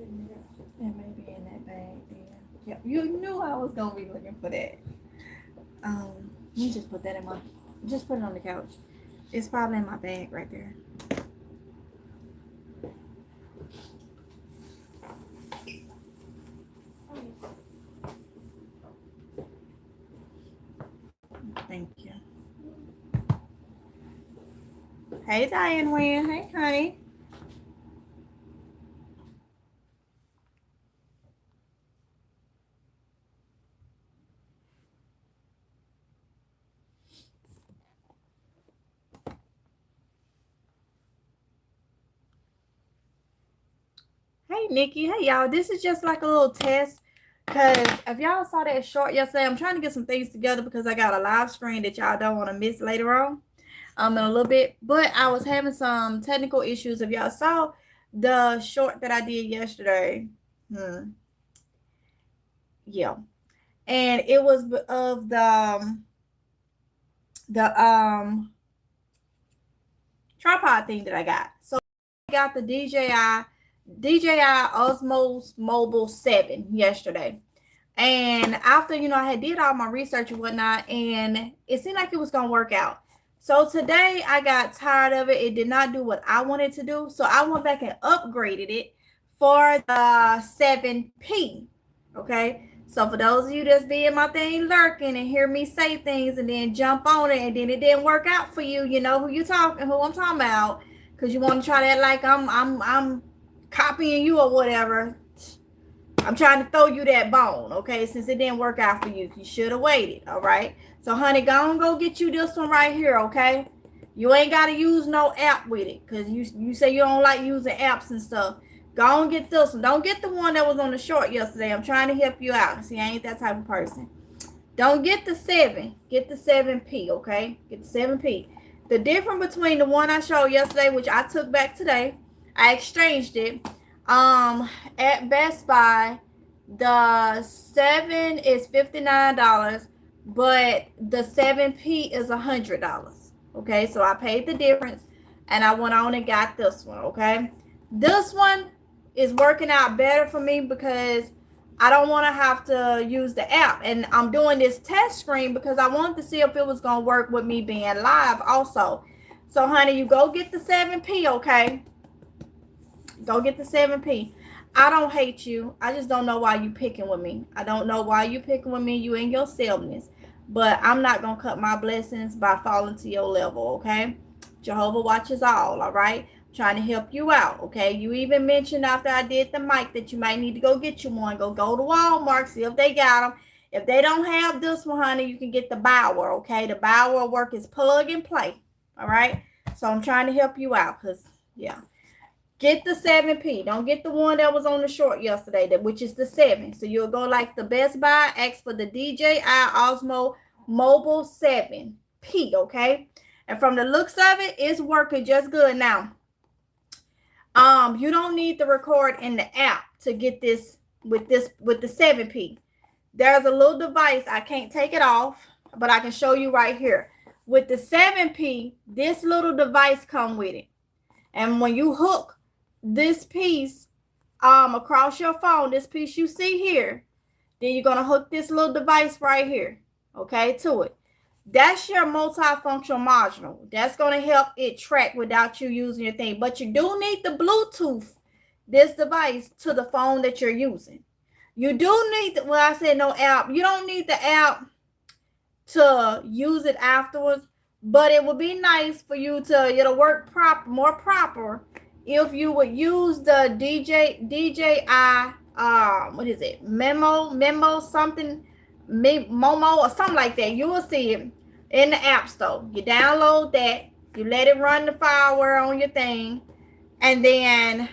It may be in that bag there. Yep, you knew I was gonna be looking for that. Let me just put that in my, just put it on the couch. It's probably in my bag right there. Thank you. Hey, Diane Wynn. Hey, honey. Hey, Nikki. Hey, y'all. This is just like a little test. Because if y'all saw that short yesterday, I'm trying to get some things together because I got a live stream that y'all don't want to miss later on. In a little bit. But I was having some technical issues. If y'all saw the short that I did yesterday, yeah. And it was of the tripod thing that I got. So I got the DJI Osmo Mobile 7 yesterday. And after, I had did all my research and whatnot, and it seemed like it was going to work out. So today I got tired of it. It did not do what I wanted to do. So I went back and upgraded it for the 7P. Okay. So for those of you that's being my thing lurking and hear me say things and then jump on it and then it didn't work out for you, you know who I'm talking about. Because you want to try that like I'm copying you or whatever. I'm trying to throw you that bone, okay? Since it didn't work out for you. You should have waited, all right? So, honey, go and go get you this one right here, okay? You ain't got to use no app with it because you say you don't like using apps and stuff. Go and get this one. Don't get the one that was on the short yesterday. I'm trying to help you out. See, I ain't that type of person. Don't get the 7. Get the 7P, okay? Get the 7P. The difference between the one I showed yesterday, which I took back today, I exchanged it. At Best Buy, the 7 is $59, but the 7P is $100. Okay, so I paid the difference and I went on and got this one. Okay, this one is working out better for me because I don't want to have to use the app, and I'm doing this test screen because I wanted to see if it was going to work with me being live also. So honey, you go get the 7P. Okay, go get the 7P. I don't hate you. I just don't know why you picking with me. I don't know why you picking with me. You in your selfness. But I'm not going to cut my blessings by falling to your level, okay? Jehovah watches all right? I'm trying to help you out, okay? You even mentioned after I did the mic that you might need to go get you one. Go to Walmart, see if they got them. If they don't have this one, honey, you can get the Bauer, okay? The Bauer work is plug and play, all right? So I'm trying to help you out because, yeah. Get the 7P. Don't get the one that was on the short yesterday, which is the 7. So you'll go like the Best Buy, ask for the DJI Osmo Mobile 7P, okay? And from the looks of it, it's working just good. Now, you don't need to record in the app to get this with the 7P. There's a little device. I can't take it off, but I can show you right here. With the 7P, this little device come with it. And when you hook this piece across your phone, this piece you see here, then you're going to hook this little device right here, okay, to it. That's your multifunctional module. That's going to help it track without you using your thing. But you do need the Bluetooth this device to the phone that you're using. You do need the, well, I said no app. You don't need the app to use it afterwards, but it would be nice for you to, it'll work more proper if you would use the DJI what is it, memo something, Momo or something like that. You will see it in the app store. You download that, you let it run the fireware on your thing, and then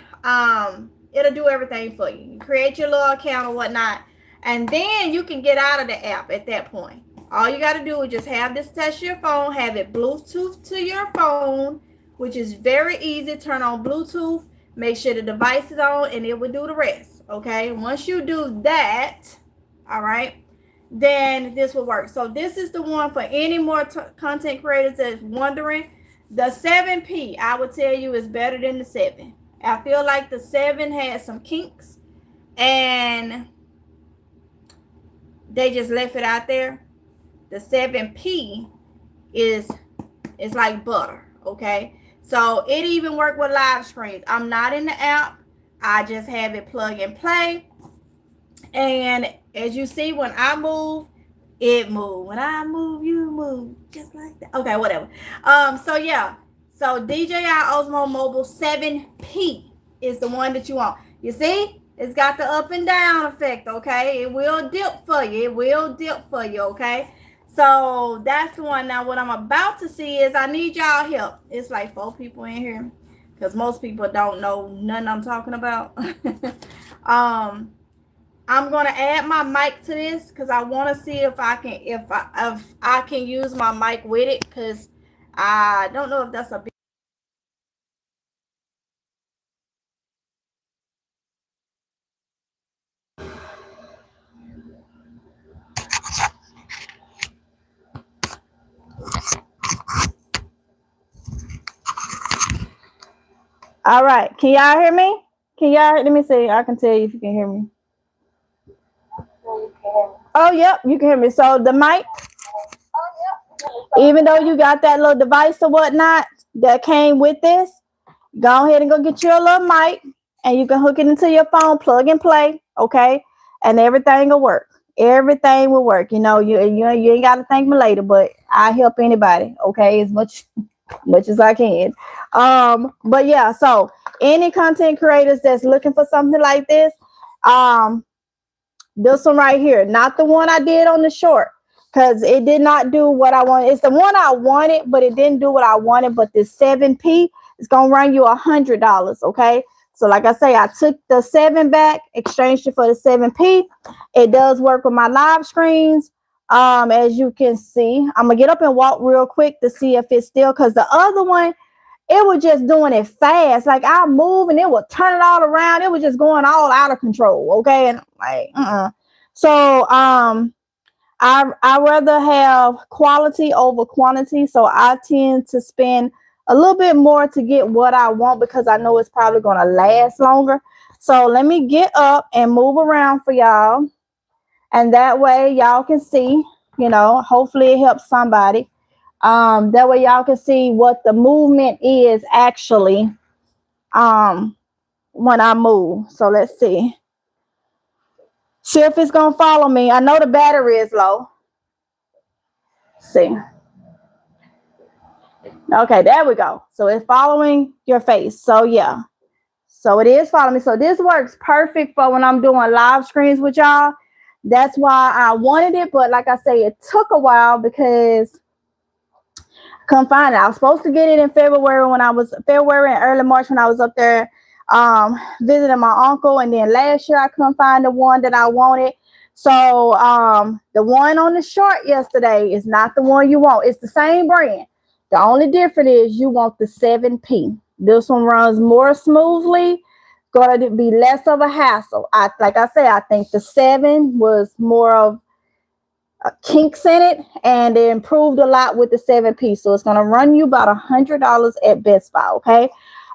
it'll do everything for you. You create your little account or whatnot, and then you can get out of the app at that point. All you got to do is just have this attached to your phone, have it Bluetooth to your phone, which is very easy. Turn on Bluetooth, make sure the device is on, and it will do the rest, okay? Once you do that, all right, then this will work. So this is the one for any more content creators that's wondering. The 7P, I would tell you, is better than the 7. I feel like the 7 has some kinks and they just left it out there. The 7P is like butter, okay? So it even work with live screens. I'm not in the app. I just have it plug and play. And as you see, when I move, it move. When I move, you move. Just like that. Okay, whatever. So yeah. So DJI Osmo Mobile 7P is the one that you want. You see? It's got the up and down effect, okay? It will dip for you. It will dip for you, okay? So that's the one. Now what I'm about to see is I need y'all help. It's like 4 people in here. Because most people don't know nothing I'm talking about. um I'm gonna add my mic to this because I want to see if I can if I can use my mic with it because I don't know if that's a big. All right, can y'all hear me? Can y'all let me see? I can tell you if you can hear me. Oh, yep, you can hear me. So the mic, even though you got that little device or whatnot that came with this, go ahead and go get you a little mic and you can hook it into your phone, plug and play, okay? And everything will work. Everything will work. You ain't got to thank me later, but I help anybody, okay, as much as I can. But yeah, so any content creators that's looking for something like um, this one right here, not the one I did on the short, because it did not do what I wanted. It's the one I wanted, but it didn't do what I wanted. But this 7P is gonna run you $100. Okay. So like I say, I took the 7 back, exchanged it for the 7P. It does work with my live screens. As you can see, I'm gonna get up and walk real quick to see if it's still, because the other one, it was just doing it fast. Like I move and it would turn it all around. It was just going all out of control. Okay. And I'm like, So I rather have quality over quantity. So I tend to spend a little bit more to get what I want because I know it's probably gonna last longer. So let me get up and move around for y'all. And that way y'all can see, hopefully it helps somebody. That way y'all can see what the movement is actually when I move. So let's see. See if it's gonna follow me. I know the battery is low. Let's see. Okay, there we go. So it's following your face. So yeah. So it is following me. So this works perfect for when I'm doing live screens with y'all. That's why I wanted it. But like I say, it took a while because couldn't find it. I was supposed to get it in February and early March when I was up there visiting my uncle. And then last year I couldn't find the one that I wanted. So the one on the short yesterday is not the one you want. It's the same brand. The only difference is you want the 7P. This one runs more smoothly. Going to be less of a hassle. Like I said, I think the 7 was more of kinks in it, and it improved a lot with the 7P. So it's going to run you about $100 at Best Buy. Okay.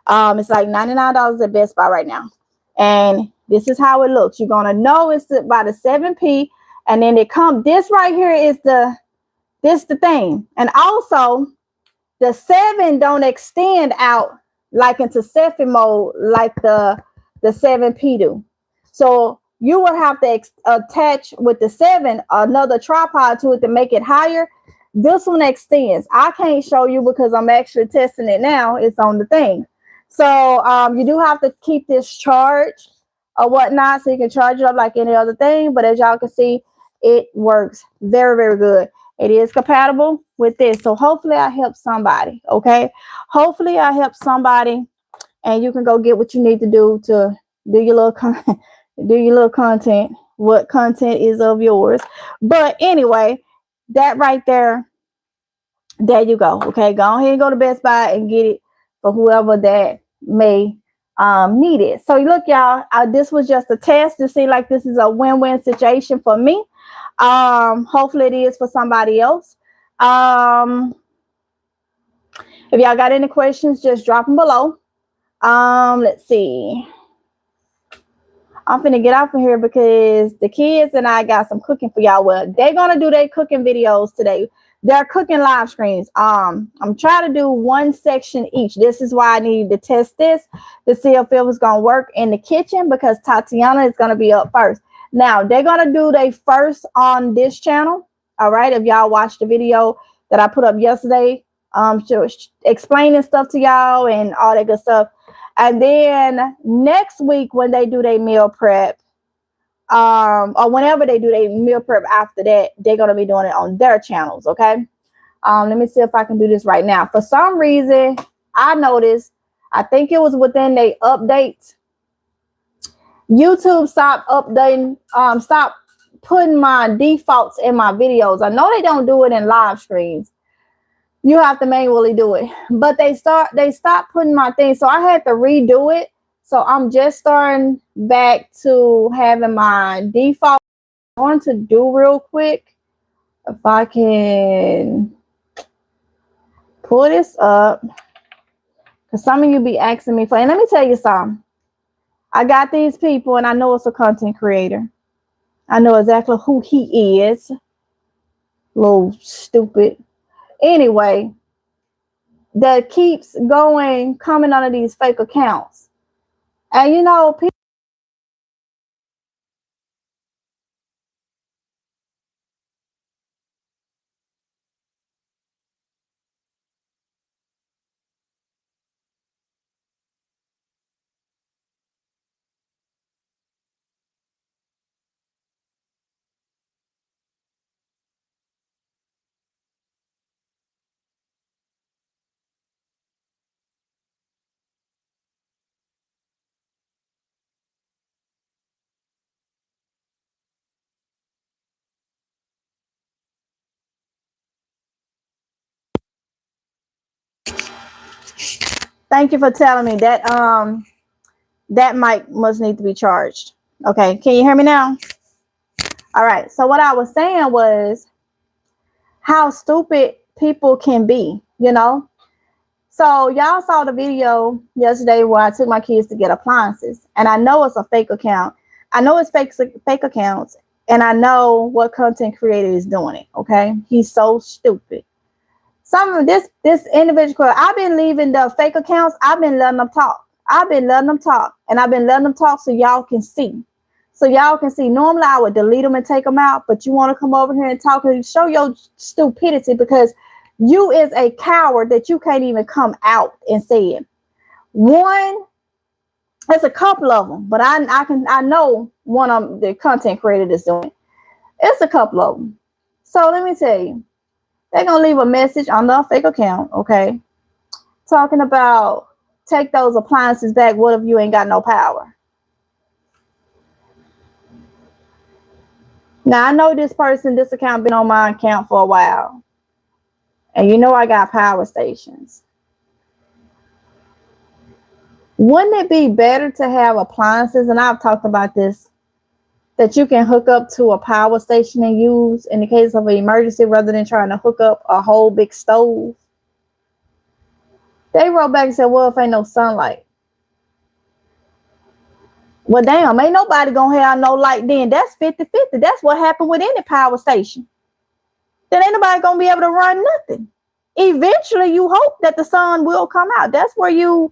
It's like $99 at Best Buy right now. And this is how it looks. You're going to know it's by the 7P. And then this right here is the thing. And also the 7 don't extend out like into selfie mode like the 7P do. So you will have to attach with the 7 another tripod to it to make it higher. This one extends. I can't show you because I'm actually testing it now. It's on the thing. So you do have to keep this charged or whatnot so you can charge it up like any other thing. But as y'all can see, it works very, very good. It is compatible with this. So hopefully I help somebody. Okay. Hopefully I help somebody and you can go get what you need to do to do your little content, what content is of yours. But anyway, that right there you go. Okay, go ahead and go to Best Buy and get it for whoever that may need it. So look, y'all, this was just a test to see like this is a win-win situation for me. Hopefully it is for somebody else. If y'all got any questions, just drop them below. Let's see. I'm finna get off of here because the kids and I got some cooking for y'all. Well, they're gonna do their cooking videos today. They're cooking live streams. I'm trying to do one section each. This is why I need to test this to see if it was gonna work in the kitchen because Tatiana is gonna be up first. Now they're gonna do their first on this channel. All right. If y'all watched the video that I put up yesterday, explaining stuff to y'all and all that good stuff. And then next week when they do their meal prep, or whenever they do their meal prep after that, they're gonna be doing it on their channels. Okay. Let me see if I can do this right now. For some reason, I noticed, I think it was within they updates, YouTube stopped updating, stopped putting my defaults in my videos. I know they don't do it in live streams. You have to manually do it, but they stopped putting my thing, so I had to redo it. So I'm just starting back to having my default. I want to do real quick if I can pull this up, because some of you be asking me for. And let me tell you something. I got these people, and I know it's a content creator. I know exactly who he is. Little stupid. Anyway, that keeps coming under these fake accounts. And you know, people. Thank you for telling me that. That mic must need to be charged. Okay, can you hear me now? All right. So what I was saying was how stupid people can be. You know. So y'all saw the video yesterday where I took my kids to get appliances, and I know it's a fake account. I know it's fake accounts, and I know what content creator is doing it. Okay, he's so stupid. Some of this individual, I've been leaving the fake accounts. I've been letting them talk. I've been letting them talk, and I've been letting them talk so y'all can see. So y'all can see. Normally I would delete them and take them out, but you want to come over here and talk and show your stupidity because you is a coward that you can't even come out and say it. One, there's a couple of them, but I know one of the content creator that's doing it. It's a couple of them. So let me tell you. They're going to leave a message on the fake account, okay, talking about take those appliances back. What if you ain't got no power? Now, I know this account been on my account for a while. And you know I got power stations. Wouldn't it be better to have appliances, and I've talked about this, that you can hook up to a power station and use in the case of an emergency rather than trying to hook up a whole big stove? They wrote back and said, well, if ain't no sunlight. Well, damn, ain't nobody gonna have no light then. That's 50-50. That's what happened with any power station. Then ain't nobody gonna be able to run nothing. Eventually, you hope that the sun will come out. That's where you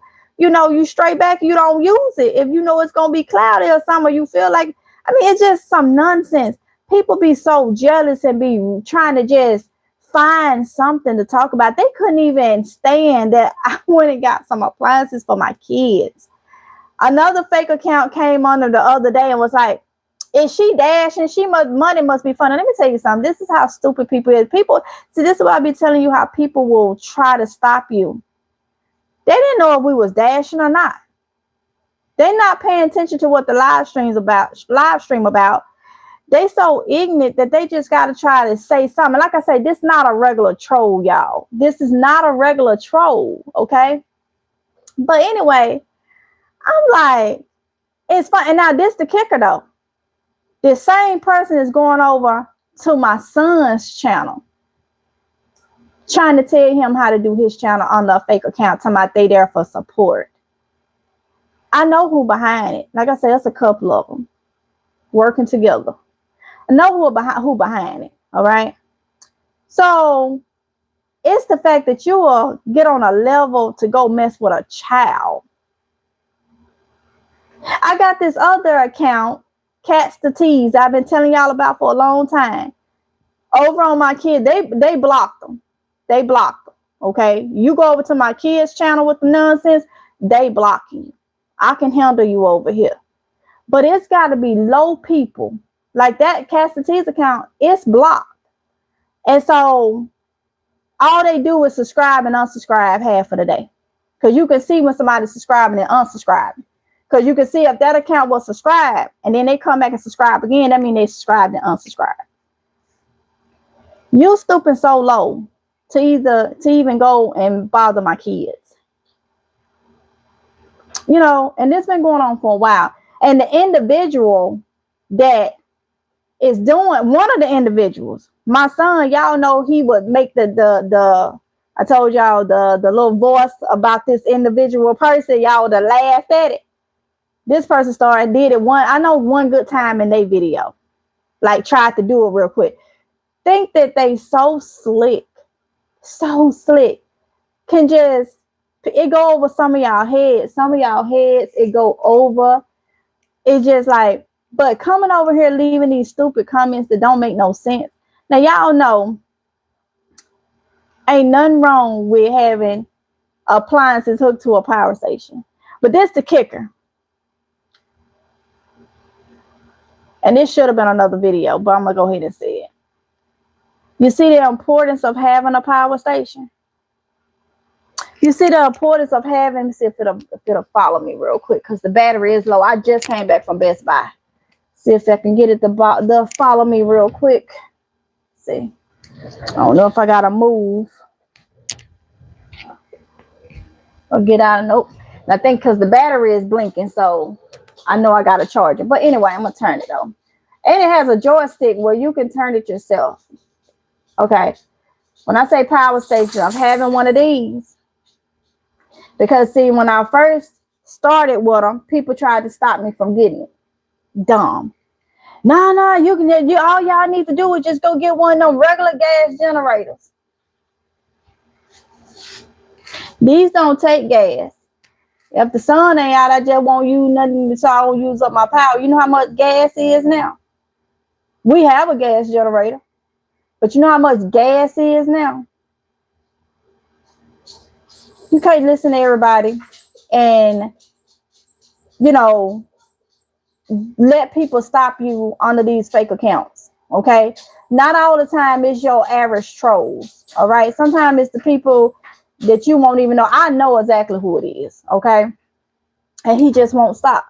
straight back, you don't use it. If you know it's gonna be cloudy or something, you feel like, I mean, it's just some nonsense. People be so jealous and be trying to just find something to talk about. They couldn't even stand that I went and got some appliances for my kids. Another fake account came under the other day and was like, is she dashing? Money must be funny. Let me tell you something. This is how stupid people is. People, see, this is what I be telling you, how people will try to stop you. They didn't know if we was dashing or not. They're not paying attention to what the live stream about. They so ignorant that they just got to try to say something. Like I say, this is not a regular troll, y'all. This is not a regular troll, okay? But anyway, I'm like, it's fun. And now this the kicker though. This same person is going over to my son's channel, trying to tell him how to do his channel on the fake account, talking about they there for support. I know who behind it. Like I said, it's a couple of them working together. I know who behind it. All right. So it's the fact that you will get on a level to go mess with a child. I got this other account, Cats to Tease, I've been telling y'all about for a long time. Over on my kid, they blocked them. They blocked them. Okay. You go over to my kids' channel with the nonsense, they block you. I can handle you over here. But it's got to be low people. Like that Cats to Tease account, it's blocked. And so all they do is subscribe and unsubscribe half of the day. Because you can see when somebody's subscribing and unsubscribing. Because you can see if that account was subscribed and then they come back and subscribe again, that means they subscribed and unsubscribed. You stooping so low to even go and bother my kids. You know, and this been going on for a while. And the individual that is doing, one of the individuals, my son, y'all know he would make the I told y'all the little voice about this individual person, y'all would have laughed at it. This person did it one good time in their video. Like tried to do it real quick. Think that they so slick, can just, it go over some of y'all heads. Some of y'all heads, it go over. It's just like, but coming over here leaving these stupid comments that don't make no sense. Now, y'all know ain't nothing wrong with having appliances hooked to a power station. But this the kicker. And this should have been another video, but I'm going to go ahead and say it. You see the importance of having a power station? You see the importance of having, let me see if it'll follow me real quick because the battery is low. I just came back from Best Buy. See if I can get it to follow me real quick. See. I don't know if I got to move or get out. Nope. I think because the battery is blinking, so I know I got to charge it. But anyway, I'm going to turn it on. And it has a joystick where you can turn it yourself. Okay. When I say power station, I'm having one of these. Because, see, when I first started with them, people tried to stop me from getting it. Dumb. No, you all y'all need to do is just go get one of them regular gas generators. These don't take gas. If the sun ain't out, I just won't use nothing, so I don't use up my power. You know how much gas is now? We have a gas generator. But you know how much gas is now? You can't listen to everybody and, you know, let people stop you under these fake accounts. Okay. Not all the time is your average trolls. All right. Sometimes it's the people that you won't even know. I know exactly who it is. Okay. And he just won't stop.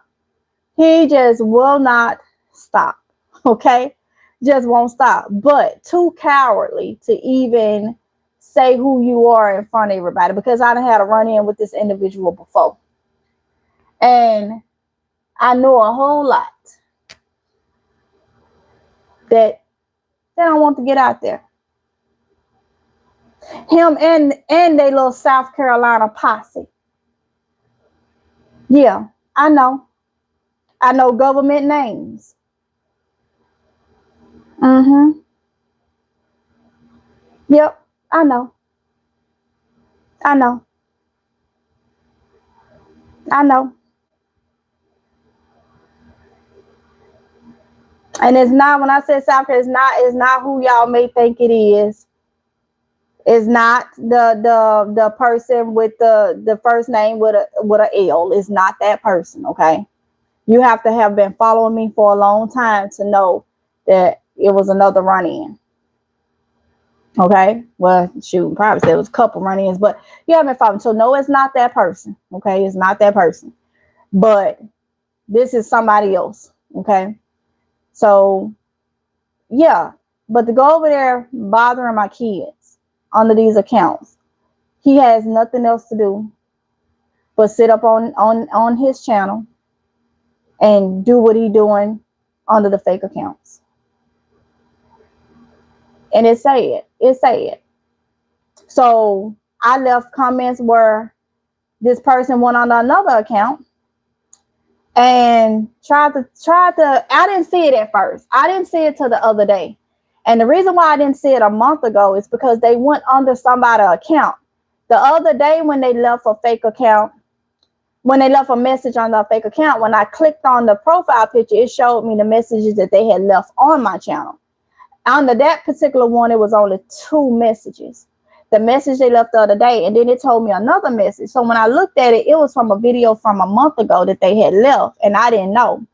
He just will not stop. Okay. Just won't stop. But too cowardly to even say who you are in front of everybody, because I done had a run-in with this individual before. And I know a whole lot that they don't want to get out there. Him and they little South Carolina posse. Yeah, I know. I know government names. Yep, I know. I know. And it's not, when I say South Carolina, it's not who y'all may think it is. It's not the person with the first name with a L. It's not that person, okay? You have to have been following me for a long time to know that it was another run-in. Okay? Well, shoot, probably said it was a couple run-ins, but you haven't followed me. So no, it's not that person. Okay? It's not that person. But this is somebody else. Okay? So, yeah. But to go over there bothering my kids under these accounts, he has nothing else to do but sit up on his channel and do what he's doing under the fake accounts. And it's sad. It's sad. So I left comments where this person went on another account and tried to. I didn't see it at first. I didn't see it till the other day. And the reason why I didn't see it a month ago is because they went under somebody's account. The other day when they left a fake account, when they left a message on the fake account, when I clicked on the profile picture, it showed me the messages that they had left on my channel. Under that particular one, it was only 2 messages. The message they left the other day, and then it told me another message. So when I looked at it, it was from a video from a month ago that they had left, and I didn't know.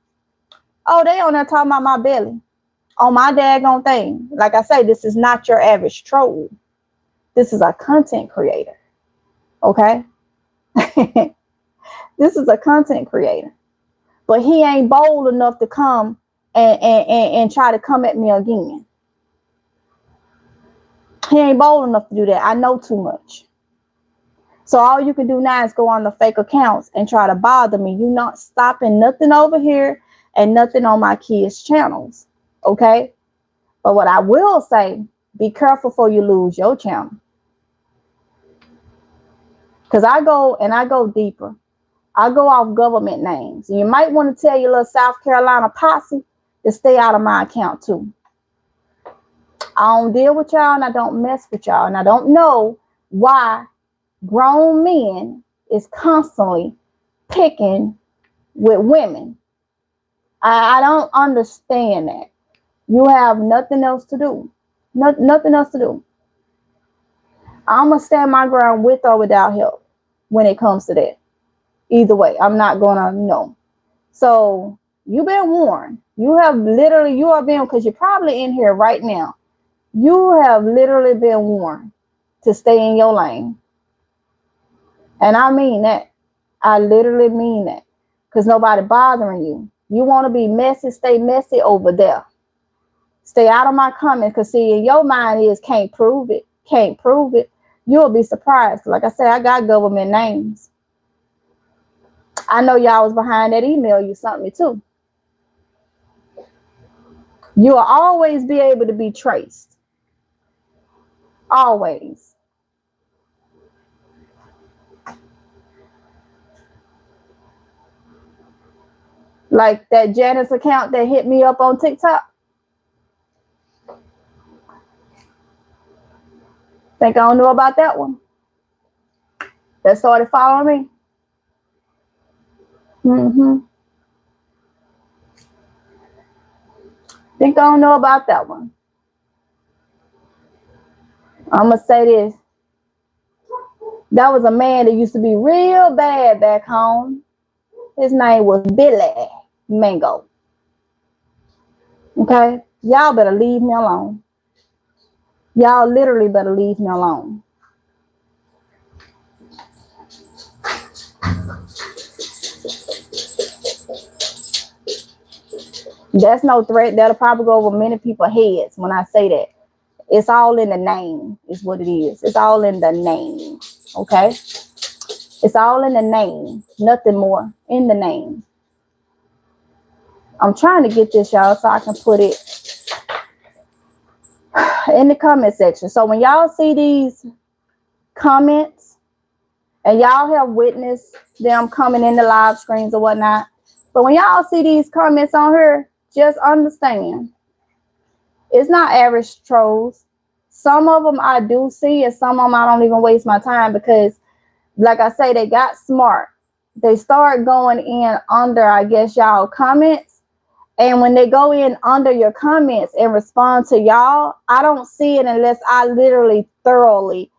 Oh, they on there talking about my belly on my daggone thing. Like I say, this is not your average troll. This is a content creator. Okay? This is a content creator. But he ain't bold enough to come and try to come at me again. He ain't bold enough to do that. I know too much. So all you can do now is go on the fake accounts and try to bother me. You're not stopping nothing over here and nothing on my kids' channels. Okay? But what I will say, be careful before you lose your channel. Because I go deeper. I go off government names. And you might want to tell your little South Carolina posse to stay out of my account too. I don't deal with y'all and I don't mess with y'all. And I don't know why grown men is constantly picking with women. I don't understand that. You have nothing else to do. Nothing else to do. I'm going to stand my ground with or without help when it comes to that. Either way, I'm not going to know. So you've been warned. You are being, because you're probably in here right now. You have literally been warned to stay in your lane. And I mean that. I literally mean that. Because nobody bothering you. You want to be messy, stay messy over there. Stay out of my comments. Because see, in your mind is can't prove it. Can't prove it. You'll be surprised. Like I said, I got government names. I know y'all was behind that email you sent me too. You'll always be able to be traced. Always. Like that Janice account that hit me up on TikTok. Think I don't know about that one? That started following me. Think I don't know about that one. I'm going to say this. That was a man that used to be real bad back home. His name was Billy Mango. Okay? Y'all better leave me alone. Y'all literally better leave me alone. That's no threat. That'll probably go over many people's heads when I say that. It's all in the name is what it is. It's all in the name. Okay? It's all in the name. Nothing more. In the name. I'm trying to get this, y'all, so I can put it in the comment section. So when y'all see these comments, and y'all have witnessed them coming in the live screens or whatnot, but when y'all see these comments on here, just understand, it's not average trolls. Some of them I do see, and some of them I don't even waste my time because, like I say, they got smart. They start going in under, I guess, y'all comments. And when they go in under your comments and respond to y'all, I don't see it unless I literally thoroughly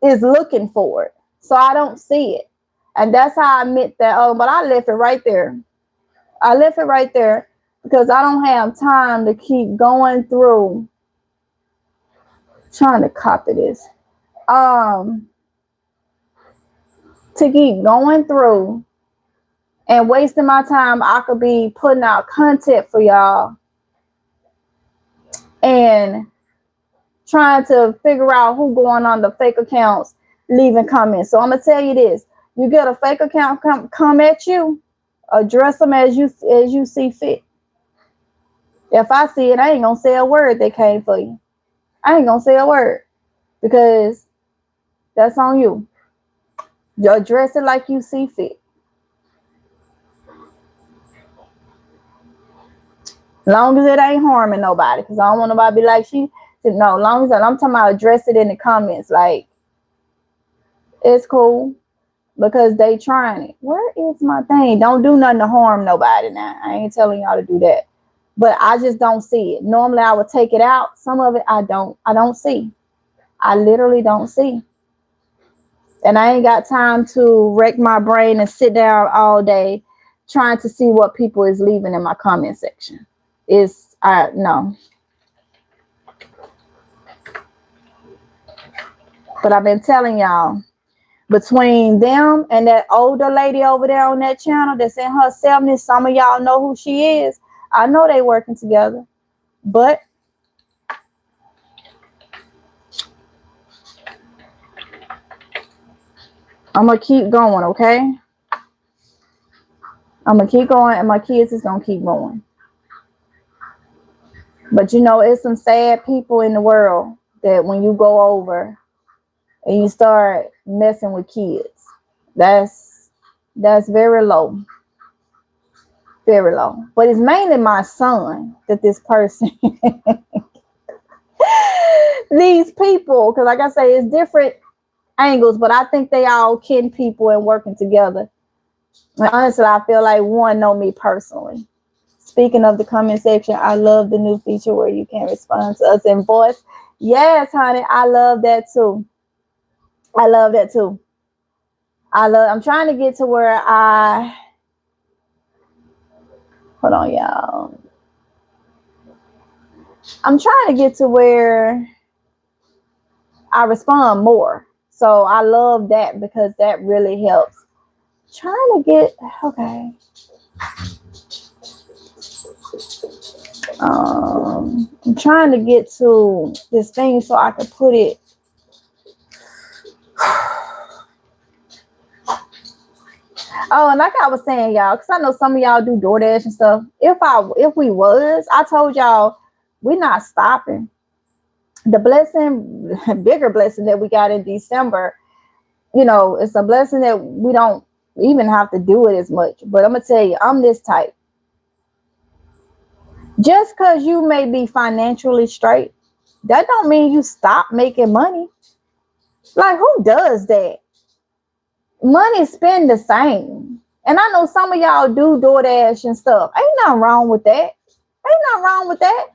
is looking for it. So I don't see it. And that's how I admit that, oh, but I left it right there. I left it right there because I don't have time to keep going through trying to copy this. To keep going through and wasting my time. I could be putting out content for y'all and trying to figure out who going on the fake accounts, leaving comments. So I'm gonna tell you this: you get a fake account come at you, address them as you see fit. If I see it, I ain't gonna say a word that came for you. I ain't gonna say a word because that's on you. You address it like you see fit. Long as it ain't harming nobody, because I don't want nobody to be like she. No, long as I'm talking about address it in the comments. Like, it's cool because they trying it. Where is my thing? Don't do nothing to harm nobody now. I ain't telling y'all to do that. But I just don't see it. Normally I would take it out. Some of it I don't see. I literally don't see. And I ain't got time to wreck my brain and sit down all day trying to see what people is leaving in my comment section. It's I no. But I've been telling y'all, between them and that older lady over there on that channel that's in her 70s, some of y'all know who she is. I know they working together. But I'm gonna keep going, okay? I'm gonna keep going, and my kids is gonna keep going. But you know, it's some sad people in the world that when you go over and you start messing with kids, that's very low, very low. But it's mainly my son that this person, these people, because like I say, it's different angles, but I think they all kin people and working together. And honestly, I feel like one know me personally. Speaking of the comment section, I love the new feature where you can respond to us in voice. Yes, honey, I love that too. I love that too. I'm trying to get to where hold on, y'all. I'm trying to get to where I respond more. So I love that because that really helps. Trying to get, okay. I'm trying to get to this thing so I can put it. Oh, and like I was saying, y'all, because I know some of y'all do DoorDash and stuff. If we was, I told y'all, we're not stopping. The blessing, bigger blessing that we got in December, it's a blessing that we don't even have to do it as much. But I'm gonna tell you, I'm this type. Just because you may be financially straight, that don't mean you stop making money. Like, who does that? Money spend the same. And I know some of y'all do DoorDash and stuff. Ain't nothing wrong with that. Ain't nothing wrong with that.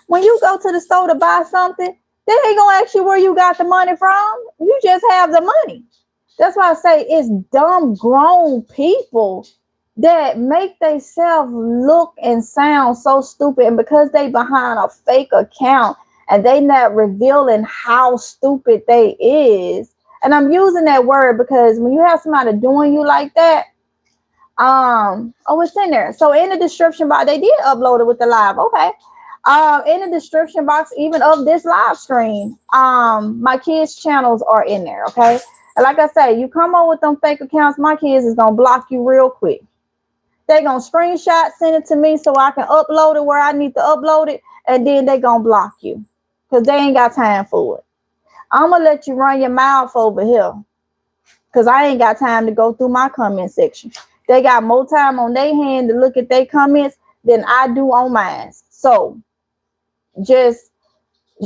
When you go to the store to buy something, they ain't gonna ask you where you got the money from. You just have the money. That's why I say it's dumb grown people that make themselves look and sound so stupid. And because they behind a fake account and they not revealing how stupid they is. And I'm using that word because when you have somebody doing you like that, it's in there. So in the description box, they did upload it with the live. Okay. In the description box, even of this live stream, my kids' channels are in there. Okay. And like I say, you come on with them fake accounts, my kids is gonna block you real quick. They gonna screenshot, send it to me so I can upload it where I need to upload it, and then they gonna block you because they ain't got time for it. I'm gonna let you run your mouth over here because I ain't got time to go through my comment section. They got more time on their hand to look at their comments than I do on mine. So just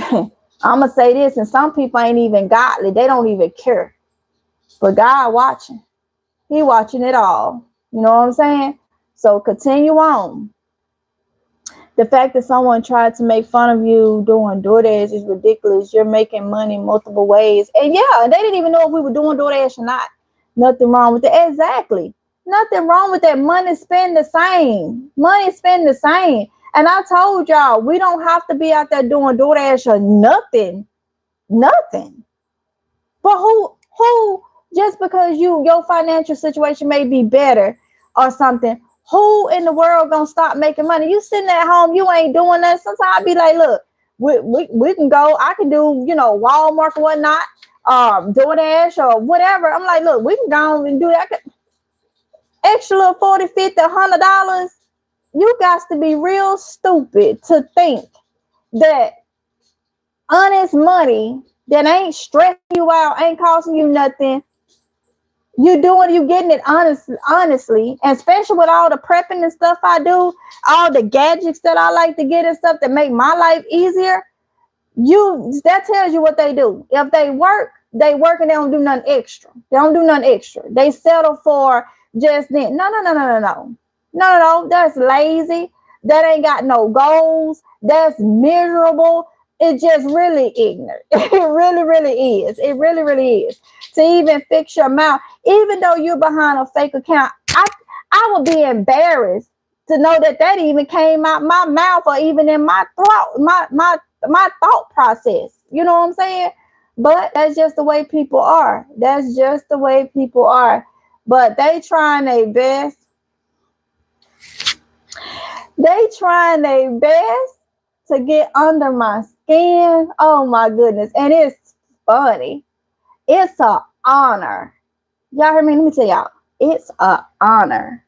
I'm gonna say this, and some people ain't even godly. They don't even care. But God watching. He watching it all. You know what I'm saying? So continue on. The fact that someone tried to make fun of you doing DoorDash is ridiculous. You're making money multiple ways. And yeah, they didn't even know if we were doing DoorDash or not. Nothing wrong with that. Exactly. Nothing wrong with that. Money spend the same. Money spend the same. And I told y'all, we don't have to be out there doing DoorDash or nothing. Nothing. But who just because your financial situation may be better or something, who in the world gonna stop making money? You sitting at home, you ain't doing that. Sometimes I be like, look, we can go. I can do, Walmart or whatnot, DoorDash or whatever. I'm like, look, we can go and do that. Extra little $40, $50, $100. You got to be real stupid to think that honest money that ain't stressing you out, ain't costing you nothing, You getting it honestly, and especially with all the prepping and stuff I do, all the gadgets that I like to get and stuff that make my life easier. That tells you what they do. If they work, they work and they don't do nothing extra. They don't do nothing extra. They settle for just then. No, no, no, no, no, no. No, no, no. That's lazy. That ain't got no goals. That's miserable. It's just really ignorant. It really, really is. It really, really is. To even fix your mouth, even though you're behind a fake account, I would be embarrassed to know that that even came out my mouth or even in my throat, my thought process. You know what I'm saying? But that's just the way people are. That's just the way people are. But they trying their best. They trying their best to get under my skin. Oh my goodness. And it's funny. It's an honor. Y'all hear me? Let me tell y'all. It's an honor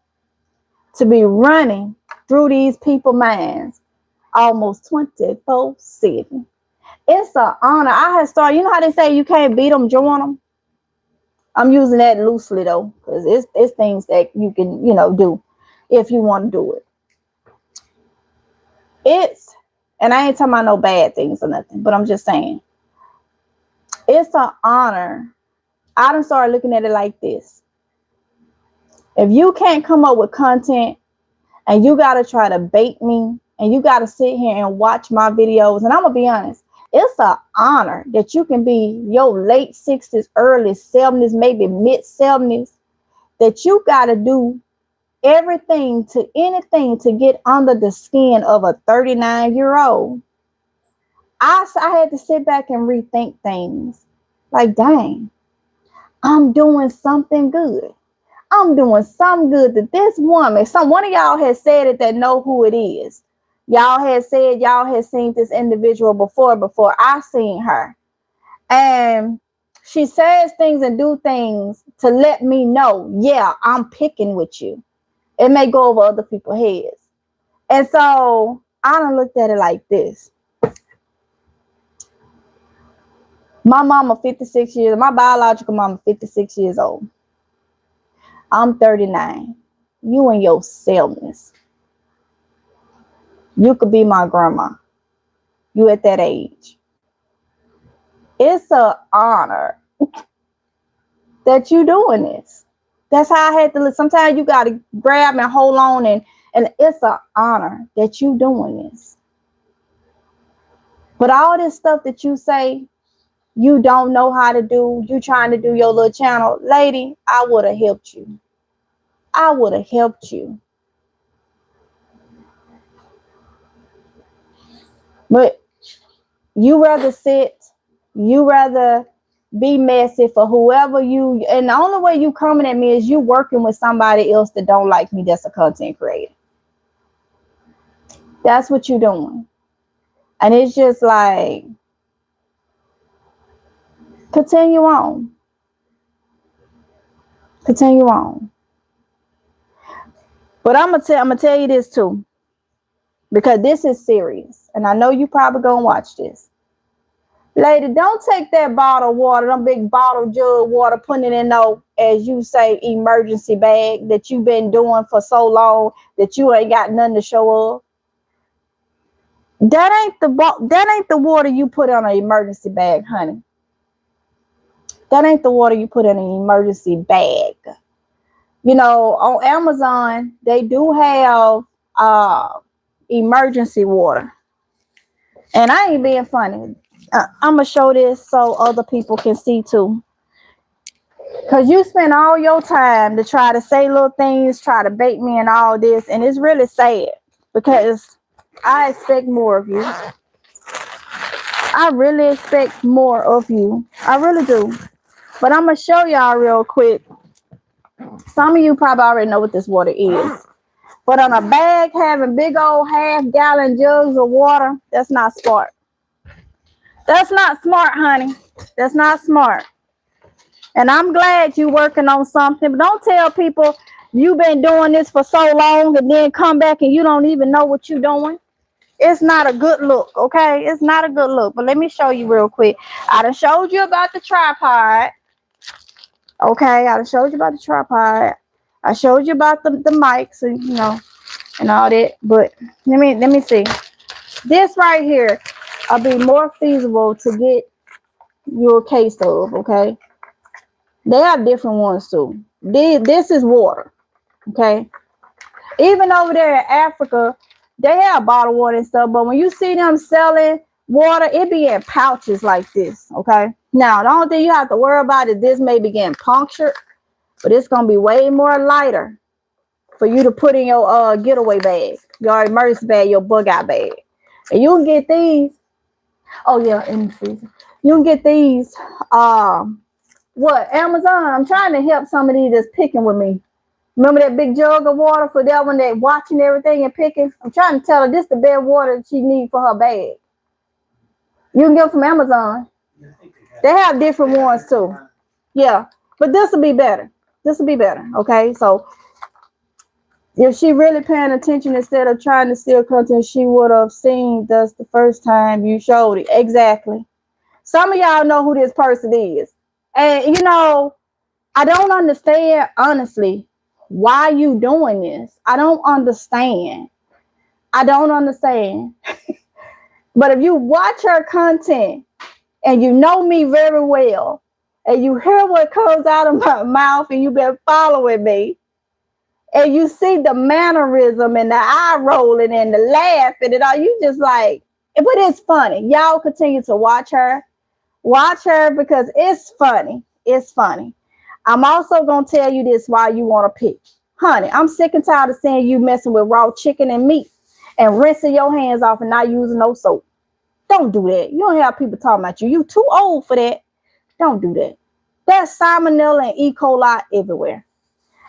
to be running through these people minds almost 24/7. It's an honor. I had started, you know how they say you can't beat them, join them? I'm using that loosely though, because it's things that you can, do if you want to do it. It's, and I ain't talking about no bad things or nothing, but I'm just saying, it's an honor. I done started looking at it like this. If you can't come up with content and you got to try to bait me and you got to sit here and watch my videos, and I'm going to be honest, it's an honor that you can be your late 60s, early 70s, maybe mid 70s, that you got to do anything to get under the skin of a 39-year-old. I had to sit back and rethink things. Like, dang, I'm doing something good. I'm doing something good that this woman, one of y'all has said it that know who it is. Y'all had said y'all had seen this individual before I seen her. And she says things and do things to let me know, yeah, I'm picking with you. It may go over other people's heads. And so I done looked at it like this. My mama 56 years, my biological mama 56 years old. I'm 39. You in your 70s. You could be my grandma. You at that age. It's an honor that you doing this. That's how I had to look. Sometimes you got to grab and hold on, and it's an honor that you doing this. But all this stuff that you say you don't know how to do, you trying to do your little channel, lady, I would have helped you. I would have helped you. But you rather be messy for whoever you, and the only way you coming at me is you working with somebody else that don't like me, that's a content creator. That's what you doing. And it's just like, continue on. Continue on. But I'm gonna tell you this too, because this is serious, and I know you probably gonna watch this. Lady, don't take that bottle of water, them big bottle jug water, putting it in no, as you say, emergency bag that you've been doing for so long that you ain't got nothing to show of. That ain't the water you put on an emergency bag, honey. That ain't the water you put in an emergency bag. You know, on Amazon, they do have emergency water. And I ain't being funny. I'm going to show this so other people can see too. Because you spend all your time to try to say little things, try to bait me and all this. And it's really sad because I expect more of you. I really expect more of you. I really do. But I'm going to show y'all real quick. Some of you probably already know what this water is. But on a bag having big old half-gallon jugs of water, that's not smart. That's not smart, honey. That's not smart. And I'm glad you working on something. But don't tell people you've been doing this for so long and then come back and you don't even know what you're doing. It's not a good look, okay? It's not a good look. But let me show you real quick. I done showed you about the tripod. Okay, I showed you about the tripod. I showed you about the mics and and all that. But let me see. This right here will be more feasible to get you a case of. Okay, they have different ones too. This is water. Okay, even over there in Africa, they have bottled water and stuff. But when you see them selling water, it be in pouches like this. Okay, now the only thing you have to worry about is this may be getting punctured, but it's gonna be way more lighter for you to put in your getaway bag, your emergency bag, your bug out bag. And you can get these. Oh yeah, in the freezer. You can get these. What Amazon? I'm trying to help somebody that's picking with me. Remember that big jug of water for that one that watching everything and picking? I'm trying to tell her this the best water that she needs for her bag. You can get them from Amazon. They have different ones too. Yeah, but this will be better. This will be better. Okay, so if she really paying attention instead of trying to steal content, she would have seen this the first time you showed it. Exactly. Some of y'all know who this person is. And I don't understand honestly why you doing this. I don't understand. I don't understand. But if you watch her content and you know me very well and you hear what comes out of my mouth and you've been following me, and you see the mannerism and the eye rolling and the laughing and all, you just like, but it's funny. Y'all continue to watch her. Watch her because it's funny. It's funny. I'm also going to tell you this while you want to pick. Honey, I'm sick and tired of seeing you messing with raw chicken and meat and rinsing your hands off and not using no soap. Don't do that. You don't have people talking about you. You too old for that. Don't do that. There's salmonella and E. coli everywhere.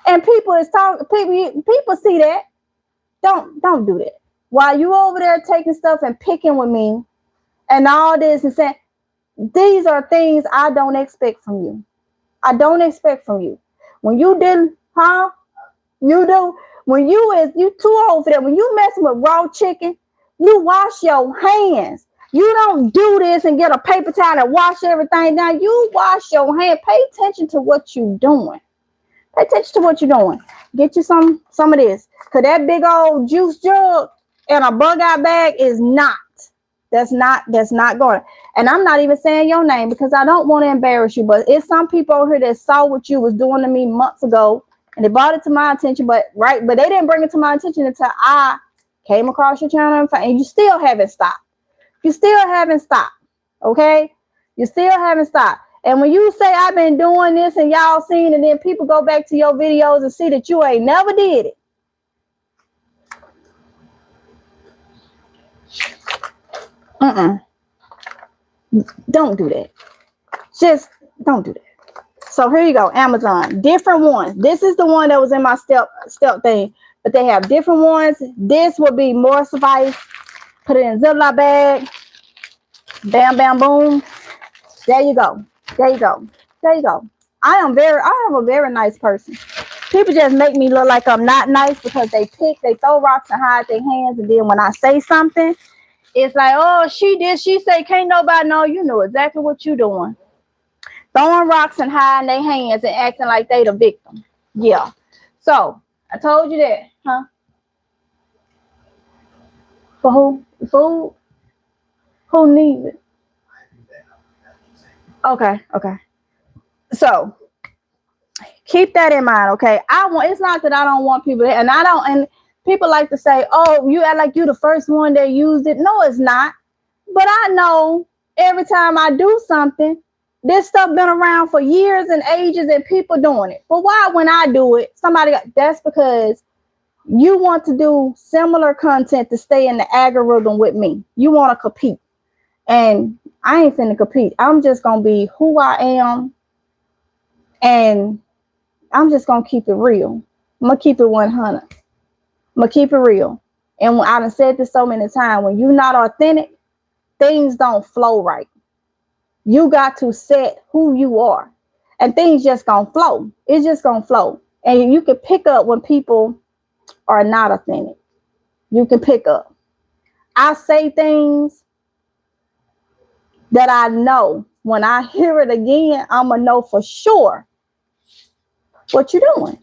And people is talking. People see that. Don't do that. While you over there taking stuff and picking with me and all this and saying these are things I don't expect from you. I don't expect from you. When you didn't, huh? You do. When you too old for that. When you messing with raw chicken, you wash your hands. You don't do this and get a paper towel and wash everything down. You wash your hand. Pay attention to what you're doing. Pay attention to what you're doing. Get you some of this. Cause that big old juice jug and a bug out bag is not. That's not going. And I'm not even saying your name because I don't want to embarrass you. But it's some people over here that saw what you was doing to me months ago and they brought it to my attention. But they didn't bring it to my attention until I came across your channel and you still haven't stopped. You still haven't stopped. Okay? You still haven't stopped. And when you say I've been doing this and y'all seen, and then people go back to your videos and see that you ain't never did it. Don't do that. Just don't do that. So here you go, Amazon. Different ones. This is the one that was in my step thing, but they have different ones. This will be more suffice. Put it in a Ziploc bag. Bam, bam, boom. There you go. There you go. There you go. I am a very nice person. People just make me look like I'm not nice because they throw rocks and hide their hands. And then when I say something, it's like, oh, she say, can't nobody know. You know exactly what you doing. Throwing rocks and hiding their hands and acting like they the victim. Yeah. So, I told you that. Huh? For who? Food? Who needs it? Okay. Okay. So, keep that in mind, okay? It's not that I don't want people to, and people like to say, oh, you act like you the first one that used it. No, it's not. But I know every time I do something, this stuff been around for years and ages and people doing it. But why when I do it, that's because you want to do similar content to stay in the algorithm with me. You want to compete. And I ain't finna compete. I'm just gonna be who I am, and I'm just gonna keep it real. I'm gonna keep it 100. I'm gonna keep it real. And when I done said this so many times, when you're not authentic, things don't flow right. You got to set who you are, and things just gonna flow. It's just gonna flow, and you can pick up when people are not authentic. You can pick up. I say things that I know when I hear it again, I'm gonna know for sure What you doing?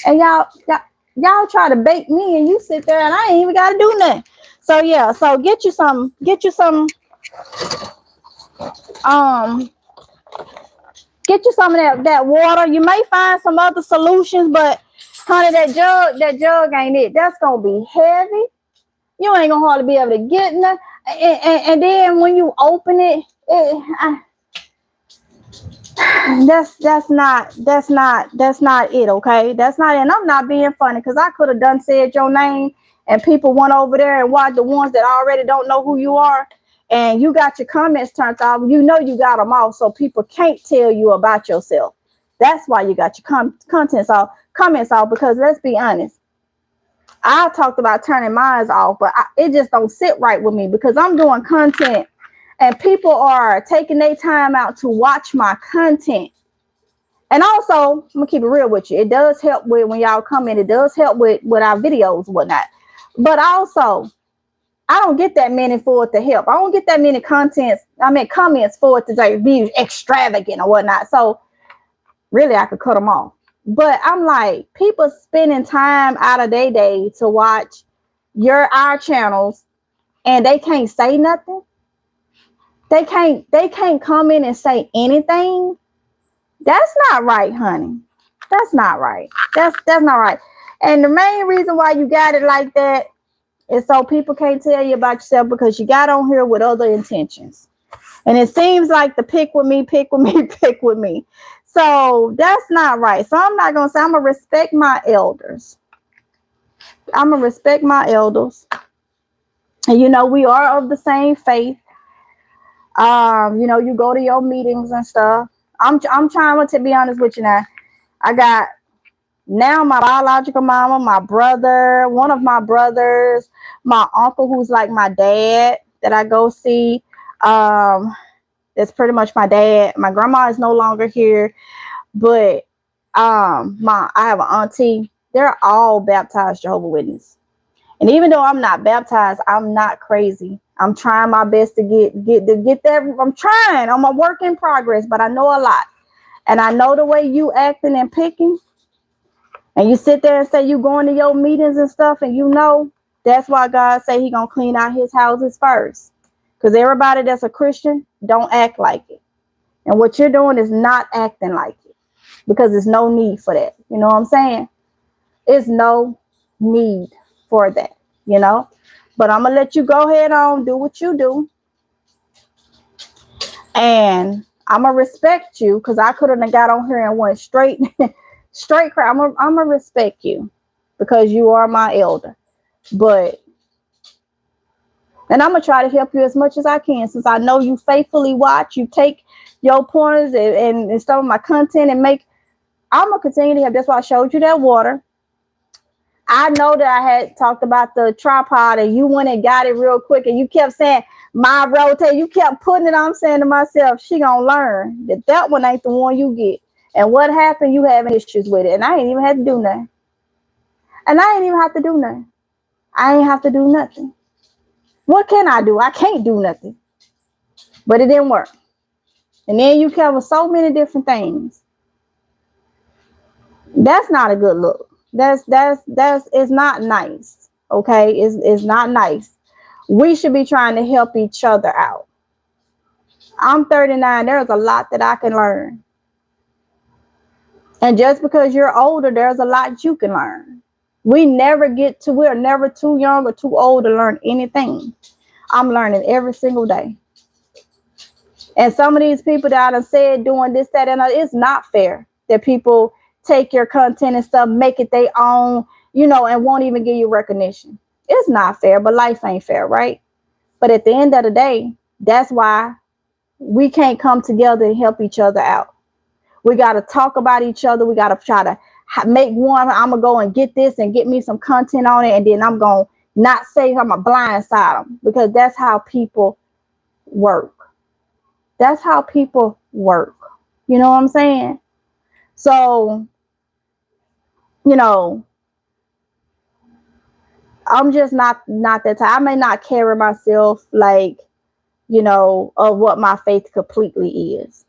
And y'all try to bait me, and you sit there, and I ain't even gotta do nothing. So yeah, so um get you some of that water. You may find some other solutions, but honey, that jug ain't it. That's gonna be heavy. You ain't gonna hardly be able to get nothing. And then when you open it, that's not it. Okay, that's not it. And I'm not being funny, because I could have done said your name, and people went over there and watched the ones that already don't know who you are, and you got your comments turned off. You know you got them off, so people can't tell you about yourself. That's why you got your comments off, because let's be honest, I talked about turning mine off, but it just don't sit right with me, because I'm doing content and people are taking their time out to watch my content. And also, I'm gonna keep it real with you. It does help with when y'all come in. It does help with our videos and whatnot. But also, I don't get that many for it to help. I don't get that many comments for it to be extravagant or whatnot. So really, I could cut them off. But I'm like, people spending time out of their day to watch our channels, and they can't say nothing. They can't come in and say anything. That's not right, honey. That's not right. That's not right. And the main reason why you got it like that is so people can't tell you about yourself, because you got on here with other intentions. And it seems like the pick with me, pick with me, pick with me. So that's not right. So I'm not gonna say, I'm gonna respect my elders. I'm gonna respect my elders. And we are of the same faith. You go to your meetings and stuff. I'm trying to be honest with you now. I got now my biological mama, my brother, one of my brothers, my uncle who's like my dad that I go see. That's pretty much my dad. My grandma is no longer here, but I have an auntie. They're all baptized Jehovah's Witness. And even though I'm not baptized, I'm not crazy. I'm trying my best to get there. I'm trying. I'm a work in progress, but I know a lot. And I know the way you acting and picking. And you sit there and say you going to your meetings and stuff, and that's why God say he gonna clean out his houses first. Because everybody that's a Christian don't act like it. And what you're doing is not acting like it. Because there's no need for that. You know what I'm saying? It's no need for that, But I'm gonna let you go ahead on, do what you do. And I'm gonna respect you, because I could have got on here and went straight crap. I'm gonna respect you because you are my elder. And I'm gonna try to help you as much as I can, since I know you faithfully watch, you take your pointers and some of my content and I'm gonna continue to help. That's why I showed you that water. I know that I had talked about the tripod, and you went and got it real quick, and you kept saying my rotate. You kept putting it on. I'm saying to myself, she gonna learn that one ain't the one you get. And what happened? You having issues with it, and I ain't even had to do nothing. And I ain't even have to do nothing. I ain't have to do nothing. What can I do? I can't do nothing. But it didn't work. And then you cover so many different things. That's not a good look. That's it's not nice. Okay, it's not nice. We should be trying to help each other out. I'm 39. There's a lot that I can learn. And just because you're older, there's a lot you can learn. We're never too young or too old to learn anything. I'm learning every single day. And some of these people that I said doing this, that, and that, it's not fair that people take your content and stuff, make it their own, and won't even give you recognition. It's not fair, but life ain't fair, right? But at the end of the day, that's why we can't come together and help each other out. We got to talk about each other. We got to try to make one. I'm going to go and get this and get me some content on it. And then I'm going to not say I'm a blindside them, because that's how people work. That's how people work. You know what I'm saying? So, I'm just not that type. I may not carry myself of what my faith completely is,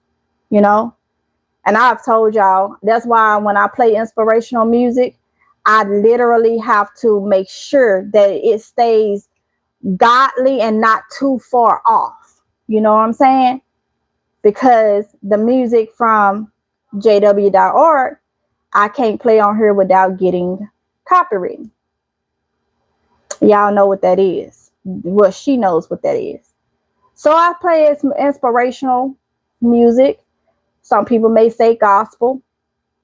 And I've told y'all, that's why when I play inspirational music, I literally have to make sure that it stays godly and not too far off. You know what I'm saying? Because the music from jw.org, I can't play on here without getting copyrighted. Y'all know what that is. Well, she knows what that is. So I play inspirational music. Some people may say gospel,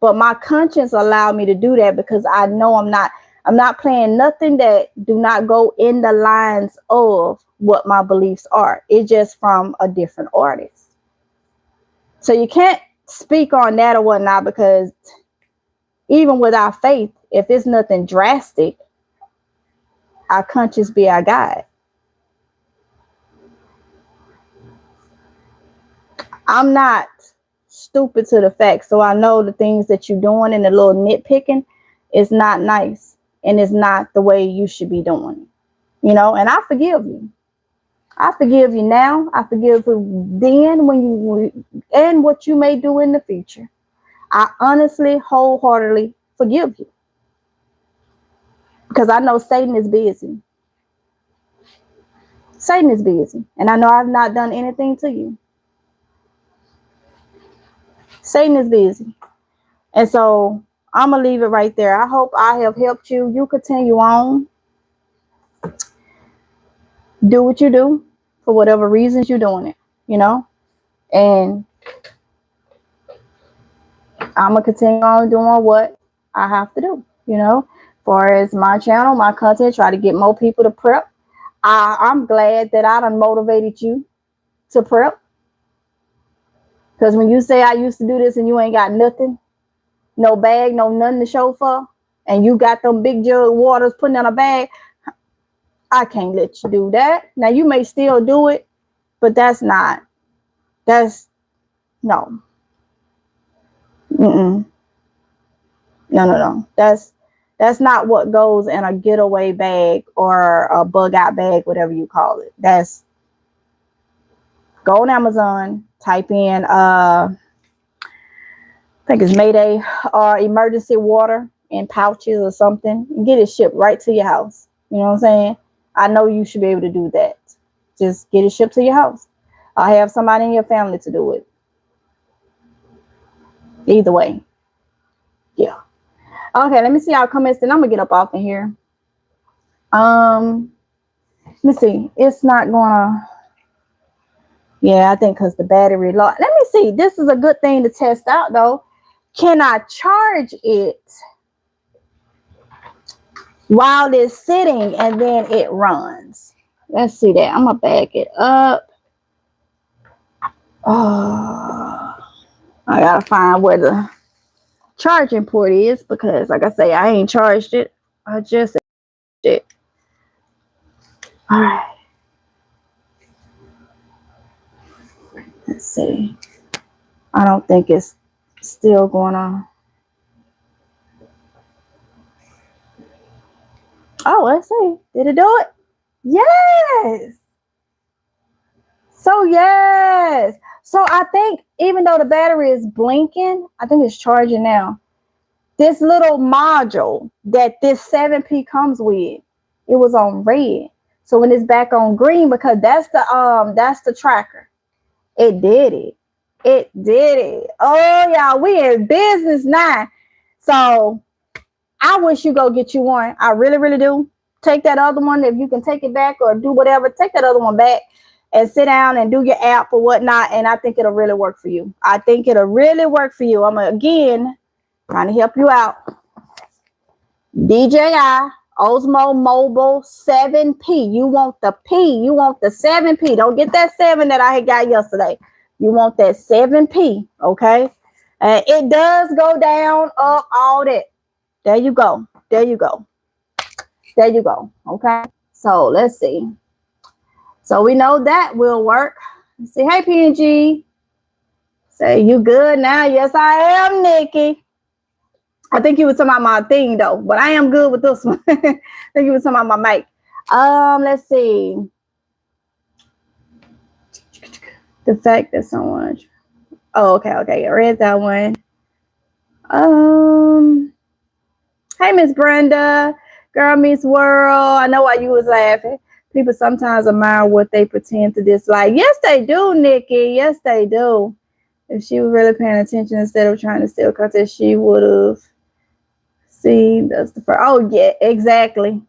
but my conscience allowed me to do that because I know I'm not playing nothing that do not go in the lines of what my beliefs are. It's just from a different artist. So you can't speak on that or whatnot, because even with our faith, if it's nothing drastic, our conscience be our guide. I'm not stupid to the fact, so I know the things that you're doing and the little nitpicking is not nice, and it's not the way you should be doing it. And I forgive you. I forgive you now. I forgive you then, when you, and what you may do in the future. I honestly, wholeheartedly forgive you, because I know Satan is busy. Satan is busy, and I know I've not done anything to you. Satan is busy. And so I'm going to leave it right there. I hope I have helped you. You continue on. Do what you do for whatever reasons you're doing it, And I'm going to continue on doing what I have to do. Far as my channel, my content, try to get more people to prep. I'm glad that I done motivated you to prep. Because when you say I used to do this and you ain't got nothing, no bag, no nothing to show for, and you got them big jug waters putting in a bag, I can't let you do that. Now you may still do it, but that's no. Mm-mm. No. That's not what goes in a getaway bag or a bug out bag, whatever you call it. That's, go on Amazon, type in I think it's Mayday or emergency water in pouches or something, and get it shipped right to your house. You know what I'm saying? I know you should be able to do that. Just get it shipped to your house. Or have somebody in your family to do it. Either way. Yeah. Okay, let me see our comments, and I'm gonna get up off in here. Let me see. It's not gonna. Yeah, I think because the battery low. Let me see. This is a good thing to test out though. Can I charge it while it's sitting and then it runs? Let's see that. I'm gonna back it up. Oh, I gotta find where the charging port is, because like I say, I ain't charged it. I just it. All right. Let's see. I don't think it's still going on. Oh, let's see. Did it do it? Yes. So yes. So I think even though the battery is blinking, I think it's charging now. This little module that this 7P comes with, it was on red. So when it's back on green, because that's the tracker. It did it. It did it. Oh yeah, we in business now. So I wish you go get you one. I really, really do. Take that other one. If you can take it back or do whatever, take that other one back and sit down and do your app or whatnot. And I think it'll really work for you. I think it'll really work for you. I'm again trying to help you out. DJI Osmo Mobile 7P. You want the P. You want the 7P. Don't get that 7 that I had got yesterday. You want that 7P. Okay. It does go down, up, all that. There you go. There you go. There you go. Okay. So let's see. So we know that will work. Let's see. Hey, PNG. Say, you good now? Yes, I am, Nikki. I think you was talking about my thing though, but I am good with this one. I think you was talking about my mic. Let's see. The fact that someone Oh, okay, okay. I read that one. Um, hey, Miss Brenda, Girl Meets World. I know why you was laughing. People sometimes admire what they pretend to dislike. Yes, they do, Nikki. Yes, they do. If she was really paying attention instead of trying to steal content, she would have seen that's the first. Oh, yeah, exactly.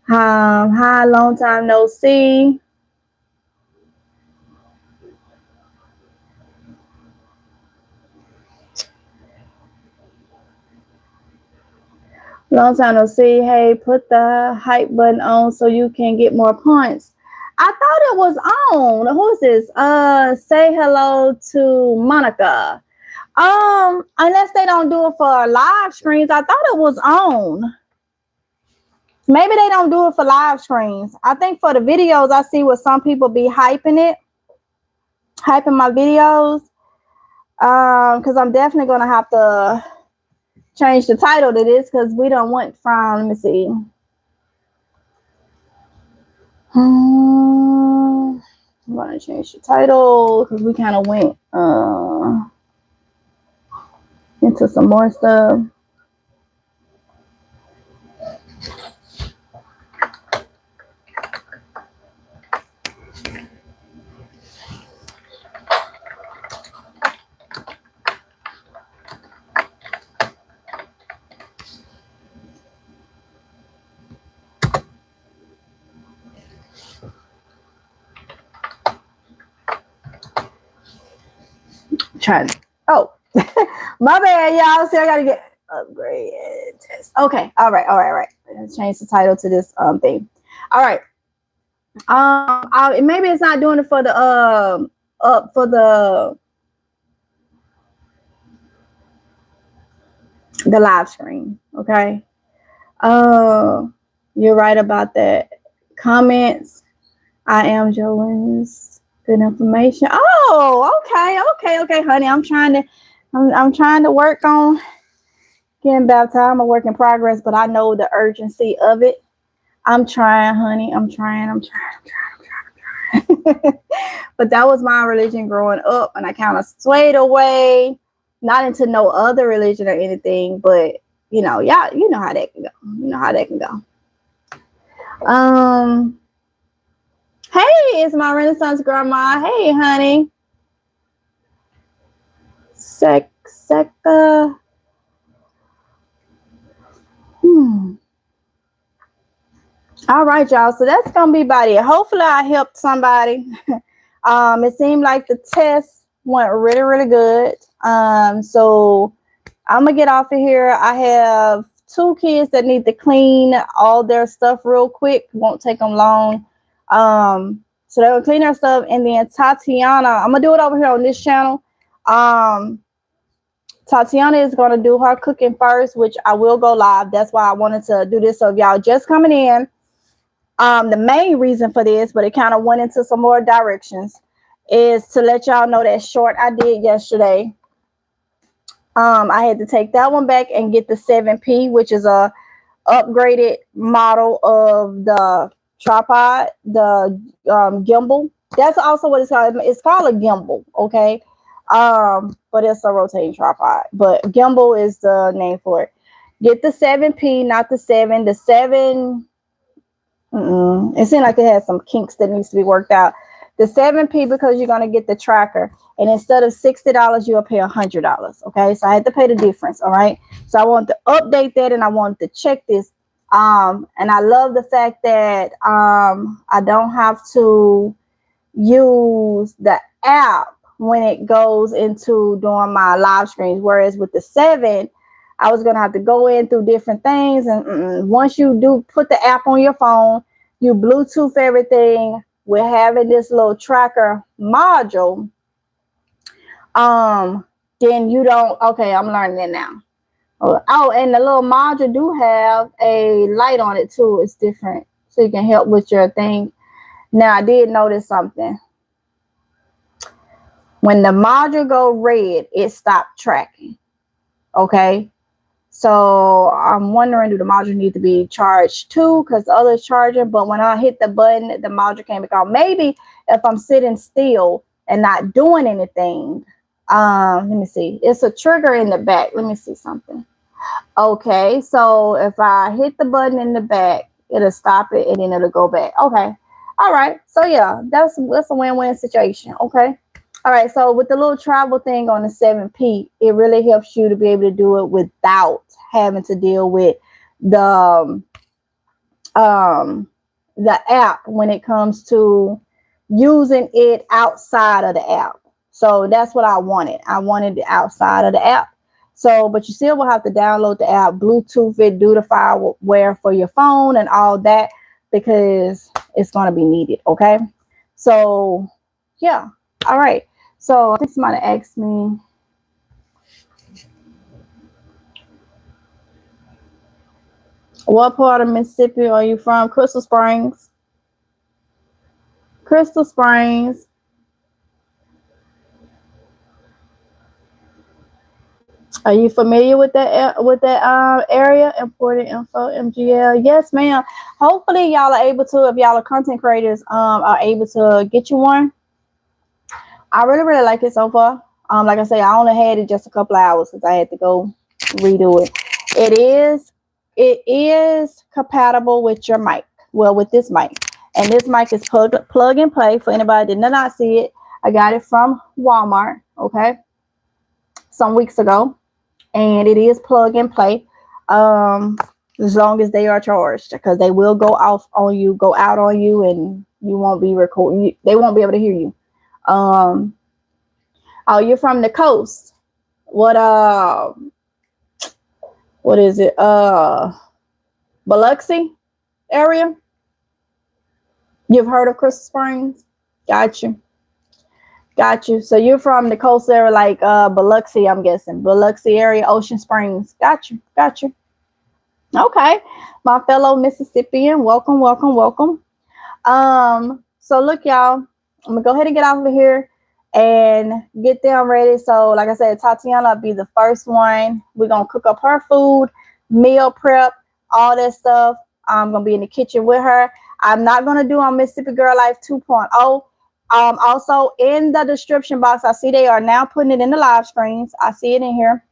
Hi, long time no see. Long time no see. Hey, put the hype button on so you can get more points. I thought it was on. Who's this? Say hello to Monica. Unless they don't do it for live screens, I thought it was on. Maybe they don't do it for live screens. I think for the videos, I see what some people be hyping it, hyping my videos. Because I'm definitely gonna have to change the title to this because we don't want from. Let me see. I'm gonna change the title because we kind of went into some more stuff. Trying. Oh, my bad, y'all. See, I gotta get upgrade test. Okay, all right. Let's change the title to this thing. All right. Maybe it's not doing it for the up for the live stream. Okay. Uh, you're right about that. Comments. I am Jolene's good information. Oh, okay, honey. I'm trying to work on getting baptized. I'm a work in progress, but I know the urgency of it. I'm trying, honey. I'm trying. But that was my religion growing up, and I kind of swayed away, not into no other religion or anything, but y'all, you know how that can go. You know how that can go. Um, hey, it's my Renaissance grandma. Hey, honey. Seca. Hmm. All right, y'all. So that's gonna be about it. Hopefully, I helped somebody. It seemed like the test went really, really good. So I'm gonna get off of here. I have two kids that need to clean all their stuff real quick. Won't take them long. So they'll clean their stuff, and then Tatiana, I'm gonna do it over here on this channel. Um, Tatiana is gonna do her cooking first, which I will go live. That's why I wanted to do this. So if y'all just coming in, the main reason for this, but it kind of went into some more directions, is to let y'all know that short I did yesterday. I had to take that one back and get the 7P, which is a upgraded model of the tripod, the gimbal. That's also what it's called. It's called a gimbal, okay? But it's a rotating tripod. But gimbal is the name for it. Get the 7P, not the 7. The 7, it seemed like it has some kinks that needs to be worked out. The 7P, because you're going to get the tracker, and instead of $60, you'll pay $100. Okay, so I had to pay the difference. All right, so I want to update that, and I want to check this. And I love the fact that I don't have to use the app when it goes into doing my live streams. Whereas with the 7, I was gonna have to go in through different things, and once you do put the app on your phone, you Bluetooth everything. We're having this little tracker module. Then you don't. Okay, I'm learning it now. Oh, and the little module do have a light on it too. It's different, so you can help with your thing. Now I did notice something. When the module go red, it stopped tracking. Okay. So I'm wondering, do the module need to be charged too? Because the other is charging, but when I hit the button, the module came back on. Maybe if I'm sitting still and not doing anything. Let me see. It's a trigger in the back. Let me see something. Okay, so if I hit the button in the back, it'll stop it and then it'll go back. Okay. All right. So yeah, that's a win-win situation. Okay. All right. So with the little travel thing on the 7P, it really helps you to be able to do it without having to deal with the um the app when it comes to using it outside of the app. So that's what I wanted. I wanted it outside of the app. So, but you still will have to download the app, Bluetooth it, do the fireware for your phone and all that because it's going to be needed. Okay. So, yeah. All right. So, I think somebody asked me, what part of Mississippi are you from? Crystal Springs. Crystal Springs. Are you familiar with that area? Important info, MGL. Yes, ma'am. Hopefully, y'all are able to. If y'all are content creators, are able to get you one. I really like it so far. Like I say, I only had it just a couple hours because I had to go redo it. It is compatible with your mic. Well, with this mic, and this mic is plug and play. For anybody that did not see it, I got it from Walmart. Okay, some weeks ago, and it is plug and play. Um, as long as they are charged, because they will go off on you, go out on you, and you won't be recording. They won't be able to hear you. Um, oh, you're from the coast. What what is it? Biloxi area. You've heard of Crystal Springs? Got you. Got you. So you're from the coast area, like Biloxi, I'm guessing. Biloxi area, Ocean Springs. Got you. Got you. Okay. My fellow Mississippian, welcome, welcome, welcome. So look, y'all, I'm gonna go ahead and get off of here and get them ready. So, like I said, Tatiana will be the first one. We're gonna cook up her food, meal prep, all that stuff. I'm gonna be in the kitchen with her. I'm not gonna do on Mississippi Girl Life 2.0. Also in the description box, I see they are now putting it in the live screens. I see it in here.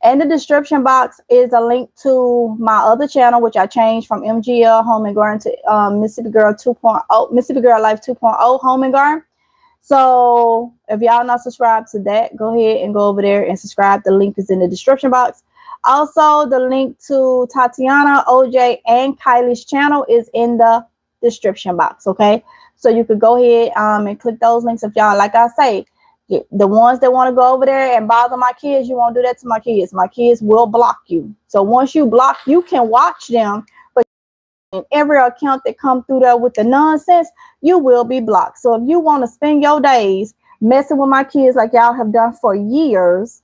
In the description box is a link to my other channel, which I changed from MGL Home and Garden to Mississippi Girl 2.0, Mississippi Girl Life 2.0 Home and Garden. So if y'all not subscribed to that, go ahead and go over there and subscribe. The link is in the description box. Also, the link to Tatiana, OJ, and Kylie's channel is in the description box. Okay, so you could go ahead and click those links if y'all, like I say, the ones that want to go over there and bother my kids, you won't do that to my kids. My kids will block you. So once you block, you can watch them, but in every account that come through there with the nonsense, you will be blocked. So if you want to spend your days messing with my kids like y'all have done for years,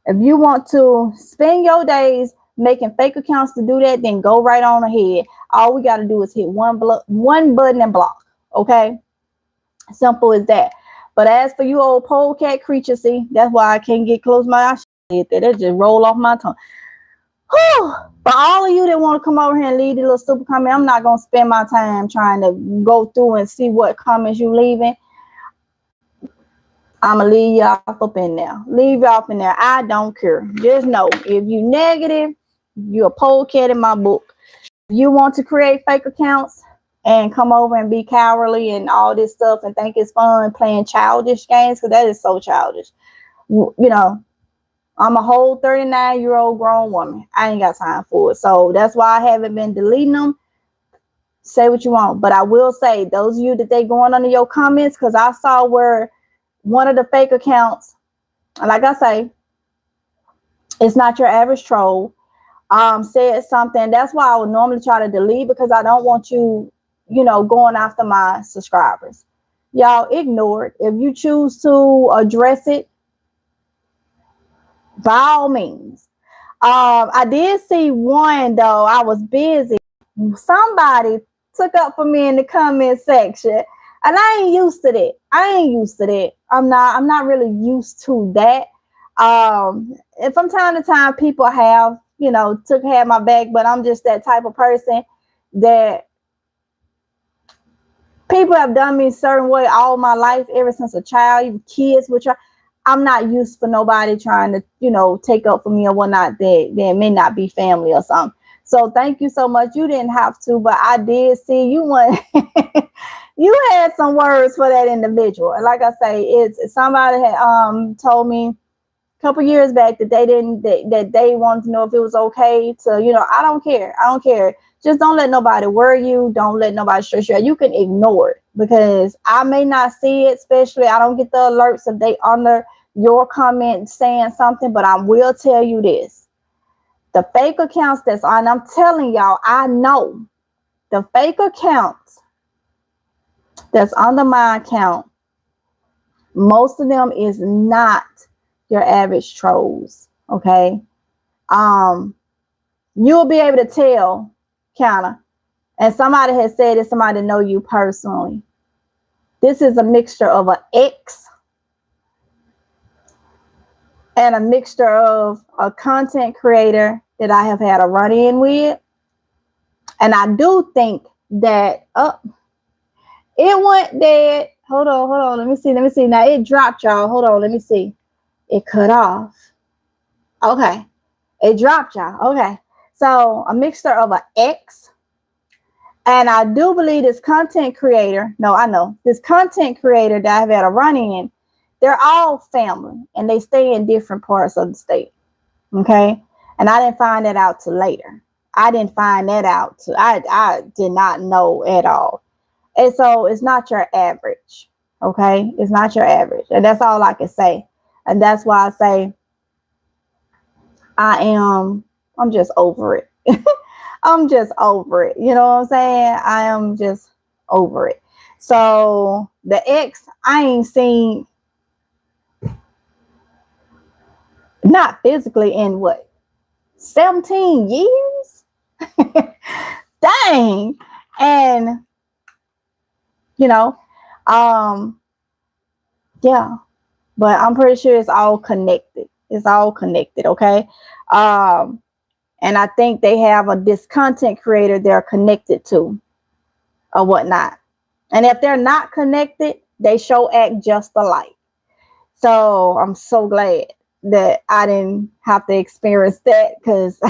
if you want to spend your days making fake accounts to do that, then go right on ahead. All we got to do is hit one button and block. Okay, simple as that. But as for you old polecat creatures, see, that's why I can't get close my eyes. It just roll off my tongue. Whew. For all of you that want to come over here and leave the little stupid comment, I'm not going to spend my time trying to go through and see what comments you leaving. I'm going to leave y'all up in there. Leave y'all up in there. I don't care. Just know, if you negative, you're a polecat in my book. If you want to create fake accounts and come over and be cowardly and all this stuff and think it's fun playing childish games, because that is so childish. You know, I'm a whole 39-year-old grown woman. I ain't got time for it. So that's why I haven't been deleting them. Say what you want. But I will say, those of you that they going under your comments, because I saw where one of the fake accounts, like I say, it's not your average troll, said something. That's why I would normally try to delete, because I don't want you, going after my subscribers. Y'all ignore it. If you choose to address it, by all means. I did see one though. I was busy. Somebody took up for me in the comment section, and I ain't used to that. I'm not really used to that. And from time to time, people have had my back, but I'm just that type of person that People have done me a certain way all my life, ever since a child, even kids would try. I'm not used for nobody trying to, take up for me or whatnot that may not be family or something. So thank you so much. You didn't have to, but I did see you want you had some words for that individual. And like I say, it's somebody had told me couple years back that they didn't that they wanted to know if it was okay to, I don't care, just don't let nobody worry you, don't let nobody stress you out. You can ignore it, because I may not see it, especially I don't get the alerts if they under your comment saying something, but I will tell you this: the fake accounts that's on, I'm telling y'all, I know the fake accounts that's under my account, most of them is not your average trolls. Okay. um you'll be able to tell, kind of. And somebody has said it, somebody know you personally. This is a mixture of an ex and a mixture of a content creator that I have had a run-in with. And I do think that it went dead. Hold on. Let me see. Now it dropped, y'all. Hold on, let me see. It cut off. Okay. It dropped, y'all. Okay. So a mixture of an ex. And I do believe this content creator, no, I know this content creator that I've had a run in, they're all family and they stay in different parts of the state. Okay. And I didn't find that out till later. I didn't find that out. I did not know at all. And so it's not your average. Okay. It's not your average. And that's all I can say. And that's why I say I'm just over it. I'm just over it. You know what I'm saying? I am just over it. So the ex, I ain't seen, not physically, in what, 17 years? Dang. And, you know, um, yeah, but I'm pretty sure it's all connected. It's all connected. Okay. Um, and I think they have this content creator they're connected to or whatnot. And if they're not connected, they show act just alike. So I'm so glad that I didn't have to experience that, because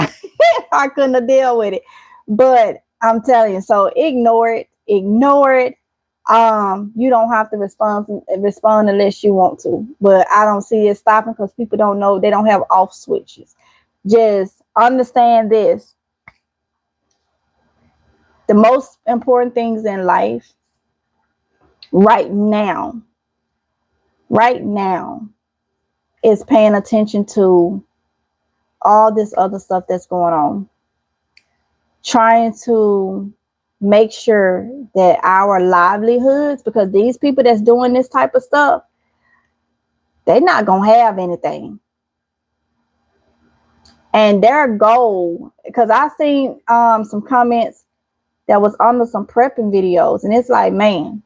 I couldn't have dealt with it. But I'm telling you, so ignore it. Ignore it. You don't have to respond unless you want to. But I don't see it stopping, because people don't know, they don't have off switches. Just understand this. The most important things in life right now, right now, is paying attention to all this other stuff that's going on. Trying to make sure that our livelihoods, because these people that's doing this type of stuff, they're not going to have anything. And their goal, because I seen some comments that was under some prepping videos, and it's like, man,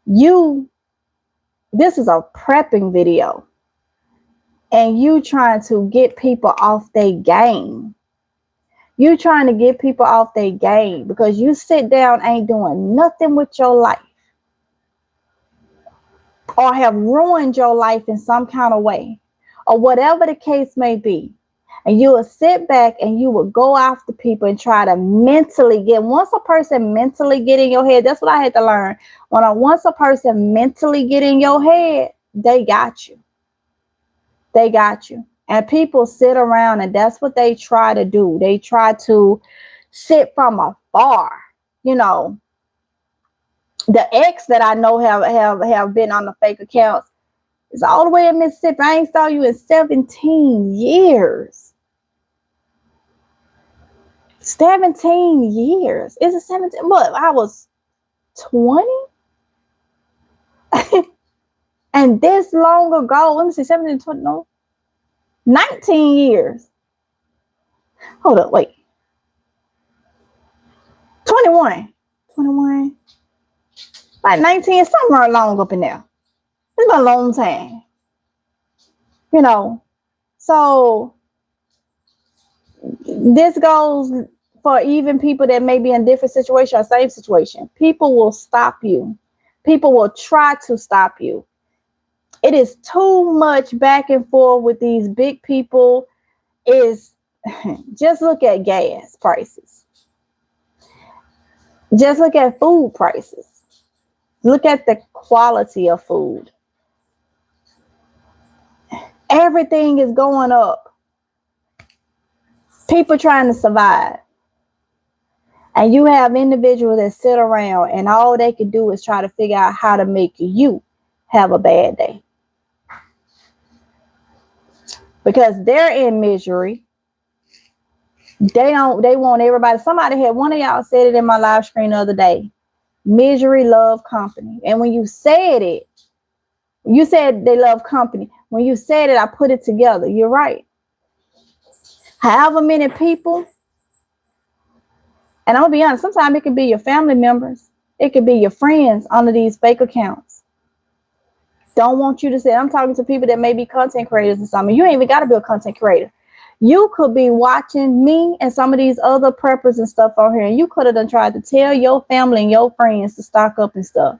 this is a prepping video, and you trying to get people off their game. You trying to get people off their game because you sit down, ain't doing nothing with your life, or have ruined your life in some kind of way, or whatever the case may be. And you will sit back and you will go after people and try to mentally get, once a person mentally get in your head, that's what I had to learn. Once a person mentally get in your head, they got you. They got you. And people sit around, and that's what they try to do. They try to sit from afar. You know, the ex that I know have been on the fake accounts is all the way in Mississippi. I ain't saw you in 17 years. 17 years. Is it 17? Look, I was 20. And this long ago, let me see, 17, 20, no, 19 years. Hold up, wait. 21. 21. Like 19, somewhere along up in there. It's been a long time. You know. So this goes for even people that may be in different situation or same situation. People will stop you. People will try to stop you. It is too much back and forth with these big people. Is just look at gas prices. Just look at food prices. Look at the quality of food. Everything is going up. People trying to survive. And you have individuals that sit around and all they can do is try to figure out how to make you have a bad day. Because they're in misery. They want everybody. Somebody had, one of y'all said it in my live screen the other day. Misery love company. And when you said it, you said they love company. When you said it, I put it together. You're right. However many people, and I'm gonna be honest, sometimes it could be your family members, it could be your friends under these fake accounts. Don't want you to say, I'm talking to people that may be content creators or something. You ain't even got to be a content creator. You could be watching me and some of these other preppers and stuff on here, and you could have done tried to tell your family and your friends to stock up and stuff.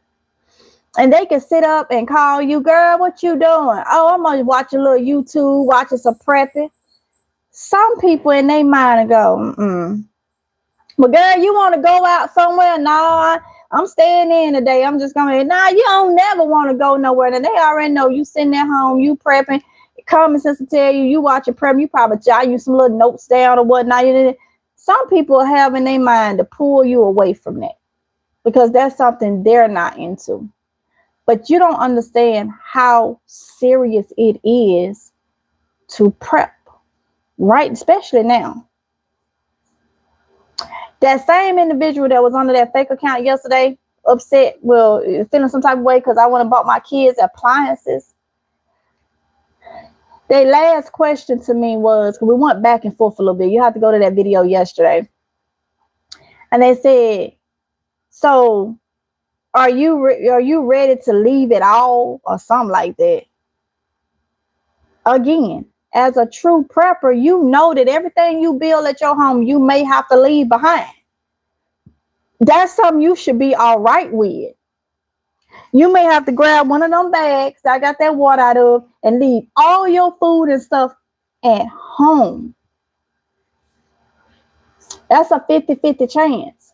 And they can sit up and call you, girl, what you doing? Oh, I'm gonna watch a little YouTube, watching some prepping. Some people in their mind go, but girl, you want to go out somewhere? No, I'm staying in today. I'm just going to, nah, you don't never want to go nowhere. And they already know you sitting at home, you prepping. Common sense to tell you, you watching prep, you probably jot you some little notes down or whatnot. Some people have in their mind to pull you away from that because that's something they're not into. But you don't understand how serious it is to prep, right? Especially now. That same individual that was under that fake account yesterday, upset, well, feeling some type of way because I went and bought my kids appliances. Their last question to me was, because we went back and forth a little bit. You have to go to that video yesterday. And they said, so are you ready to leave it all or something like that? Again, as a true prepper, you know that everything you build at your home, you may have to leave behind. That's something you should be all right with. You may have to grab one of them bags I got that water out of and leave all your food and stuff at home. That's a 50-50 chance.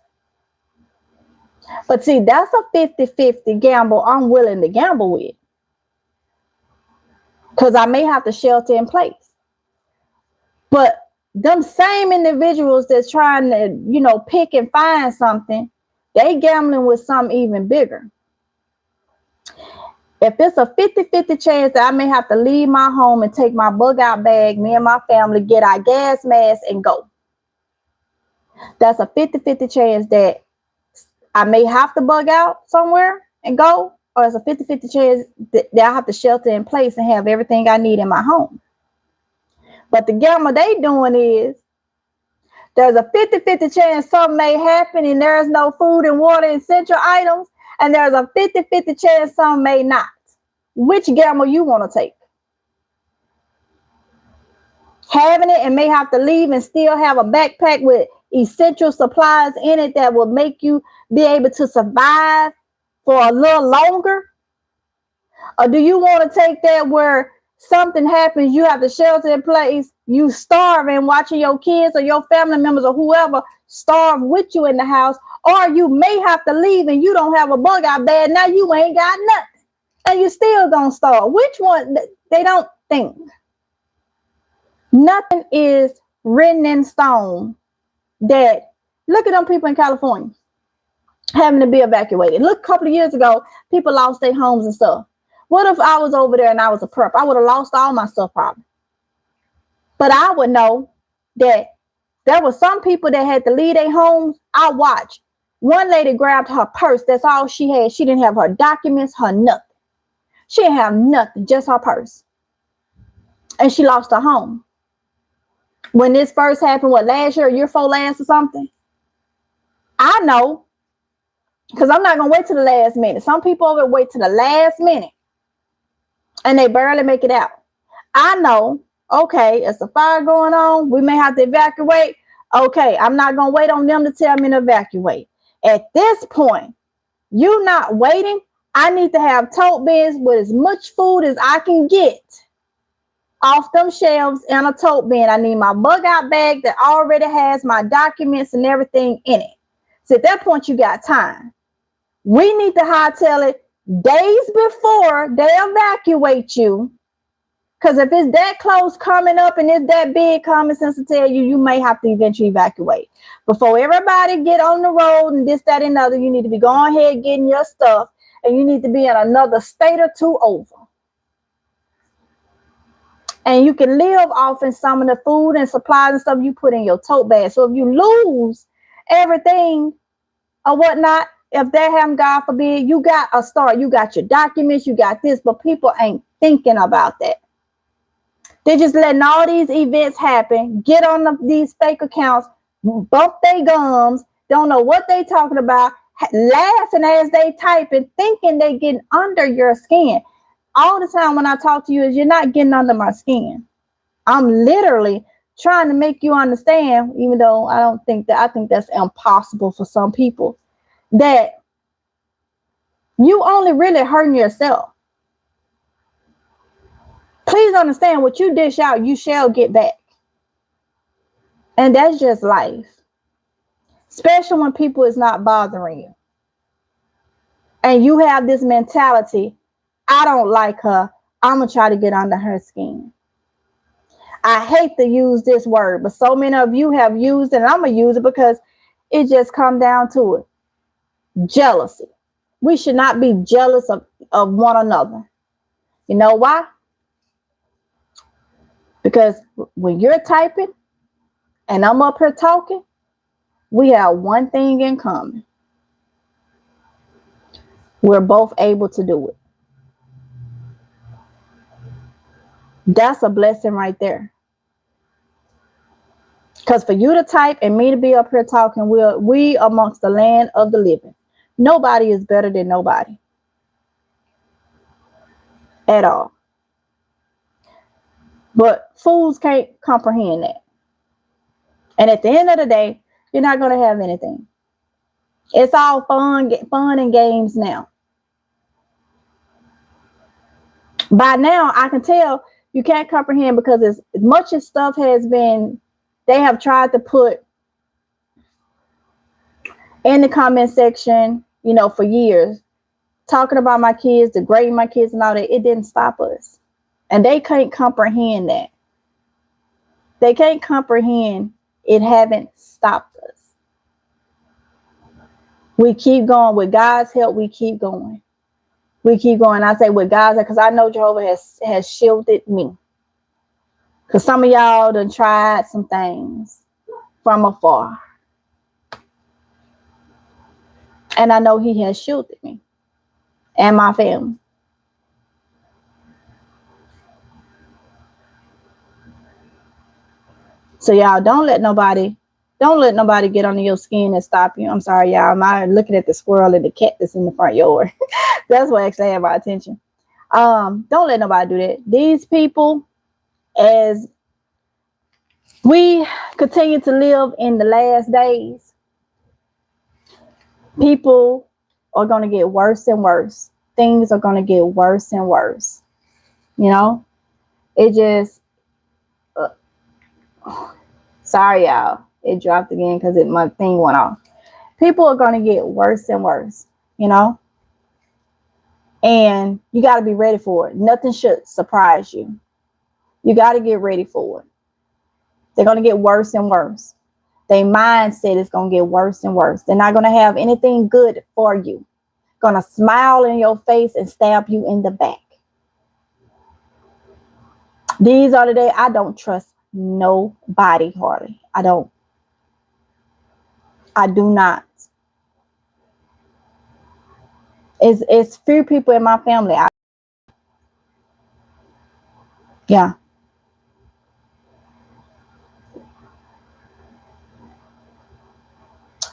But see, that's a 50-50 gamble I'm willing to gamble with. Because I may have to shelter in place. But them same individuals that's trying to, pick and find something, they gambling with something even bigger. If it's a 50-50 chance that I may have to leave my home and take my bug out bag, me and my family, get our gas mask and go. That's a 50-50 chance that I may have to bug out somewhere and go, or it's a 50-50 chance that I have to shelter in place and have everything I need in my home. But the gamble they doing is there's a 50-50 chance something may happen and there's no food and water essential items, and there's a 50-50 chance something may not. Which gamble you want to take? Having it and may have to leave and still have a backpack with essential supplies in it that will make you be able to survive for a little longer? Or do you want to take that where something happens, you have to shelter in place, you starving, watching your kids or your family members or whoever starve with you in the house, or you may have to leave and you don't have a bug out bag, now you ain't got nothing and you still gonna starve? Which one? They don't think. Nothing is written in stone. That, look at them people in California having to be evacuated. Look, a couple of years ago, people lost their homes and stuff. What if I was over there and I was a prep? I would have lost all my stuff probably. But I would know that there were some people that had to leave their homes. I watched. One lady grabbed her purse. That's all she had. She didn't have her documents, her nothing. She didn't have nothing, just her purse. And she lost her home. When this first happened, last year, year before last or something? I know. Because I'm not going to wait till the last minute. Some people over wait till the last minute. And they barely make it out. I know, okay, it's a fire going on. We may have to evacuate. Okay, I'm not going to wait on them to tell me to evacuate. At this point, you not waiting. I need to have tote bins with as much food as I can get off them shelves in a tote bin. I need my bug out bag that already has my documents and everything in it. So at that point, you got time. We need to hightail it days before they evacuate you. Because if it's that close coming up and it's that big, common sense to tell you, you may have to eventually evacuate. Before everybody get on the road and this, that, and other, you need to be going ahead getting your stuff, and you need to be in another state or two over. And you can live off in some of the food and supplies and stuff you put in your tote bag. So if you lose everything or whatnot, if that happen, God forbid, you got a start. You got your documents, you got this, but people ain't thinking about that. They're just letting all these events happen, get on these fake accounts, bump their gums, don't know what they talking about, laughing as they type and thinking they getting under your skin. All the time when I talk to you is you're not getting under my skin. I'm literally trying to make you understand, even though I think that's impossible for some people, that you only really hurting yourself. Please understand, what you dish out, you shall get back. And that's just life. Especially when people is not bothering you. And you have this mentality, I don't like her, I'm going to try to get under her skin. I hate to use this word, but so many of you have used it, and I'm going to use it because it just comes down to it. Jealousy. We should not be jealous of one another. You know why? Because when you're typing and I'm up here talking, we have one thing in common. We're both able to do it. That's a blessing right there. Because for you to type and me to be up here talking, we amongst the land of the living. Nobody is better than nobody. At all. But fools can't comprehend that. And at the end of the day, you're not going to have anything. It's all fun and games now. By now, I can tell you can't comprehend, because as much as stuff has been, they have tried to put in the comment section, for years, talking about my kids, degrading my kids and all that. It didn't stop us. And they can't comprehend that. They can't comprehend it haven't stopped us. We keep going. With God's help, we keep going. We keep going. I say with God's help, because I know Jehovah has shielded me. Because some of y'all done tried some things from afar. And I know he has shielded me and my family. So y'all don't let nobody get under your skin and stop you. I'm sorry, y'all. I'm looking at the squirrel and the cat that's in the front yard. That's what actually had my attention. Don't let nobody do that. These people, as we continue to live in the last days, people are going to get worse and worse. Things are going to get worse and worse. It just, sorry, y'all. It dropped again because my thing went off. People are going to get worse and worse, and you got to be ready for it. Nothing should surprise you. You got to get ready for it. They're going to get worse and worse. Their mindset is going to get worse and worse. They're not going to have anything good for you. Going to smile in your face and stab you in the back. These are the days I don't trust nobody hardly. I don't. I do not. It's few people in my family. Yeah.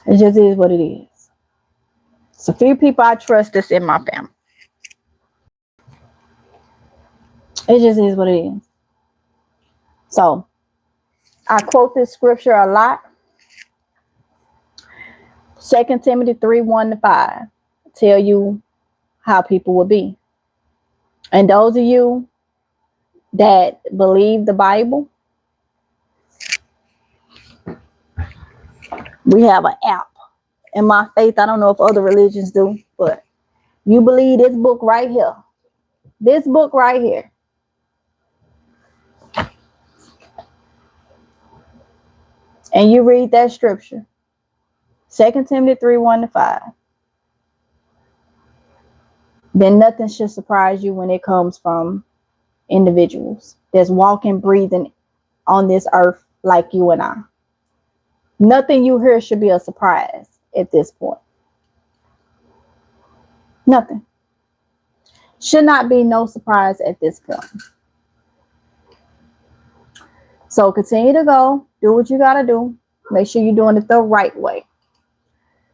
It just is what it is. It's a few people I trust that's in my family. It just is what it is. So I quote this scripture a lot. Second Timothy 3:1-5 tell you how people will be. And those of you that believe the Bible, we have an app. In my faith, I don't know if other religions do, but you believe this book right here. This book right here. And you read that scripture. Second Timothy 3:1-5. Then nothing should surprise you when it comes from individuals that's walking, breathing on this earth like you and I. Nothing you hear should be a surprise at this point. Nothing. Should not be no surprise at this point. So continue to go. Do what you got to do. Make sure you're doing it the right way.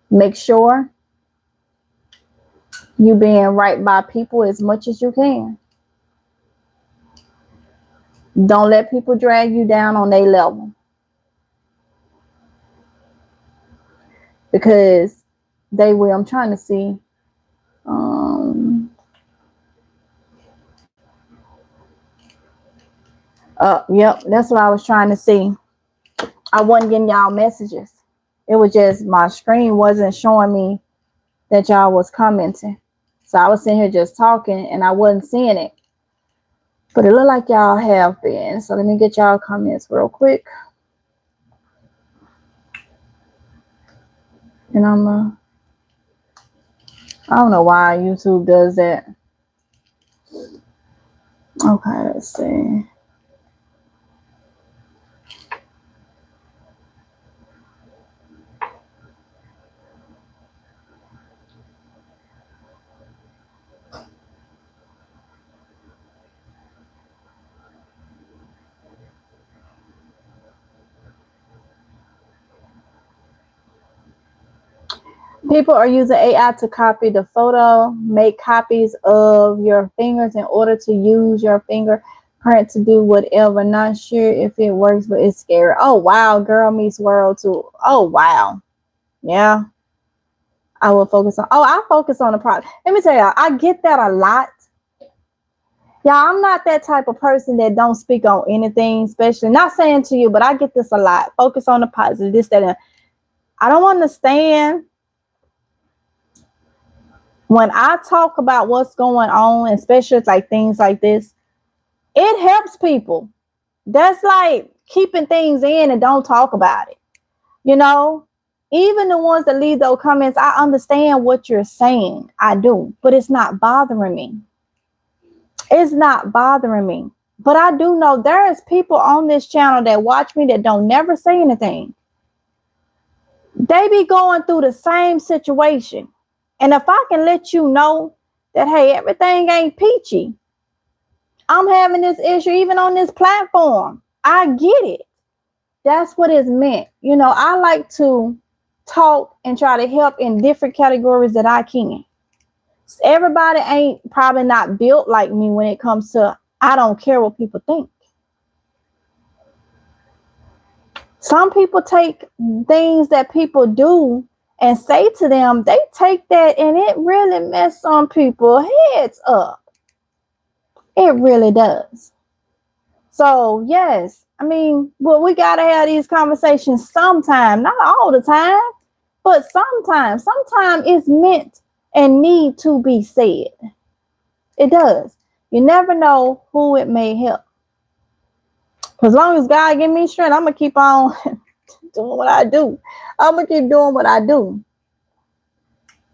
Make sure you being right by people as much as you can. Don't let people drag you down on their level. Because they will. I'm trying to see. Yep, that's what I was trying to see. I wasn't getting y'all messages. It was just my screen wasn't showing me that y'all was commenting. So I was sitting here just talking and I wasn't seeing it. But it looked like y'all have been. So let me get y'all comments real quick. And I don't know why YouTube does that. Okay, let's see. People are using AI to copy the photo, make copies of your fingers in order to use your fingerprint to do whatever. Not sure if it works, but it's scary. Oh, wow. Girl Meets World, too. Oh, wow. Yeah. I will focus on. Oh, I focus on the product. Let me tell y'all, I get that a lot. Y'all, I'm not that type of person that don't speak on anything, especially not saying to you, but I get this a lot. Focus on the positive, this, that, and I don't understand when I talk about what's going on, especially like things like this. It helps people. That's like keeping things in and don't talk about it. You know, even the ones that leave those comments, I understand what you're saying. I do, but it's not bothering me. It's not bothering me. But I do know there is people on this channel that watch me that don't never say anything. They be going through the same situation. And if I can let you know that, hey, everything ain't peachy. I'm having this issue even on this platform. I get it. That's what it's meant. You know, I like to talk and try to help in different categories that I can. Everybody ain't probably not built like me when it comes to I don't care what people think. Some people take things that people do and say to them, they take that and it really messes some people's heads up. It really does. So, yes, I mean, well, we got to have these conversations sometime, not all the time, but sometimes. Sometimes it's meant and need to be said. It does. You never know who it may help. As long as God give me strength, I'm going to keep on doing what I do. I'm going to keep doing what I do.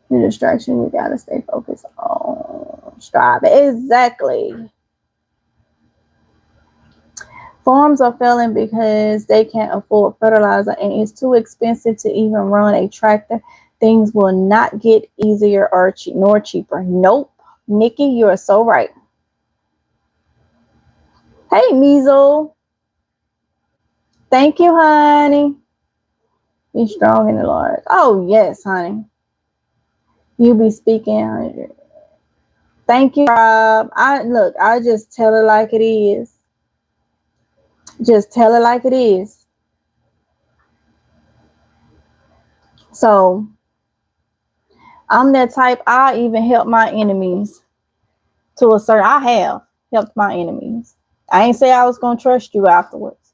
The distraction, we got to stay focused on striving. Exactly. Farms are failing because they can't afford fertilizer and it's too expensive to even run a tractor. Things will not get easier or nor cheaper. Nope. Nikki, you are so right. Hey, Measle. Thank you, honey. Be strong in the Lord. Oh, yes, honey. You be speaking. Thank you, Rob. I just tell it like it is. Just tell it like it is. So I'm that type. I even help my enemies to a certain. I have helped my enemies. I ain't say I was gonna trust you afterwards.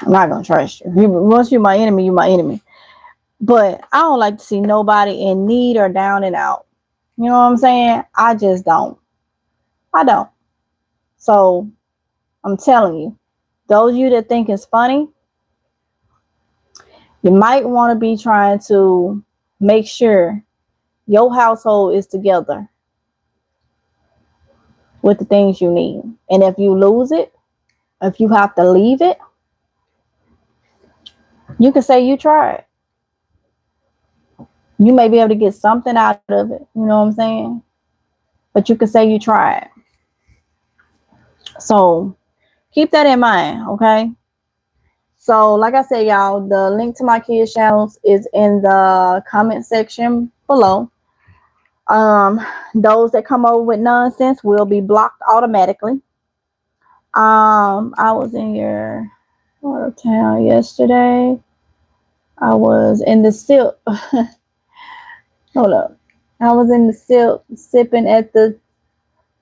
I'm not gonna trust you. Once you're my enemy, you're my enemy. But I don't like to see nobody in need or down and out. You know what I'm saying? I just don't. I don't. So I'm telling you, those of you that think it's funny, you might want to be trying to make sure your household is together with the things you need. And if you lose it, if you have to leave it, you can say you tried. You may be able to get something out of it. You know what I'm saying? But you can say you tried. So keep that in mind, okay? So, like I said, y'all, the link to my kids' channels is in the comment section below. Those that come over with nonsense will be blocked automatically. I was in your out of town yesterday. I was in the silk. Hold up. I was in the silk sipping at the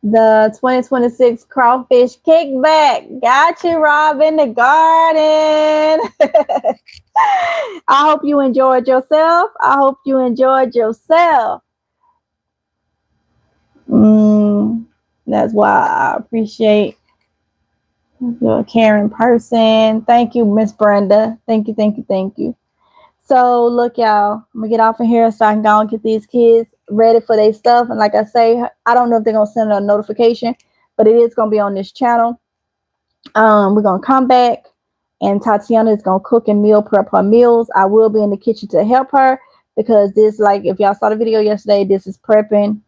2026 crawfish kickback. Got you, Rob, in the garden. I hope you enjoyed yourself. I hope you enjoyed yourself. Mm, that's why I appreciate you're a caring person. Thank you, Miss Brenda. Thank you, thank you, thank you. So look, y'all, I'm gonna get off of here so I can go and get these kids ready for their stuff. And like I say, I don't know if they're gonna send a notification, but it is gonna be on this channel. We're gonna come back and Tatiana is gonna cook and meal prep her meals. I will be in the kitchen to help her because this, like, if y'all saw the video yesterday, this is prepping.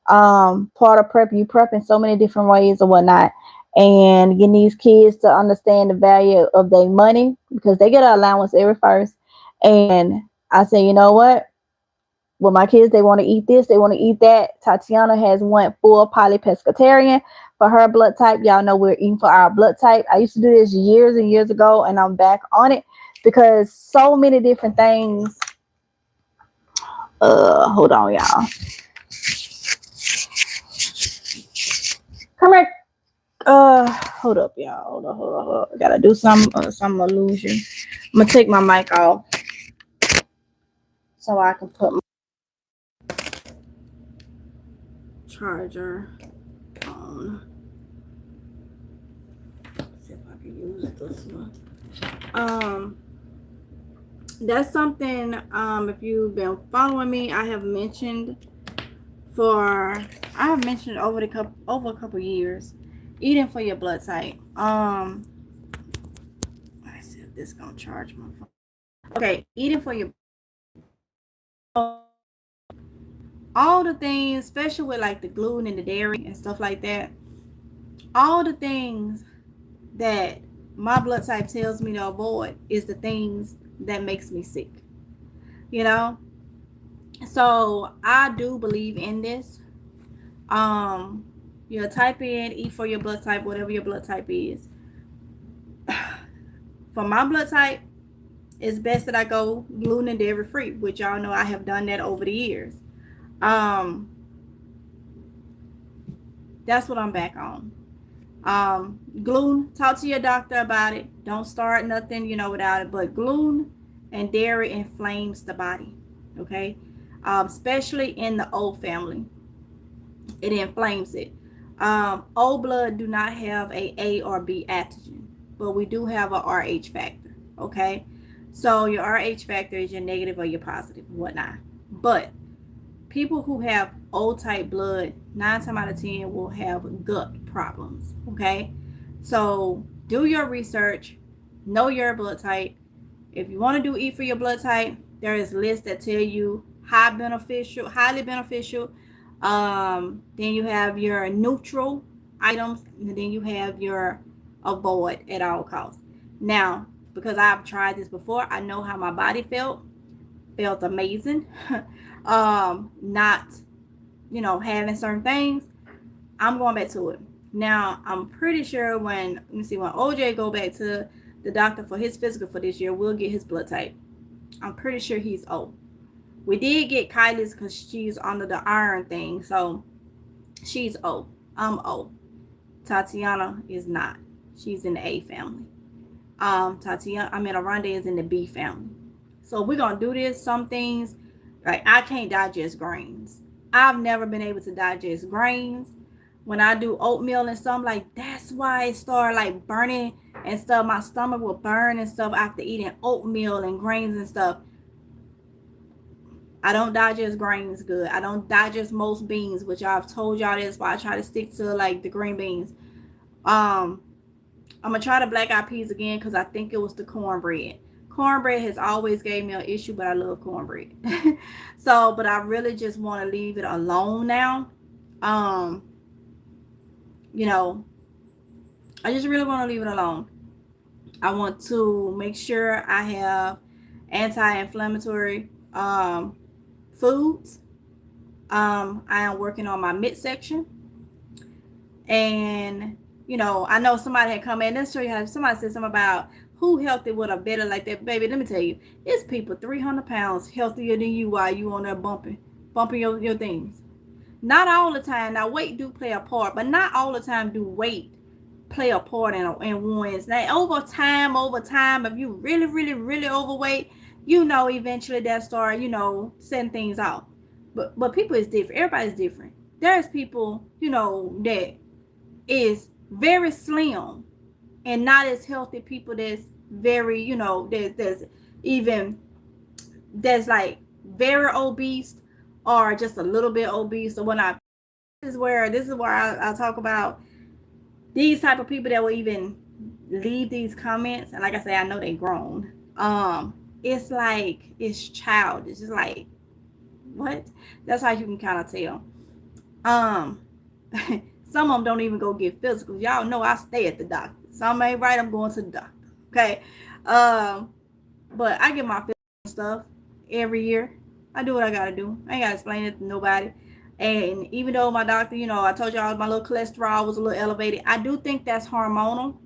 Part of prep, you prep in so many different ways or whatnot, and getting these kids to understand the value of their money because they get an allowance every first. And I say, you know what? Well, my kids, they want to eat this, they want to eat that. Tatiana has went full polypescatarian for her blood type. Y'all know we're eating for our blood type. I used to do this years and years ago, and I'm back on it because so many different things. Hold on, y'all. Come here. Hold up, y'all. Hold up. I gotta do some illusion. I'm gonna take my mic off so I can put my charger on. Let's see if I can use this one. That's something. If you've been following me, I have mentioned over a couple years, eating for your blood type. Let's see if this is gonna charge my phone. Okay, eating for your all the things, especially with like the gluten and the dairy and stuff like that. All the things that my blood type tells me to avoid is the things that makes me sick. You know, so I do believe in this. Um, you type in eat for your blood type, whatever your blood type is. For my blood type, it's best that I go gluten and dairy free, which y'all know I have done that over the years. Um, that's what I'm back on. Gluten, talk to your doctor about it. Don't start nothing, without it. But gluten and dairy inflames the body. Okay, especially in the O family, it inflames it. O blood do not have a or B antigen, but we do have a RH factor. Okay, so your RH factor is your negative or your positive, whatnot. But people who have O type blood, 9 times out of 10 will have gut problems. Okay, so do your research, know your blood type. If you want to do eat for your blood type, there is lists that tell you highly beneficial. Then you have your neutral items, and then you have your avoid at all costs. Now, because I've tried this before, I know how my body felt amazing. Not, having certain things. I'm going back to it. Now, I'm pretty sure when OJ go back to the doctor for his physical for this year, we'll get his blood type. I'm pretty sure he's O. We did get Kylie's because she's under the iron thing, so she's O. I'm O. Tatiana is not. She's in the A family. Aronda is in the B family. So we're gonna do this. Some things, like I can't digest grains. I've never been able to digest grains. When I do oatmeal and stuff, like that's why it started like burning and stuff. My stomach will burn and stuff after eating oatmeal and grains and stuff. I don't digest grains good. I don't digest most beans, which I've told y'all this, why I try to stick to like the green beans. I'm gonna try the black eyed peas again because I think it was the cornbread. Cornbread has always gave me an issue, but I love cornbread. So, but I really just want to leave it alone now. Um, you know, I just really want to leave it alone. I want to make sure I have anti-inflammatory foods. I am working on my midsection, and I know somebody had come in. Let's show you how somebody said something about who healthy with a better like that, baby. Let me tell you, it's people 300 pounds healthier than you while you on there bumping your things. Not all the time. Now weight do play a part, but not all the time do weight play a part in one's. Now over time, if you really, really, really overweight, eventually that start, setting things out. But people is different. Everybody's different. There's people, that is very slim and not as healthy people that's very, that's even that's like very obese or just a little bit obese or whatnot. This is where I talk about these type of people that will even leave these comments, and like I say, I know they grown. It's like it's childish. It's like what? That's how you can kind of tell. Um, some of them don't even go get physicals. Y'all know I stay at the doctor. Something ain't right, I'm going to the doctor. Okay. But I get my physical stuff every year. I do what I gotta do. I ain't gotta explain it to nobody. And even though my doctor, I told y'all my little cholesterol was a little elevated, I do think that's hormonal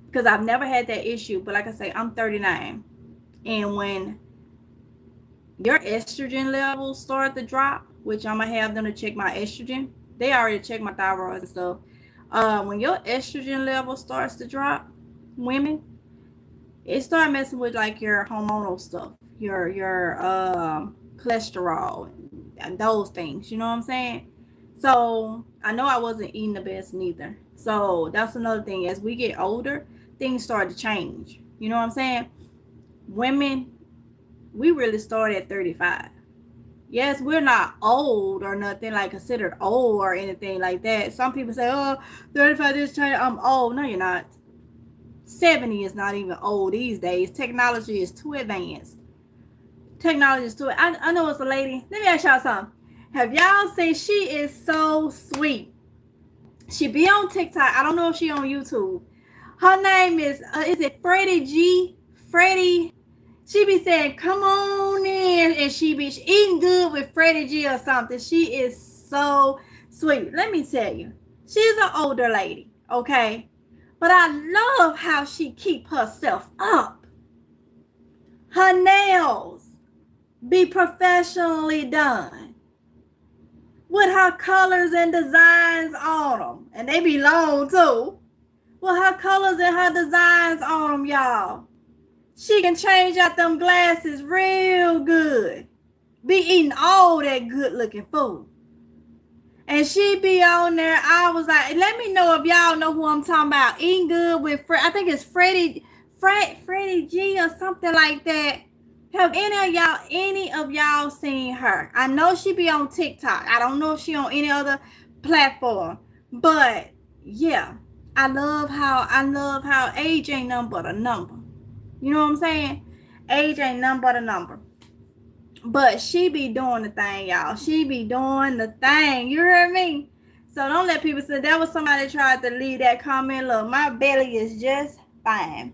because I've never had that issue. But like I say, I'm 39. And when your estrogen levels start to drop, which I'm going to have them to check my estrogen, they already check my thyroid and stuff. When your estrogen level starts to drop, women, it start messing with like your hormonal stuff, your cholesterol and those things. You know what I'm saying? So I know I wasn't eating the best neither. So that's another thing. As we get older, things start to change. You know what I'm saying? Women, we really start at 35. Yes, we're not old or nothing like considered old or anything like that. Some people say, oh, 35 this time, I'm old. No, you're not. 70 is not even old these days. Technology is too advanced. Technology is too. I know it's a lady. Let me ask y'all something. Have y'all seen? She is so sweet. She be on TikTok. I don't know if she on YouTube. Her name is it Freddie G? Freddie. She be saying, come on in. And she be eating good with Freddie G or something. She is so sweet. Let me tell you. She's an older lady. Okay. But I love how she keep herself up. Her nails be professionally done. With her colors and designs on them. And they be long too. With her colors and her designs on them, y'all. She can change out them glasses real good. Be eating all that good looking food. And she be on there. I was like, let me know if y'all know who I'm talking about. Eating good with I think it's Freddie G or something like that. Have any of y'all seen her? I know she be on TikTok. I don't know if she on any other platform. But yeah, I love how age ain't nothing but a number. You know what I'm saying? Age ain't nothing but a number. But she be doing the thing, y'all. She be doing the thing. You heard me? So don't let people say that was somebody tried to leave that comment. Look, my belly is just fine.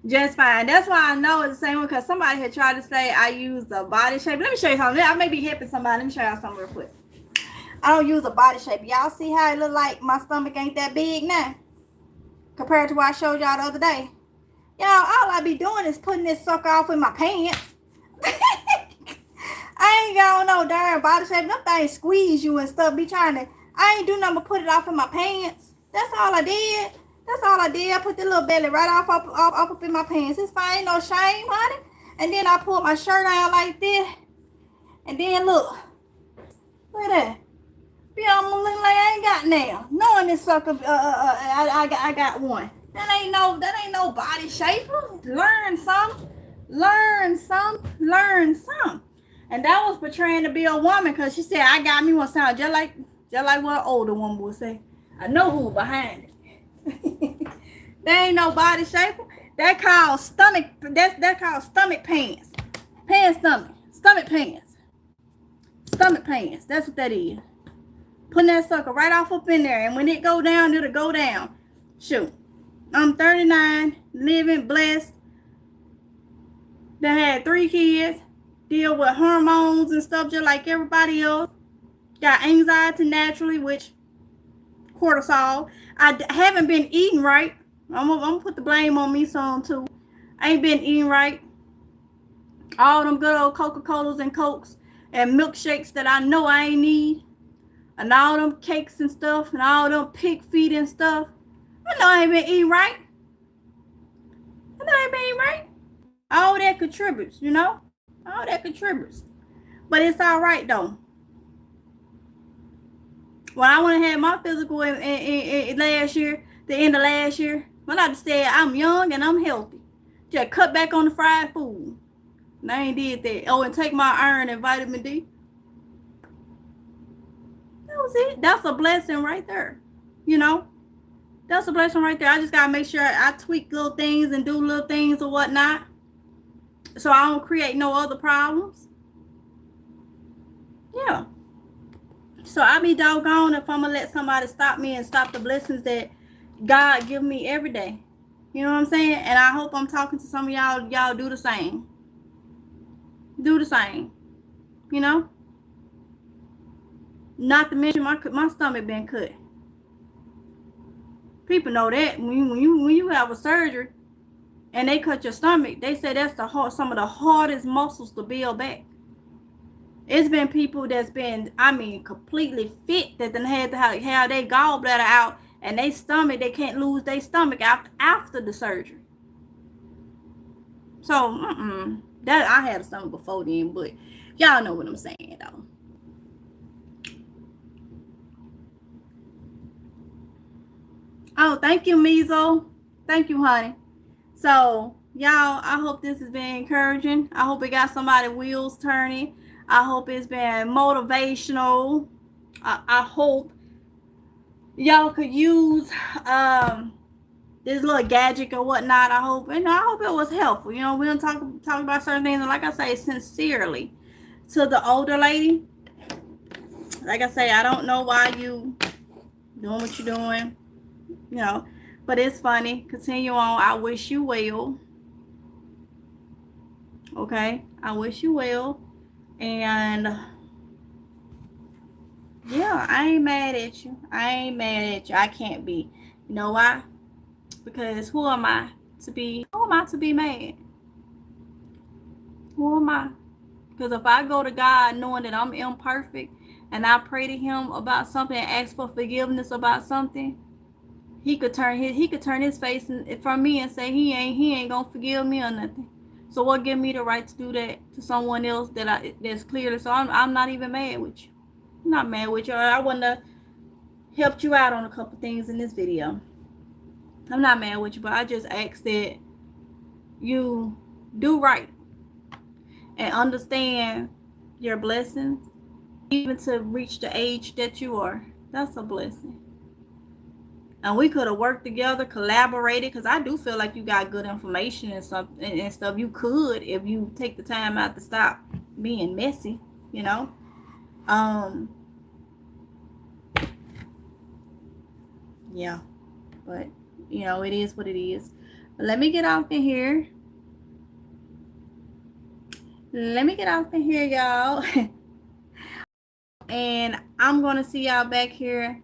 Just fine. That's why I know it's the same one, because somebody had tried to say I use a body shape. Let me show you something. I may be helping somebody. Let me show y'all something real quick. I don't use a body shape. Y'all see how it look like my stomach ain't that big now? Compared to what I showed y'all the other day. Y'all, all I be doing is putting this sucker off with my pants. I ain't got no darn body shape. Them things squeeze you and stuff. Be trying to. I ain't do nothing but put it off in my pants. That's all I did. That's all I did. I put the little belly right off up in my pants. It's fine, ain't no shame, honey. And then I pulled my shirt out like this. And then look at that. Be almost looking like I ain't got nails. Knowing this sucker, I got one. That ain't no body shaper. Learn some. And that was portraying to be a woman, because she said, I got me one sound just like what an older woman would say. I know who behind it. There ain't no body shaper. That called stomach. That called stomach pants. Stomach pants. Stomach pants. That's what that is. Putting that sucker right off up in there, and when it go down, it'll go down. Shoot, I'm 39, living, blessed. That had 3 kids. Deal with hormones and stuff just like everybody else. Got anxiety naturally, which cortisol. I haven't been eating right. I'm gonna put the blame on me some too. I ain't been eating right. All them good old Coca-Colas and Cokes and milkshakes that I know I ain't need. And all them cakes and stuff and all them pig feet and stuff. I know I ain't been eating right. All that contributes, you know? All that contributes. But it's all right, though. When I went and had my physical in last year, the end of last year, my doctor said I'm young and I'm healthy. Just cut back on the fried food. And I ain't did that. Oh, and take my iron and vitamin D. That was it. That's a blessing right there. You know? That's a blessing right there. I just got to make sure I tweak little things and do little things or whatnot, so I don't create no other problems. Yeah. So I be doggone if I'm going to let somebody stop me and stop the blessings that God give me every day. You know what I'm saying? And I hope I'm talking to some of y'all. Y'all do the same. Do the same. You know? Not to mention my stomach been cut. People know that when you have a surgery and they cut your stomach, they say that's some of the hardest muscles to build back. It's been people that's been, completely fit that then had to have their gallbladder out and they can't lose their stomach after the surgery. So, that I had a stomach before then, but y'all know what I'm saying though. Oh, thank you, Measle. Thank you, honey. So, y'all, I hope this has been encouraging. I hope it got somebody's wheels turning. I hope it's been motivational. I hope y'all could use this little gadget or whatnot. I hope it was helpful. You know, we don't talk about certain things, and like I say, sincerely to the older lady. Like I say, I don't know why you doing what you're doing. You know, but it's funny. Continue on. I wish you well. Okay, I wish you well. And yeah, I ain't mad at you. I can't be. You know why? Because who am I to be mad? Who am I? Because if I go to God knowing that I'm imperfect and I pray to him about something and ask for forgiveness about something, he could turn his face from me and say he ain't gonna forgive me or nothing. So what give me the right to do that to someone else that's clearly? So I'm not even mad with you. I'm not mad with you. I wouldn't have helped you out on a couple things in this video. I'm not mad with you, but I just ask that you do right and understand your blessings, even to reach the age that you are. That's a blessing. And we could have worked together, collaborated, because I do feel like you got good information and stuff. You could, if you take the time out to stop being messy, you know. Yeah, but you know, it is what it is. But let me get off in here. Y'all. And I'm gonna see y'all back here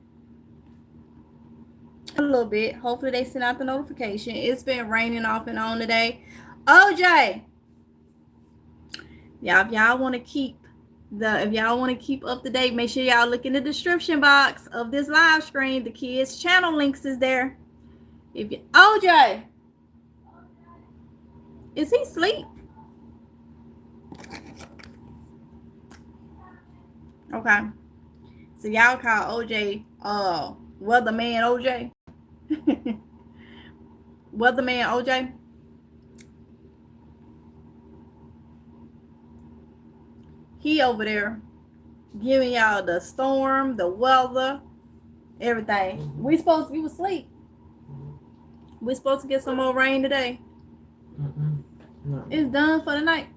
a little bit. Hopefully they send out the notification. It's been raining off and on today. OJ, y'all, if y'all want to keep If y'all want to keep up to date, make sure y'all look in the description box of this live stream. The kids' channel links is there. If you OJ, is he asleep? Okay. So y'all call OJ Weatherman OJ. Weatherman OJ. He over there giving y'all the storm, the weather, everything. Mm-hmm. We supposed to be asleep. Mm-hmm. We supposed to get some more rain today. No. It's done for the night.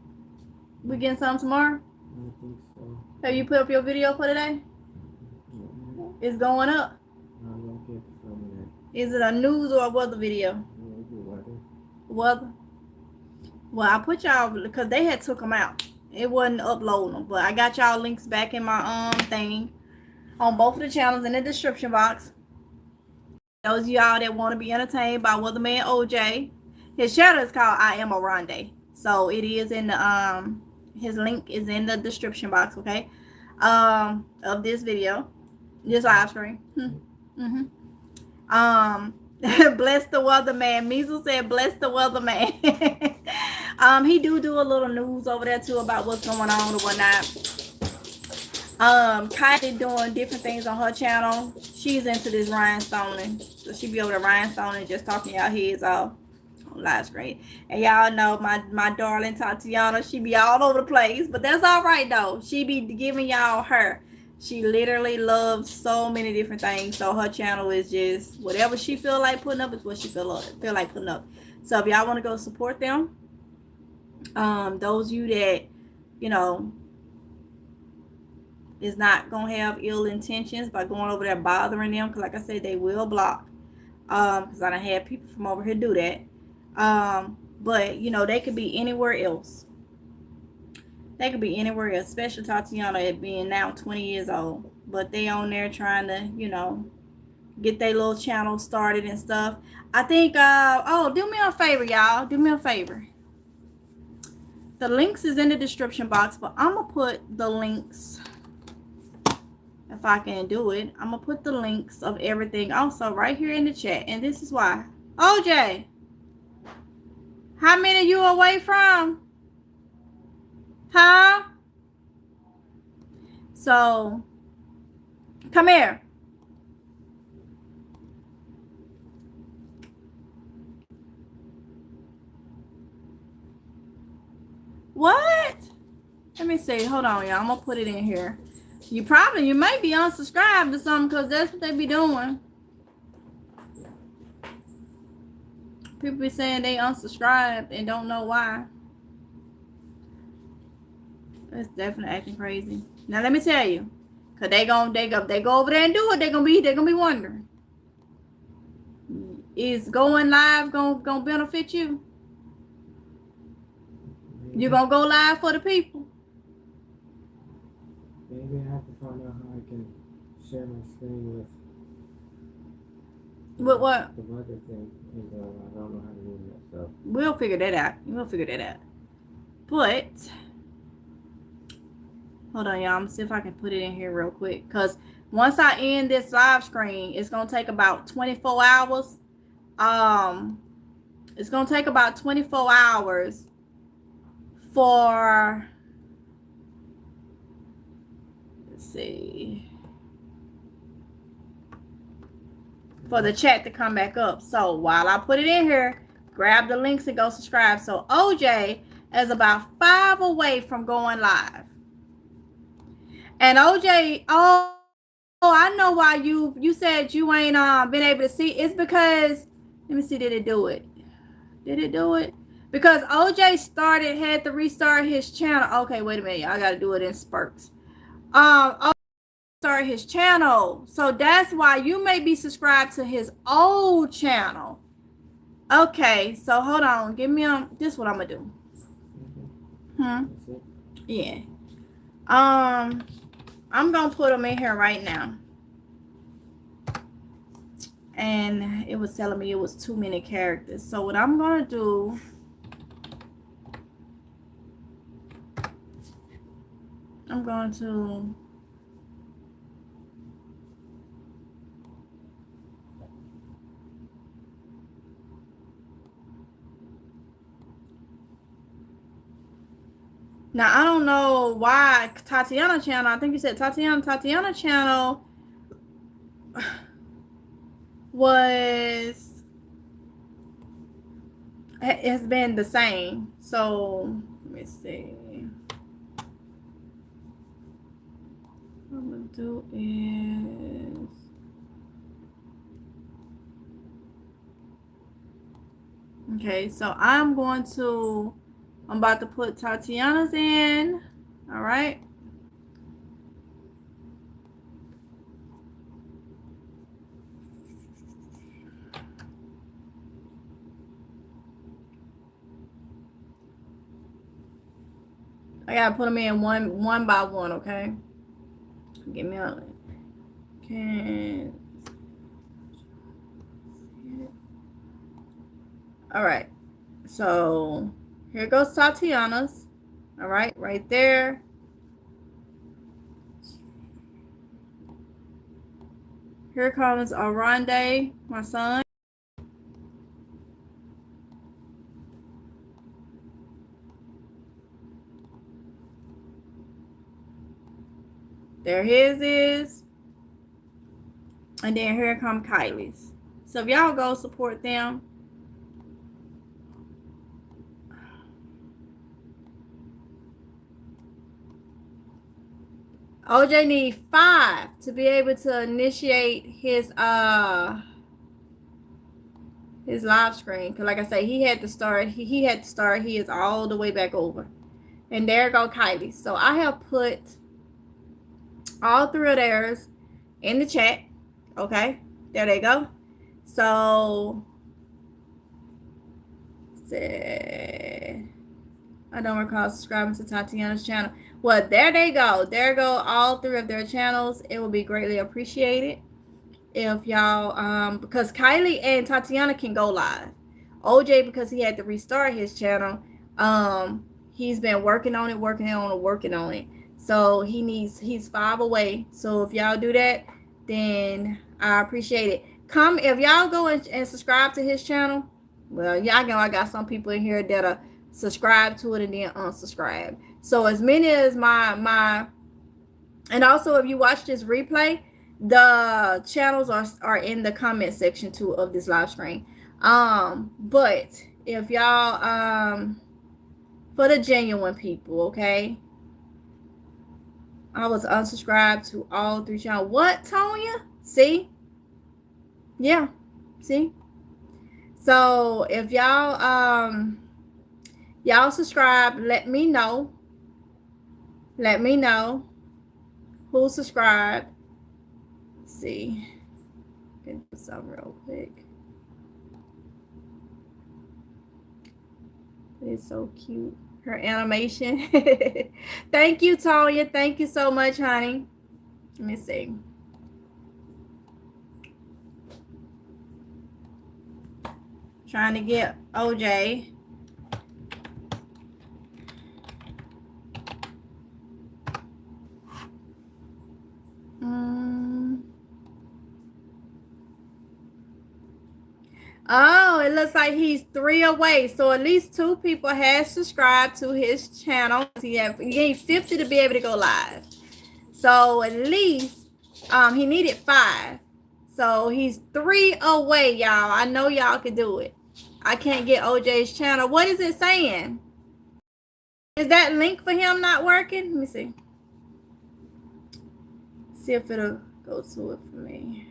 We getting some tomorrow? I think so. Have you put up your video for today? Mm-hmm. It's going up. Is it a news or a weather video? Weather. Well, I put y'all because they had took them out. It wasn't uploading them, but I got y'all links back in my thing on both of the channels in the description box. Those of y'all that want to be entertained by Weatherman OJ, his channel is called I Am Oronde, so it is in the his link is in the description box, okay, of this video, this live stream. Bless the weatherman. Measles said, bless the weatherman. He do a little news over there too about what's going on or whatnot. Kylie doing different things on her channel. She's into this rhinestoning, so she be over there rhinestoning, just talking y'all heads off on live screen. And y'all know my darling Tatiana, she be all over the place, but that's all right though. She be giving y'all her. She literally loves so many different things. So her channel is just whatever she feel like putting up is what she feel like putting up. So if y'all want to go support them, those of you that, you know, is not going to have ill intentions by going over there bothering them. Because like I said, they will block. Because I done had people from over here do that. But, you know, they could be anywhere else. They could be anywhere else, especially Tatiana at being now 20 years old. But they on there trying to, you know, get their little channel started and stuff. I think, do me a favor, y'all. Do me a favor. The links is in the description box, but I'm going to put the links, if I can do it. I'm going to put the links of everything also right here in the chat. And this is why. OJ, how many you away from? Huh? So, come here. What? Let me see. Hold on, y'all. I'm going to put it in here. You might be unsubscribed to something because that's what they be doing. People be saying they unsubscribed and don't know why. That's definitely acting crazy. Now let me tell you, cause they go over there and do it. They're gonna be wondering, is going live gonna benefit you? You gonna go live for the people? Maybe I have to find out how I can share my screen with. With what? The weather thing. I don't know how to do that. So we'll figure that out. But hold on, y'all. I'm gonna see if I can put it in here real quick. Because once I end this live screen, it's gonna take about 24 hours. It's gonna take about 24 hours for, let's see, for the chat to come back up. So while I put it in here, grab the links and go subscribe. So OJ is about 5 away from going live. And OJ, I know why you said you ain't been able to see. It's because, let me see, did it do it? Because OJ had to restart his channel. Okay, wait a minute. I gotta do it in spurts. OJ started his channel. So that's why you may be subscribed to his old channel. Okay, so hold on. Give me this is what I'm gonna do. Yeah. I'm gonna put them in here right now. And it was telling me it was too many characters. So what I'm gonna do, I'm going to now. I don't know why Tatiana channel. I think you said Tatiana channel was has been the same. So let me see. What I'm gonna do is okay. So I'm about to put Tatiana's in. All right. I gotta put them in one by one, okay? Give me a can. All right. So here goes Tatiana's. All right, right there. Here comes Aronde, my son. There his is. And then here come Kylie's. So if y'all go support them. OJ need 5 to be able to initiate his live screen. Cause like I say, he had to start. He had to start his all the way back over. And there go Kylie. So I have put all 3 of theirs in the chat. Okay, there they go. So I don't recall subscribing to Tatiana's channel. Well, there they go. There go all 3 of their channels. It will be greatly appreciated if y'all because Kylie and Tatiana can go live. OJ, because he had to restart his channel, he's been working on it. So he's 5 away. So if y'all do that, then I appreciate it. If y'all go and subscribe to his channel. Well, y'all know I got some people in here that are subscribe to it and then unsubscribe. So as many as my and also if you watch this replay, the channels are in the comment section too of this live stream. But if y'all for the genuine people, okay, I was unsubscribed to all 3 channels. What, Tonya? See? Yeah. See? So if y'all subscribe, let me know. Let me know who subscribed. Let's see. Can do something real quick. It's so cute. Her animation. Thank you, Tonya. Thank you so much, honey. Let me see. Trying to get OJ. Oh, it looks like he's 3 away. So at least 2 people have subscribed to his channel. He needs 50 to be able to go live. So at least he needed 5. So he's 3 away, y'all. I know y'all can do it. I can't get OJ's channel. What is it saying? Is that link for him not working? Let me see. See if it'll go to it for me.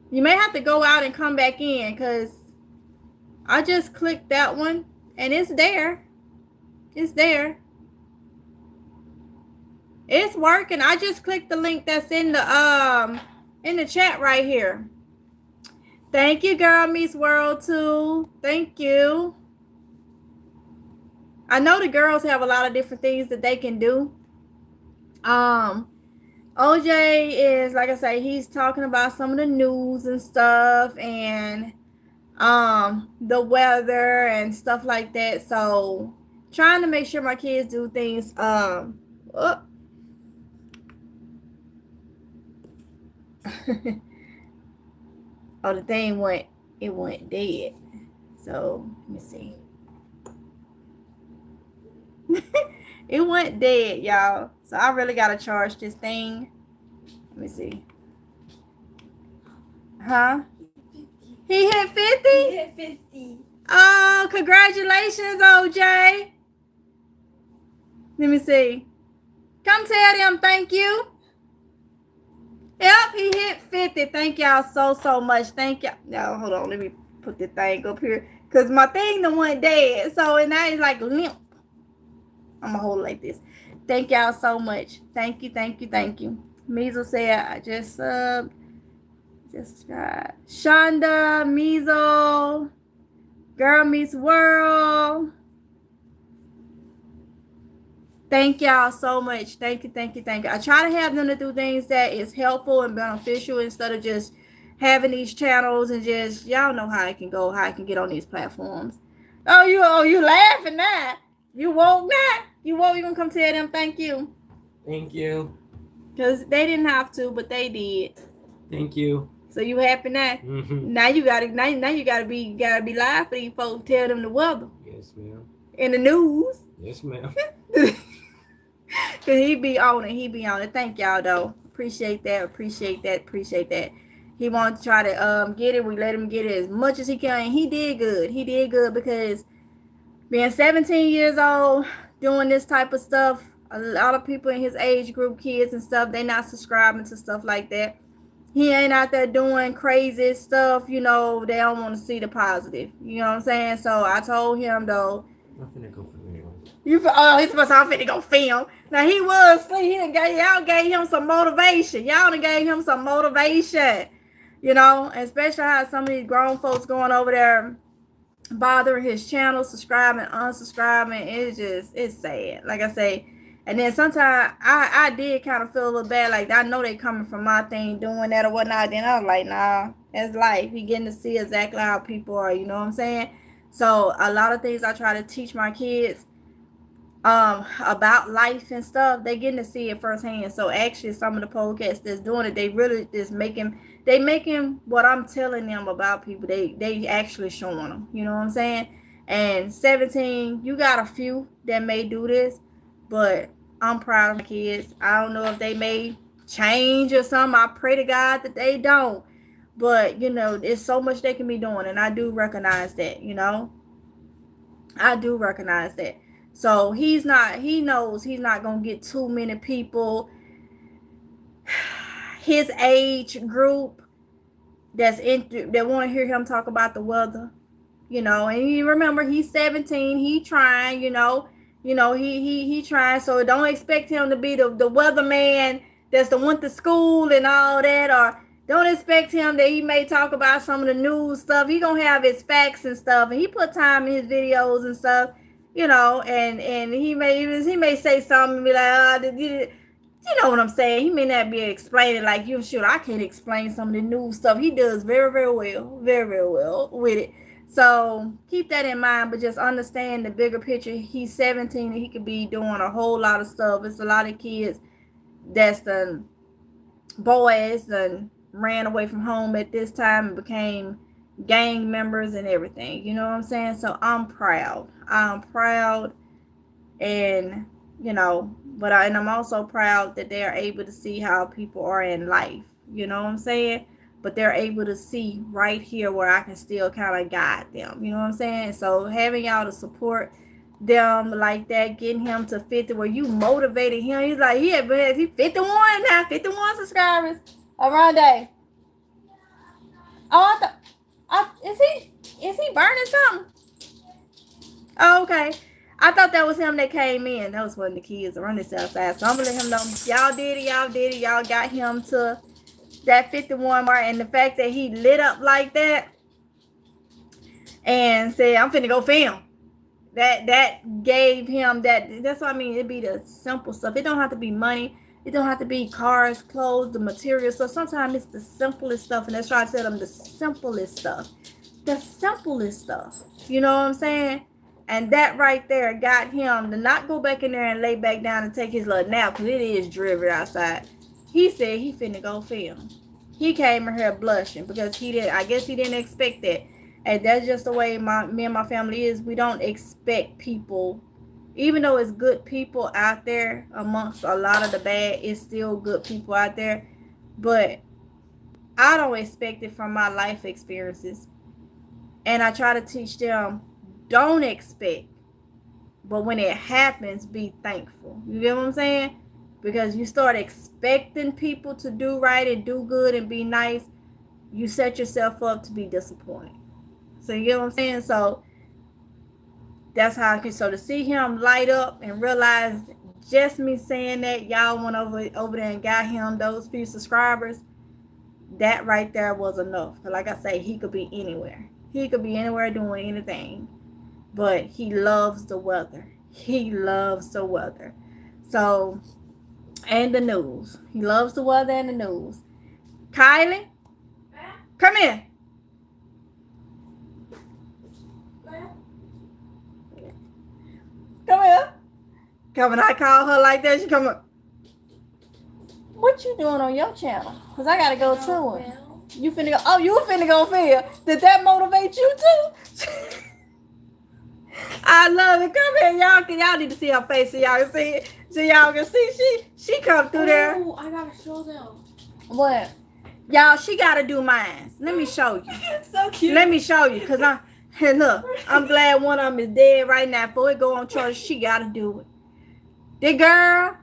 You may have to go out and come back in because I just clicked that one and it's there. It's there. It's working. I just clicked the link that's in the chat right here. Thank you, Girl Meets World too. Thank you. I know the girls have a lot of different things that they can do. OJ is, like I say, he's talking about some of the news and stuff and the weather and stuff like that. So trying to make sure my kids do things. Oh. Oh, the thing went dead. So let me see. It went dead, y'all. So I really gotta charge this thing. Let me see. Huh? He hit 50? He hit 50. Oh, congratulations, OJ. Let me see. Come tell them thank you. Yep, he hit 50. Thank y'all so much. Thank y'all. No, hold on. Let me put the thing up here. Because my thing done went dead. So, and now it's like limp. I'm going to hold it like this. Thank y'all so much. Thank you. Measles said, I just subbed. Just subscribe. Shonda, Measles, Girl Meets World. Thank y'all so much. Thank you. I try to have them to do things that is helpful and beneficial instead of just having these channels and just, y'all know how it can go, how it can get on these platforms. Oh, you laughing now. You woke now. You gonna come tell them thank you. Thank you. Because they didn't have to, but they did. Thank you. So you happy now? Mm-hmm. Now you gotta be live for these folks. Tell them the weather. Yes, ma'am. In the news. Yes, ma'am. Cause he be on it. Thank y'all though. Appreciate that. He wanted to try to get it. We let him get it as much as he can. And he did good because being 17 years old, doing this type of stuff, a lot of people in his age group, kids and stuff, they not subscribing to stuff like that. He ain't out there doing crazy stuff, they don't want to see the positive. You know what I'm saying? So I told him though, I'm finna go for me. he's supposed to say, I'm finna go film. Now he was asleep. Y'all gave him some motivation. Especially how some of these grown folks going over there bothering his channel, subscribing, unsubscribing. It's sad. Like I say, and then sometimes I did kind of feel a little bad. Like I know they coming from my thing doing that or whatnot. Then I was like, nah, that's life. He getting to see exactly how people are. You know what I'm saying? So a lot of things I try to teach my kids about life and stuff, they getting to see it firsthand. So actually some of the podcasts that's doing it, they really just making what I'm telling them about people, they actually showing them, you know what I'm saying? And 17, you got a few that may do this, but I'm proud of my kids. I don't know if they may change or something. I pray to God that they don't, but there's so much they can be doing, and I do recognize that. So he knows he's not going to get too many people his age group that want to hear him talk about the weather, and you remember he's 17, he trying, he trying, so don't expect him to be the weatherman that's the went to school and all that, or don't expect him that he may talk about some of the news stuff. He gonna have his facts and stuff, and he put time in his videos and stuff. And he may say something and be like, you know what I'm saying? He may not be explaining like you should. I can't explain some of the new stuff. He does very, very well with it. So keep that in mind, but just understand the bigger picture. He's 17 and he could be doing a whole lot of stuff. It's a lot of kids that's the boys and ran away from home at this time and became gang members and everything. You know what I'm saying? So I'm proud, and but I'm also proud that they're able to see how people are in life. You know what I'm saying? But they're able to see right here where I can still kind of guide them. You know what I'm saying? So having y'all to support them like that, getting him to 50, where you motivated him. He's like, yeah, but he's 51 now, 51 subscribers. Around day. Oh, is he burning something? Oh, okay. I thought that was him that came in. That was one of the kids around this outside. So I'm gonna let him know. Y'all did it. Y'all got him to that 51 mark. And the fact that he lit up like that and said, I'm finna go film. That gave him that. That's what I mean. It'd be the simple stuff. It don't have to be money. It don't have to be cars, clothes, the material stuff. Sometimes it's the simplest stuff. And that's why I tell them the simplest stuff. You know what I'm saying? And that right there got him to not go back in there and lay back down and take his little nap because it is driven outside. He said he finna go film. He came in here blushing because he didn't. I guess he didn't expect that. And that's just the way me and my family is. We don't expect people, even though it's good people out there amongst a lot of the bad, it's still good people out there. But I don't expect it from my life experiences. And I try to teach them, don't expect. But when it happens, be thankful. You get what I'm saying? Because you start expecting people to do right and do good and be nice, you set yourself up to be disappointed. So you get what I'm saying? So that's how I can. So to see him light up and realize just me saying that y'all went over there and got him those few subscribers, that right there was enough. Cause like I say, he could be anywhere. He could be anywhere doing anything. But he loves the weather. He loves the weather. So, and the news. He loves the weather and the news. Kylie, come here. Come here. Come and I call her like that. She come up. What you doing on your channel? Because I got to go to it. You finna go. Oh, you finna go film. Did that motivate you too? I love it. Come here, y'all need to see her face so y'all can see it. So y'all can see she come through there. Oh, I gotta show them. What? Y'all, she gotta do mine. Let me show you. So cute. Let me show you, cause look, I'm glad one of them is dead right now. Before it go on church, she gotta do it. The girl,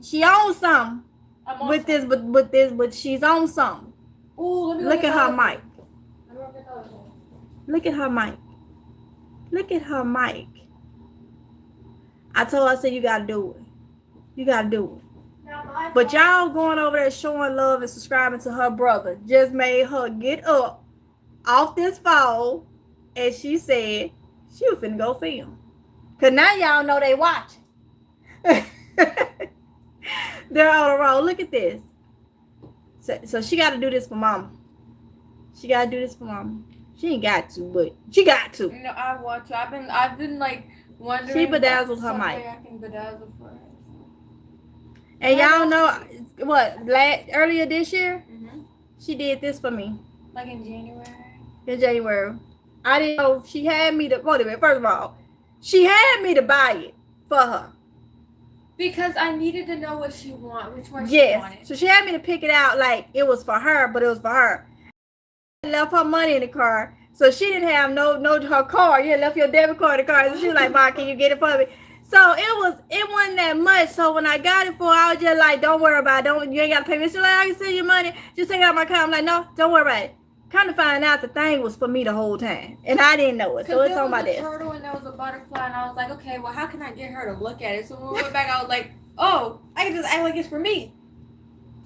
she on something with this, but she's on something. Ooh, let me look at her mic. Look at her mic. Look at her mic. I told her, I said, you gotta do it. You gotta do it. But y'all going over there showing love and subscribing to her brother just made her get up off this phone, and she said she was finna go film. Cause now y'all know they watching. They're on the road. Look at this. So she gotta do this for mama. She gotta do this for mama. She ain't got to, but she got to. You know, I want to. I've been like wondering. She bedazzled her mic. I can bedazzle for her. And y'all know what? Earlier this year, she did this for me. Like in January. In January, I didn't know she had me to. Wait a minute. First of all, she had me to buy it for her. Because I needed to know what she wanted, which one she wanted. So she had me to pick it out like it was for her, but it was for her. Left her money in the car, so she didn't have no her card. You left your debit card in the car, so she was like, "Ma, can you get it for me?" So it wasn't that much. So when I got it for her, I was just like, "Don't worry about it. You ain't gotta pay me." She's like, "I can send you money. Just take it out my car." I'm like, "No, don't worry about it." Kind of find out the thing was for me the whole time, and I didn't know it. So it's on my desk. There was a turtle and there was a butterfly, and I was like, "Okay, well, how can I get her to look at it?" So when we went back, I was like, "Oh, I can just act like it's for me."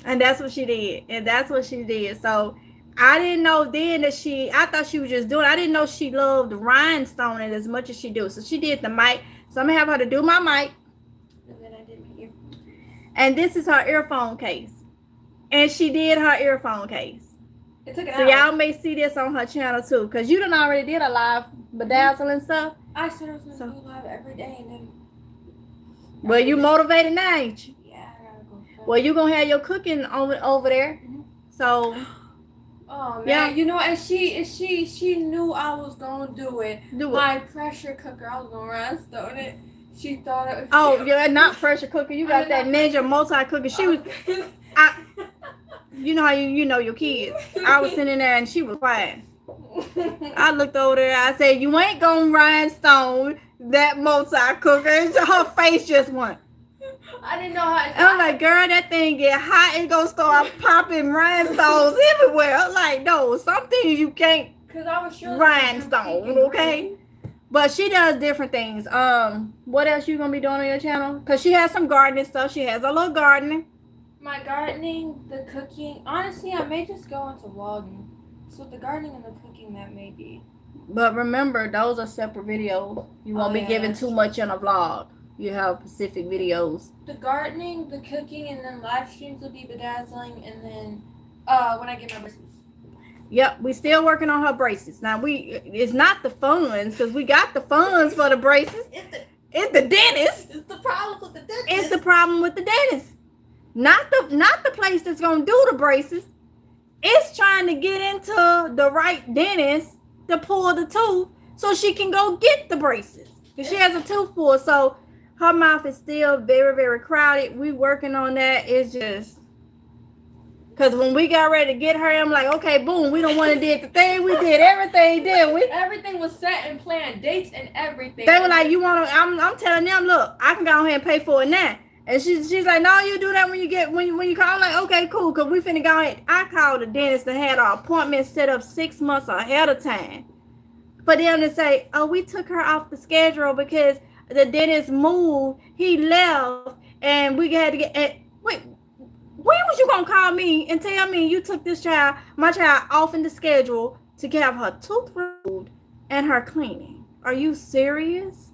And that's what she did. So I didn't know then that I thought she was just doing it. I didn't know she loved rhinestoning as much as she do. So she did the mic. So I'm going to have her to do my mic. And then I did my earphone. And this is her earphone case. And she did her earphone case. It took an so hour. Y'all may see this on her channel too. Because you done already did a live bedazzling stuff. I said I was going to do live every day. And then. Well, you motivated now, ain't you? Yeah, I got to go. Well, you going to have your cooking over there. So... Oh man, yeah. You know, and she knew I was gonna do it. My pressure cooker, I was gonna rhinestone it. She thought it was. Oh, yeah, not pressure cooker. You got that Ninja multi cooker. She was. You know how you know your kids. I was sitting there and she was quiet. I looked over there. I said, "You ain't gonna rhinestone that multi cooker." Her face just went. I didn't know how. I'm like, "Girl, that thing get hot and gonna start popping rhinestones everywhere." I'm like, "No, some things you can't rhinestone, okay?" But she does different things. What else you gonna be doing on your channel? Cause she has some gardening stuff. She has a little gardening. My gardening, the cooking. Honestly, I may just go into vlogging. So the gardening and the cooking, that may be. But remember, those are separate videos. You won't be giving too much in a vlog. You have specific videos. The gardening, the cooking, and then live streams will be bedazzling, and then when I get my business. Yep, we still working on her braces. Now it's not the funds because we got the funds for the braces. It's the dentist. It's the problem with the dentist. It's the problem with the dentist. Not the place that's gonna do the braces. It's trying to get into the right dentist to pull the tooth so she can go get the braces. Because she has a tooth pull, so her mouth is still very, very crowded. We working on that. It's just because when we got ready to get her, I'm like, okay, boom, we don't want to did the thing. We did everything, did we? Everything was set and planned, dates and everything. They were like, you want to, I'm telling them, look, I can go ahead and pay for it now. And she's like, no, you do that when you call. I'm like, okay, cool, because we finna go ahead. I called the dentist and had our appointment set up 6 months ahead of time. For them to say, oh, we took her off the schedule because the dentist moved, he left, and we had to get, wait, when was you gonna call me and tell me you took my child off in the schedule to have her tooth removed and her cleaning? Are you serious?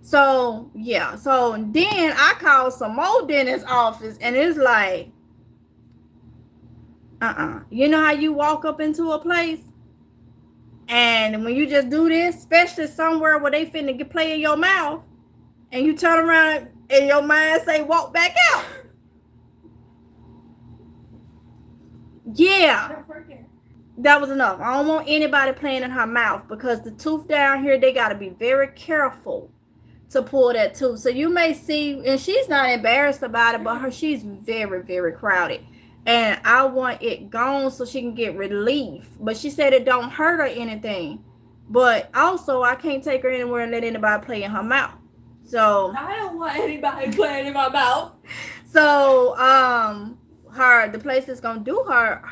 So, yeah. So, then I called some more dentist office, and it's like, You know how you walk up into a place, and when you just do this, especially somewhere where they finna play in your mouth, and you turn around and your mind say, walk back out. Yeah. That was enough. I don't want anybody playing in her mouth because the tooth down here, they got to be very careful to pull that tooth. So you may see, and she's not embarrassed about it, but she's very, very crowded. And I want it gone so she can get relief. But she said it don't hurt or anything. But also, I can't take her anywhere and let anybody play in her mouth. So I don't want anybody playing in my mouth. So the place that's gonna do her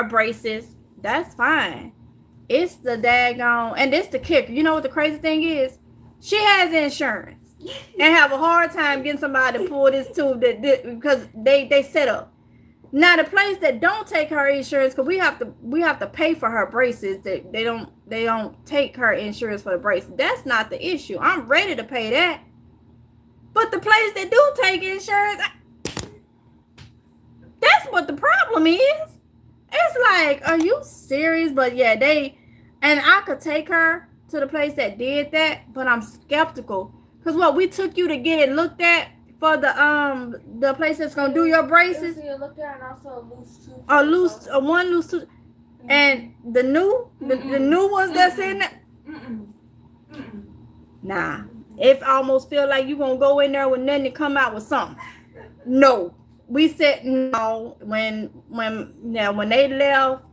braces, that's fine. It's the daggone, and this the kicker. You know what the crazy thing is? She has insurance and have a hard time getting somebody to pull this tooth because they set up. Now the place that don't take her insurance, because we have to pay for her braces. They don't take her insurance for the braces. That's not the issue. I'm ready to pay that. But the place that do take insurance, that's what the problem is. It's like, are you serious? But yeah, and I could take her to the place that did that, but I'm skeptical. Because we took you to get it looked at for the place that's gonna do your braces. Looked at and also a loose tooth. One loose tooth. And the new ones that's in there. Nah. It almost feel like you gonna go in there with nothing to come out with something. No. We said no when they left.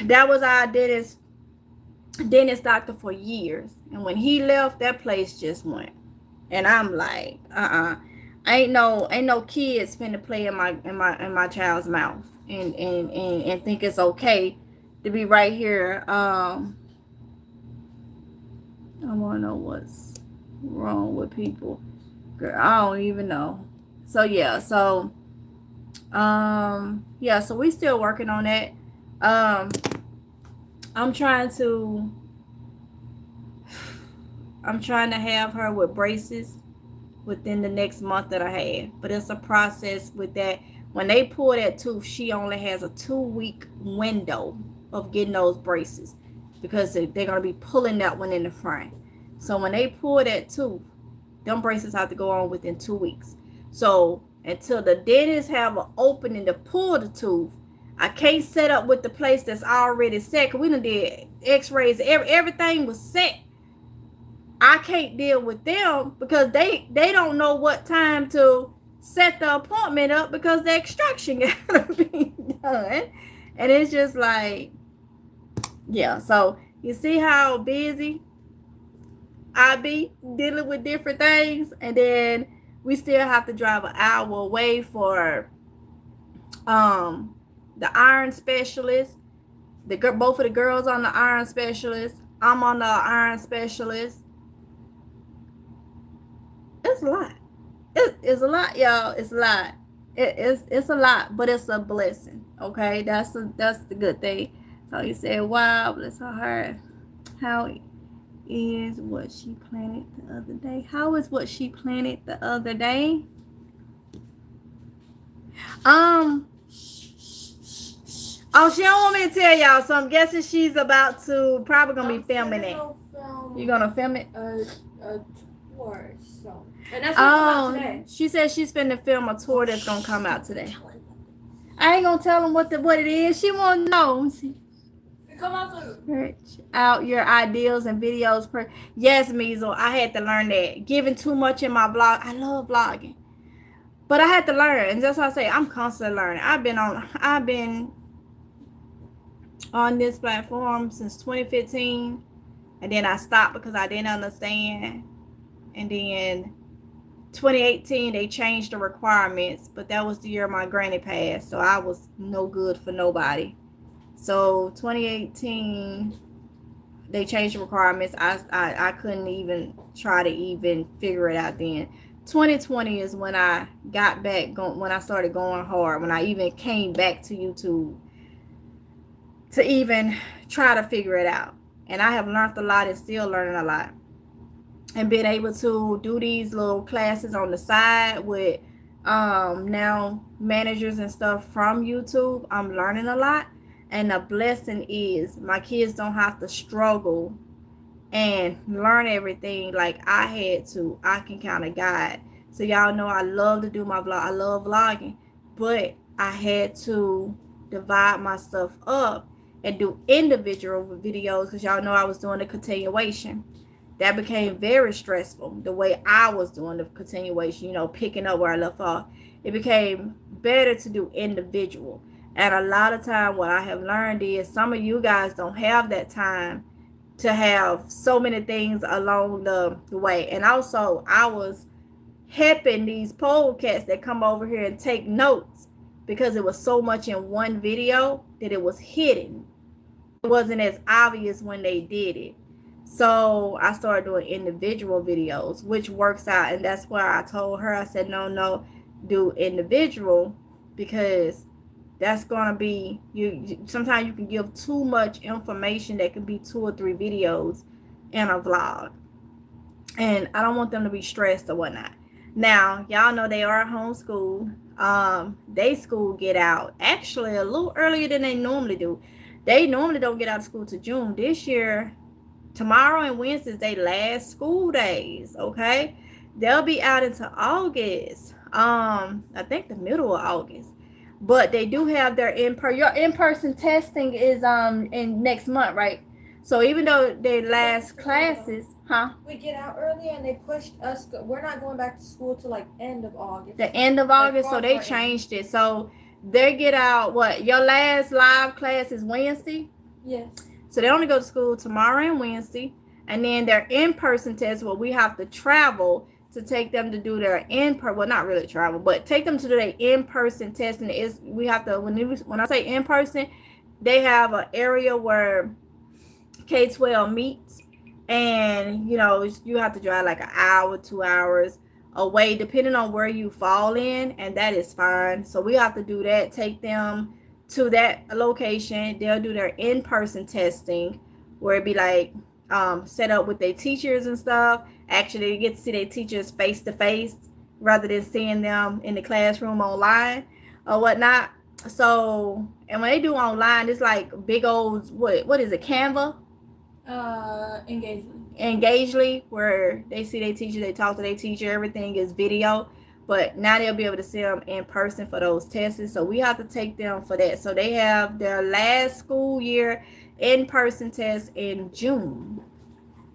That was our dentist doctor for years, and when he left, that place just went. And I'm like, ain't no kids finna play in my child's mouth and think it's okay to be right here. I wanna know what's wrong with people. Girl, I don't even know. So yeah, so we still working on that. I'm trying to have her with braces within the next month that I have, but it's a process with that. When they pull that tooth, she only has a 2-week window of getting those braces because they're gonna be pulling that one in the front. So when they pull that tooth, them braces have to go on within 2 weeks. So until the dentist have an opening to pull the tooth, I can't set up with the place that's already set. Cause we done did x-rays, everything was set. I can't deal with them because they don't know what time to set the appointment up because the extraction gotta be done. And it's just like, yeah. So you see how busy I be dealing with different things, and then we still have to drive an hour away for the iron specialist. Both of the girls on the iron specialist. I'm on the iron specialist. It's a lot. It's a lot, y'all. It's a lot. It's a lot, but it's a blessing. Okay, that's the good thing. So you said, wow, bless her heart. How is what she planted the other day? How is what she planted the other day? Um. Oh, she don't want me to tell y'all, so I'm guessing she's about to probably gonna be filming it. You gonna film it? A tour, so. And that's gonna come out today. She said she's finna film a tour that's gonna come out today. I ain't gonna tell them what it is. She won't know. Come out soon. Out your ideals and videos per. Yes, Measle. I had to learn that. Giving too much in my blog. I love vlogging, but I had to learn. And that's why I say I'm constantly learning. I've been on this platform since 2015, and then I stopped because I didn't understand. And then 2018 they changed the requirements, but that was the year my granny passed, so I was no good for nobody. So 2018 they changed the requirements. I couldn't even try to even figure it out then. 2020 is when I got back when I started going hard, when I even came back to YouTube to even try to figure it out. And I have learned a lot and still learning a lot. And being able to do these little classes on the side with now managers and stuff from YouTube, I'm learning a lot. And the blessing is my kids don't have to struggle and learn everything like I had to. I can kind of guide. So y'all know I love to do my vlog. I love vlogging, but I had to divide my stuff up and do individual videos because y'all know I was doing the continuation. That became very stressful, the way I was doing the continuation, you know, picking up where I left off. It became better to do individual. And a lot of time what I have learned is some of you guys don't have that time to have so many things along the way. And also I was helping these cats that come over here and take notes because it was so much in one video that it was hidden. It wasn't as obvious when they did it. So I started doing individual videos, which works out. And that's why I told her, I said, no, do individual, because that's going to be, sometimes you can give too much information that can be 2 or 3 videos in a vlog. And I don't want them to be stressed or whatnot. Now, y'all know they are homeschooled. They school get out actually a little earlier than they normally do. They normally don't get out of school to June. This year, tomorrow and Wednesday is their last school days, okay? They'll be out into August. I think the middle of August. But they do have their in-person testing is in next month, right? So even though their last classes, we get out early and they pushed us. We're not going back to school till like end of August. The end of August, so they changed it. So they get out, what, your last live class is Wednesday? Yes. So they only go to school tomorrow and Wednesday. And then their in-person test, well, we have to travel to take them to do their well, not really travel, but take them to do their in-person testing. We have to, when I say in-person, they have an area where K-12 meets, and you know, you have to drive like an hour, 2 hours away, depending on where you fall in, and that is fine. So we have to do that, take them to that location. They'll do their in-person testing where it be like set up with their teachers and stuff. Actually, they get to see their teachers face to face rather than seeing them in the classroom online or whatnot. So, and when they do online, it's like big old, what is it, Canva? Engagely, where they see their teacher, they talk to their teacher, everything is video. But now they'll be able to see them in person for those tests. So we have to take them for that. So they have their last school year in-person test in June.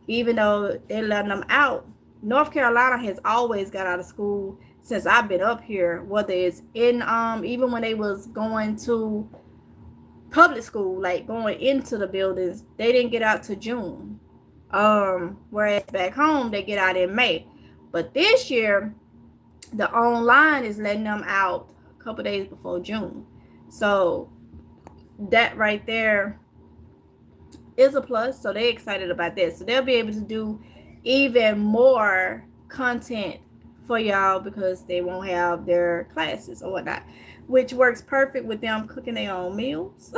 Even though they're letting them out. North Carolina has always got out of school since I've been up here. Whether it's in, even when they was going to public school, like going into the buildings, they didn't get out to June. Whereas back home, they get out in May. But this year, the online is letting them out a couple days before June. So that right there is a plus. So they're excited about that. So they'll be able to do even more content for y'all because they won't have their classes or whatnot, which works perfect with them cooking their own meals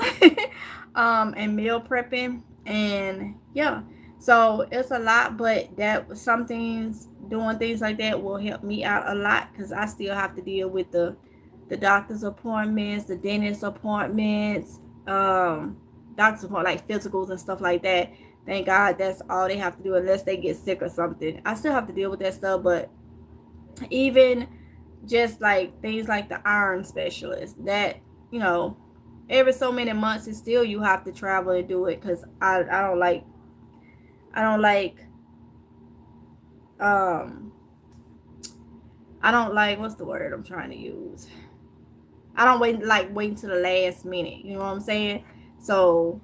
and meal prepping. And yeah, so it's a lot, but that some things, doing things like that will help me out a lot because I still have to deal with the the doctor's appointments, the dentist appointments, doctor's appointments, like physicals and stuff like that. Thank God that's all they have to do unless they get sick or something. I still have to deal with that stuff, but even just like things like the iron specialist, that, you know, every so many months it's still you have to travel and do it, because I don't like I don't like, what's the word I'm trying to use? I don't wait until the last minute. You know what I'm saying? So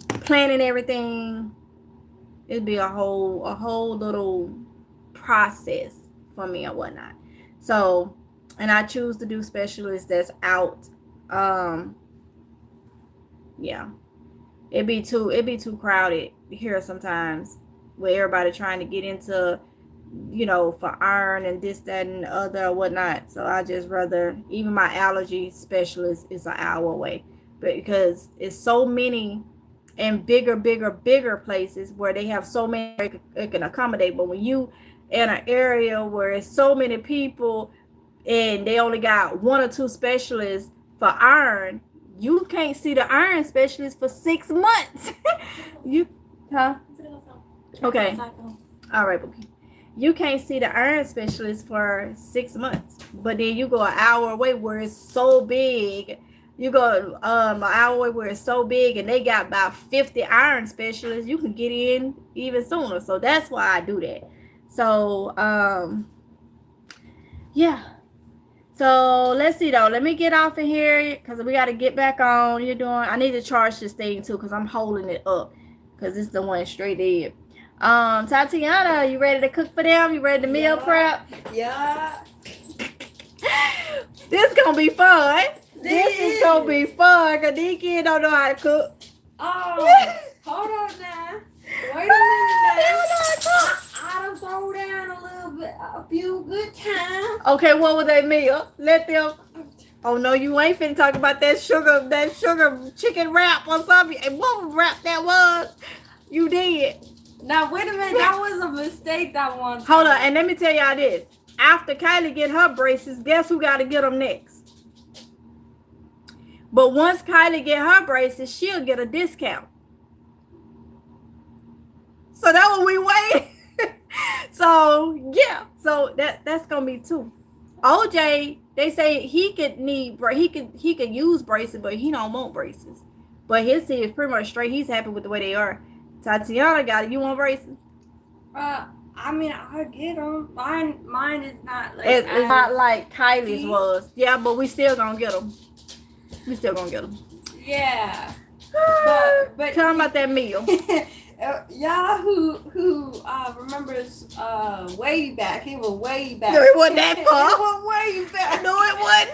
planning everything, it'd be a whole little process for me and whatnot. So, and I choose to do specialists that's out. Yeah, it'd be too crowded here sometimes, with everybody trying to get into, you know, for iron and this, that, and the other or whatnot. So I just rather, even my allergy specialist is an hour away, but because it's so many and bigger places where they have so many it can accommodate. But when you in an area where it's so many people and they only got one or two specialists for iron, you can't see the iron specialist for 6 months. You, huh? Okay. All right, okay. You can't see the iron specialist for 6 months, but then you go an hour away where it's so big. You go an hour away where it's so big, and they got about 50 iron specialists. You can get in even sooner. So that's why I do that. So yeah. So let's see though. Let me get off of here because we got to get back on. I need to charge this thing too because I'm holding it up because it's the one straight in. Tatiana, you ready to cook for them? You ready to meal prep? Yeah. This gonna be fun. This is gonna be fun because these kids don't know how to cook. Oh, hold on now. Wait a minute now. I done throw down a little bit, a few good times. Okay, what was that meal? Let them. Oh no, you ain't finna talk about that sugar chicken wrap or something. And what wrap that was? You did. Now wait a minute, that was a mistake that one time. Hold on, and let me tell y'all this. After Kylie get her braces, guess who got to get them next? But once Kylie get her braces, she'll get a discount. So that's what we wait. So yeah, so that's gonna be two. OJ, they say he could use braces, but he don't want braces. But his teeth is pretty much straight. He's happy with the way they are. Tatiana got it. You want braces? I mean, I get them. Mine is not like it's not like Kylie's was. Yeah, but we still gonna get them. Yeah. But tell them about that meal. Y'all who remembers way back, it was way back. No, it wasn't that far. It was way back. No, it wasn't.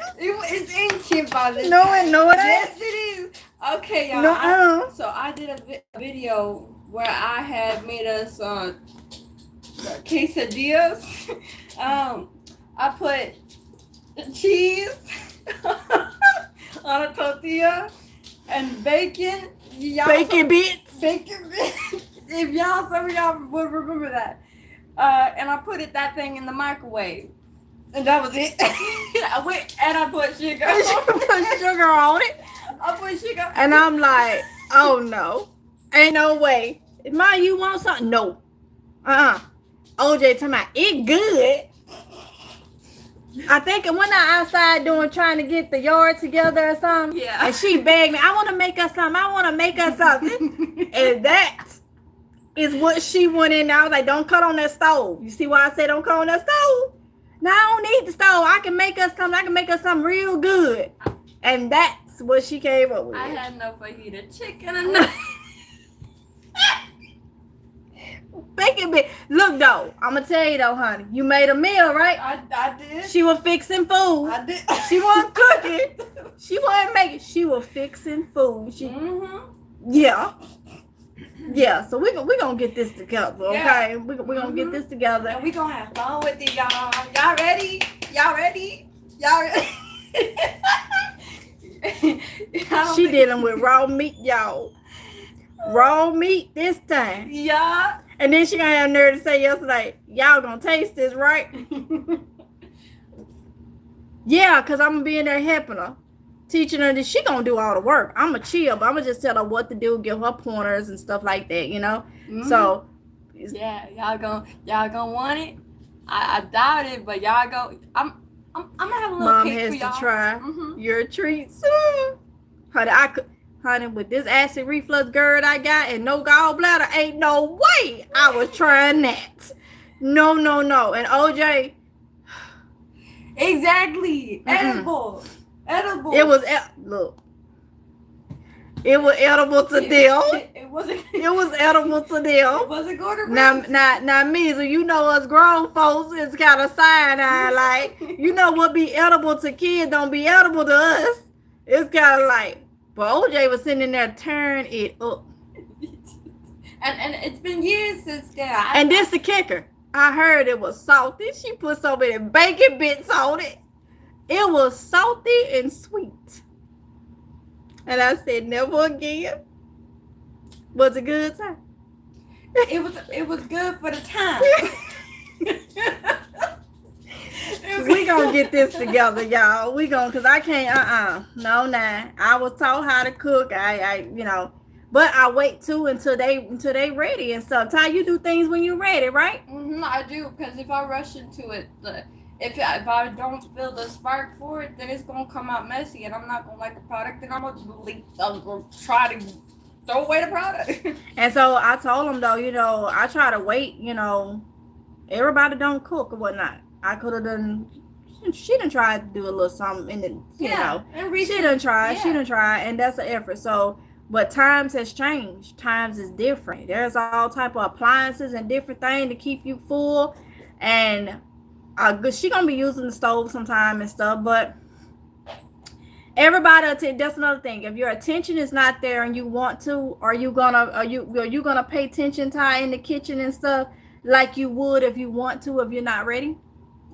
It's ancient by this no, time. No, it ain't. Yes, it is. Okay, y'all. No, so I did a video where I had made us quesadillas. I put cheese on a tortilla and bacon. Bacon bits. If some of y'all would remember that. And I put that thing in the microwave. And that was it. I put sugar. Put sugar on it. I put sugar. And I'm like, oh no. Ain't no way. Ma, you want something? No. OJ talking about it good. I think when I outside trying to get the yard together or something. Yeah. And she begged me, I want to make us something. And that is what she went in. I was like, don't cut on that stove. You see why I say don't cut on that stove? No, I don't need the stove. I can make us something real good. And that's what she came up with. I had no fajita chicken enough. Bacon bit. Look though, I'm gonna tell you though, honey. You made a meal, right? I did. She was fixing food. I did. She wasn't cooking. She wasn't making. She was fixing food. Yeah. Yeah. So we gonna get this together, okay? Yeah. We gonna get this together, and we gonna have fun with it, y'all. Y'all ready? Y'all ready? Y'all ready? She dealing with raw meat, y'all. Raw meat this time. Yeah. And then she gonna have nerve to say yesterday, y'all gonna taste this, right? Yeah, because I'm gonna be in there helping her, teaching her that she gonna do all the work. I'm gonna chill, but I'm gonna just tell her what to do, give her pointers and stuff like that, you know. Mhm. So Yeah, y'all gonna want it. I doubt it, but y'all go. I'm gonna have a little mom cake has for to y'all. try Mhm. your treats. Honey, I could. Honey, with this acid reflux GERD I got and no gallbladder, ain't no way I was trying that. No, no, no. And OJ, Exactly. mm-mm. Edible. It was look. It was edible to them. It wasn't. It was edible to them. It wasn't going to Now, Measle, you know us grown folks is kind of cyanide. Like, you know what be edible to kids don't be edible to us. It's kind of like, but OJ was sitting in there, turn it up. And it's been years since then. And this the kicker. I heard it was salty. She put so many bacon bits on it. It was salty and sweet. And I said, never again. Was a good time. It was good for the time. We gonna get this together, y'all. We gonna, cause I can't. No, nah. I was taught how to cook. I but I wait too until they ready and stuff. Ty, you do things when you're ready, right? I do, because if I rush into it, if I don't feel the spark for it, then it's gonna come out messy, and I'm not gonna like the product, and I'm gonna try to throw away the product. And so I told them though, I try to wait. Everybody don't cook or whatnot. I could have done. She done tried to do a little something, and then she done try. She done try, and that's an effort. So, but times has changed. Times is different. There's all type of appliances and different things to keep you full, and she gonna be using the stove sometime and stuff. But everybody, that's another thing. If your attention is not there and you want to, are you gonna pay attention, Ty, in the kitchen and stuff like you would if you want to, if you're not ready?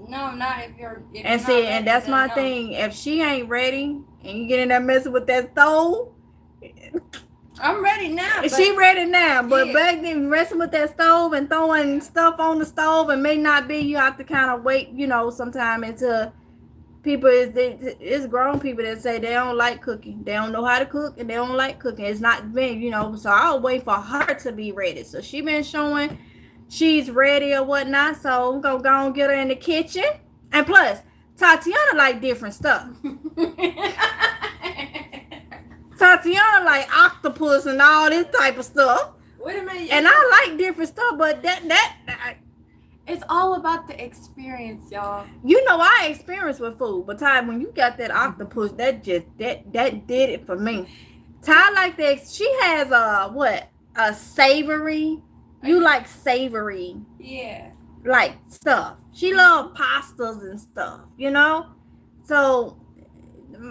No, not if you're. And that's my thing. If she ain't ready and you get in there messing with that stove, I'm ready now. She ready now, but back then messing with that stove and throwing stuff on the stove and may not be. You have to kind of wait, sometime until people it's grown people that say they don't like cooking, they don't know how to cook, and they don't like cooking. It's not me, So I'll wait for her to be ready. So she been showing she's ready or whatnot. So I'm gonna go and get her in the kitchen. And plus, Tatiana like different stuff. Tatiana like octopus and all this type of stuff. Wait a minute. And I like different stuff, but it's all about the experience, y'all. I experience with food, but Ty, when you got that octopus, that did it for me. Ty like that. She has a savory. You like savory. Yeah. Like stuff. She love pastas and stuff, So,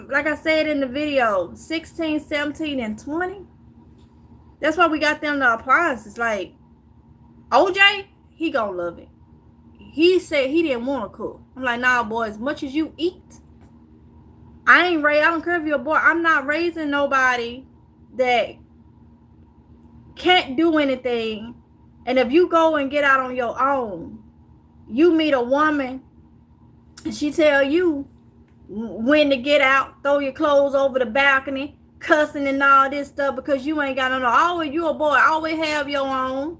like I said in the video, 16, 17, and 20. That's why we got them the appliances. Like, OJ, he gonna love it. He said he didn't want to cook. I'm like, nah, boy, as much as you eat, I don't care if you're a boy. I'm not raising nobody that can't do anything. And if you go and get out on your own, you meet a woman and she tell you when to get out, throw your clothes over the balcony, cussing and all this stuff because you ain't got no. Always, you a boy, always have your own.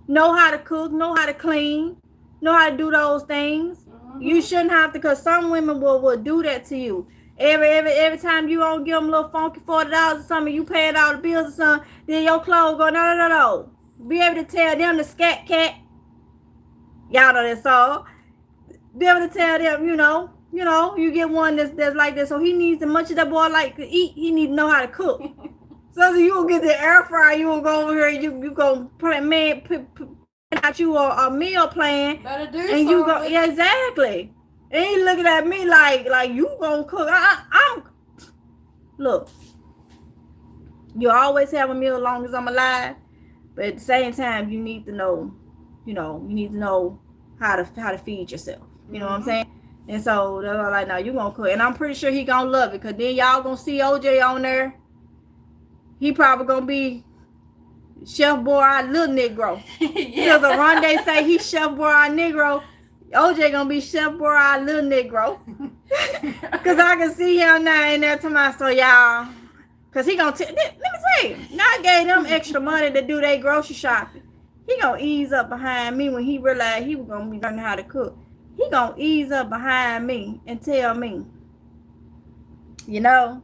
Know how to cook, know how to clean, know how to do those things. You shouldn't have to, because some women will do that to you. Every time you don't give them a little funky $40 or something, you paying all the bills or something, then your clothes go, no. Be able to tell them the scat cat. Y'all know that song. Be able to tell them, you get one that's like that. So he needs, as much as that boy like to eat, he need to know how to cook. So you will get the air fryer, you will go over here, you go plan out you a meal plan. Better do and something. You go, yeah, exactly. And he looking at me like you gonna cook. I'm look. You always have a meal as long as I'm alive, but at the same time, you need to know, you need to know how to feed yourself. You know what I'm saying? And so they're like, now you gonna cook, and I'm pretty sure he gonna love it, cause then y'all gonna see OJ on there. He probably gonna be Chef Boy Little Negro. Because Aronde say he Chef Boy Negro. OJ gonna be Chef Boy Little Negro. Cause I can see him now in there tomorrow. So y'all, cause he gonna let me tell you. Now I gave them extra money to do their grocery shopping. He gonna ease up behind me when he realized he was gonna be learning how to cook. He gonna ease up behind me and tell me, you know,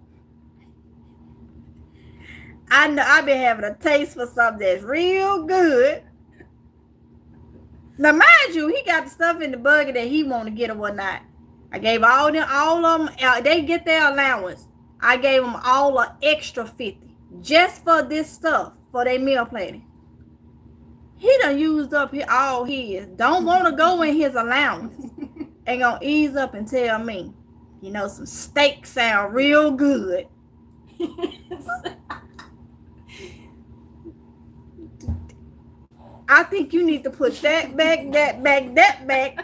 I know I've been having a taste for something that's real good. Now, mind you, he got the stuff in the buggy that he want to get or whatnot. I gave all of them. They get their allowance. I gave them all an extra 50 just for this stuff for their meal planning. He done used up all his. Don't want to go in his allowance. And gonna ease up and tell me, you know, some steak sound real good. I think you need to put that back,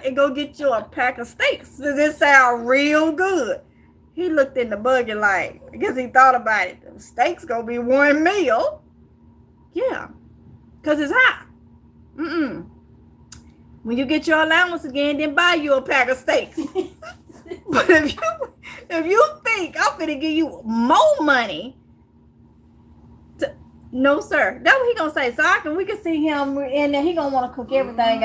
and go get you a pack of steaks. Does it sound real good? He looked in the buggy like, I guess he thought about it. The steaks gonna be one meal. Yeah, cause it's hot. When you get your allowance again, then buy you a pack of steaks. But if you think I'm gonna give you more money, no sir, that's what he gonna say. So we can see him and then he gonna want to cook everything.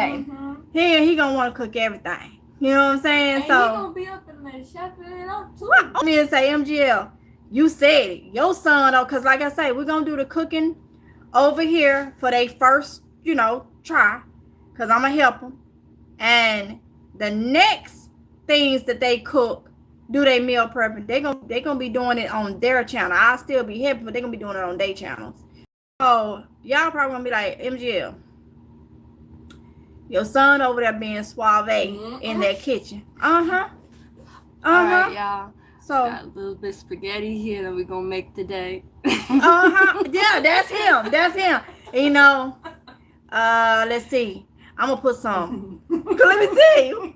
He gonna want to cook everything. You know what I'm saying? And so he gonna be up in there chefing it up too. I'm gonna say, MGL, you said it. Your son, though, cause like I say, we're gonna do the cooking over here for their first, try. Cause I'm gonna help them. And the next things that they cook, do they meal prepping, they gonna be doing it on their channel. I'll still be helping, but they're gonna be doing it on their channels. So y'all probably gonna be like, MGL, your son over there being suave in that kitchen. Alright, y'all. So got a little bit of spaghetti here that we're gonna make today. Yeah, that's him. Let's see. I'm gonna put some. Let me tell you.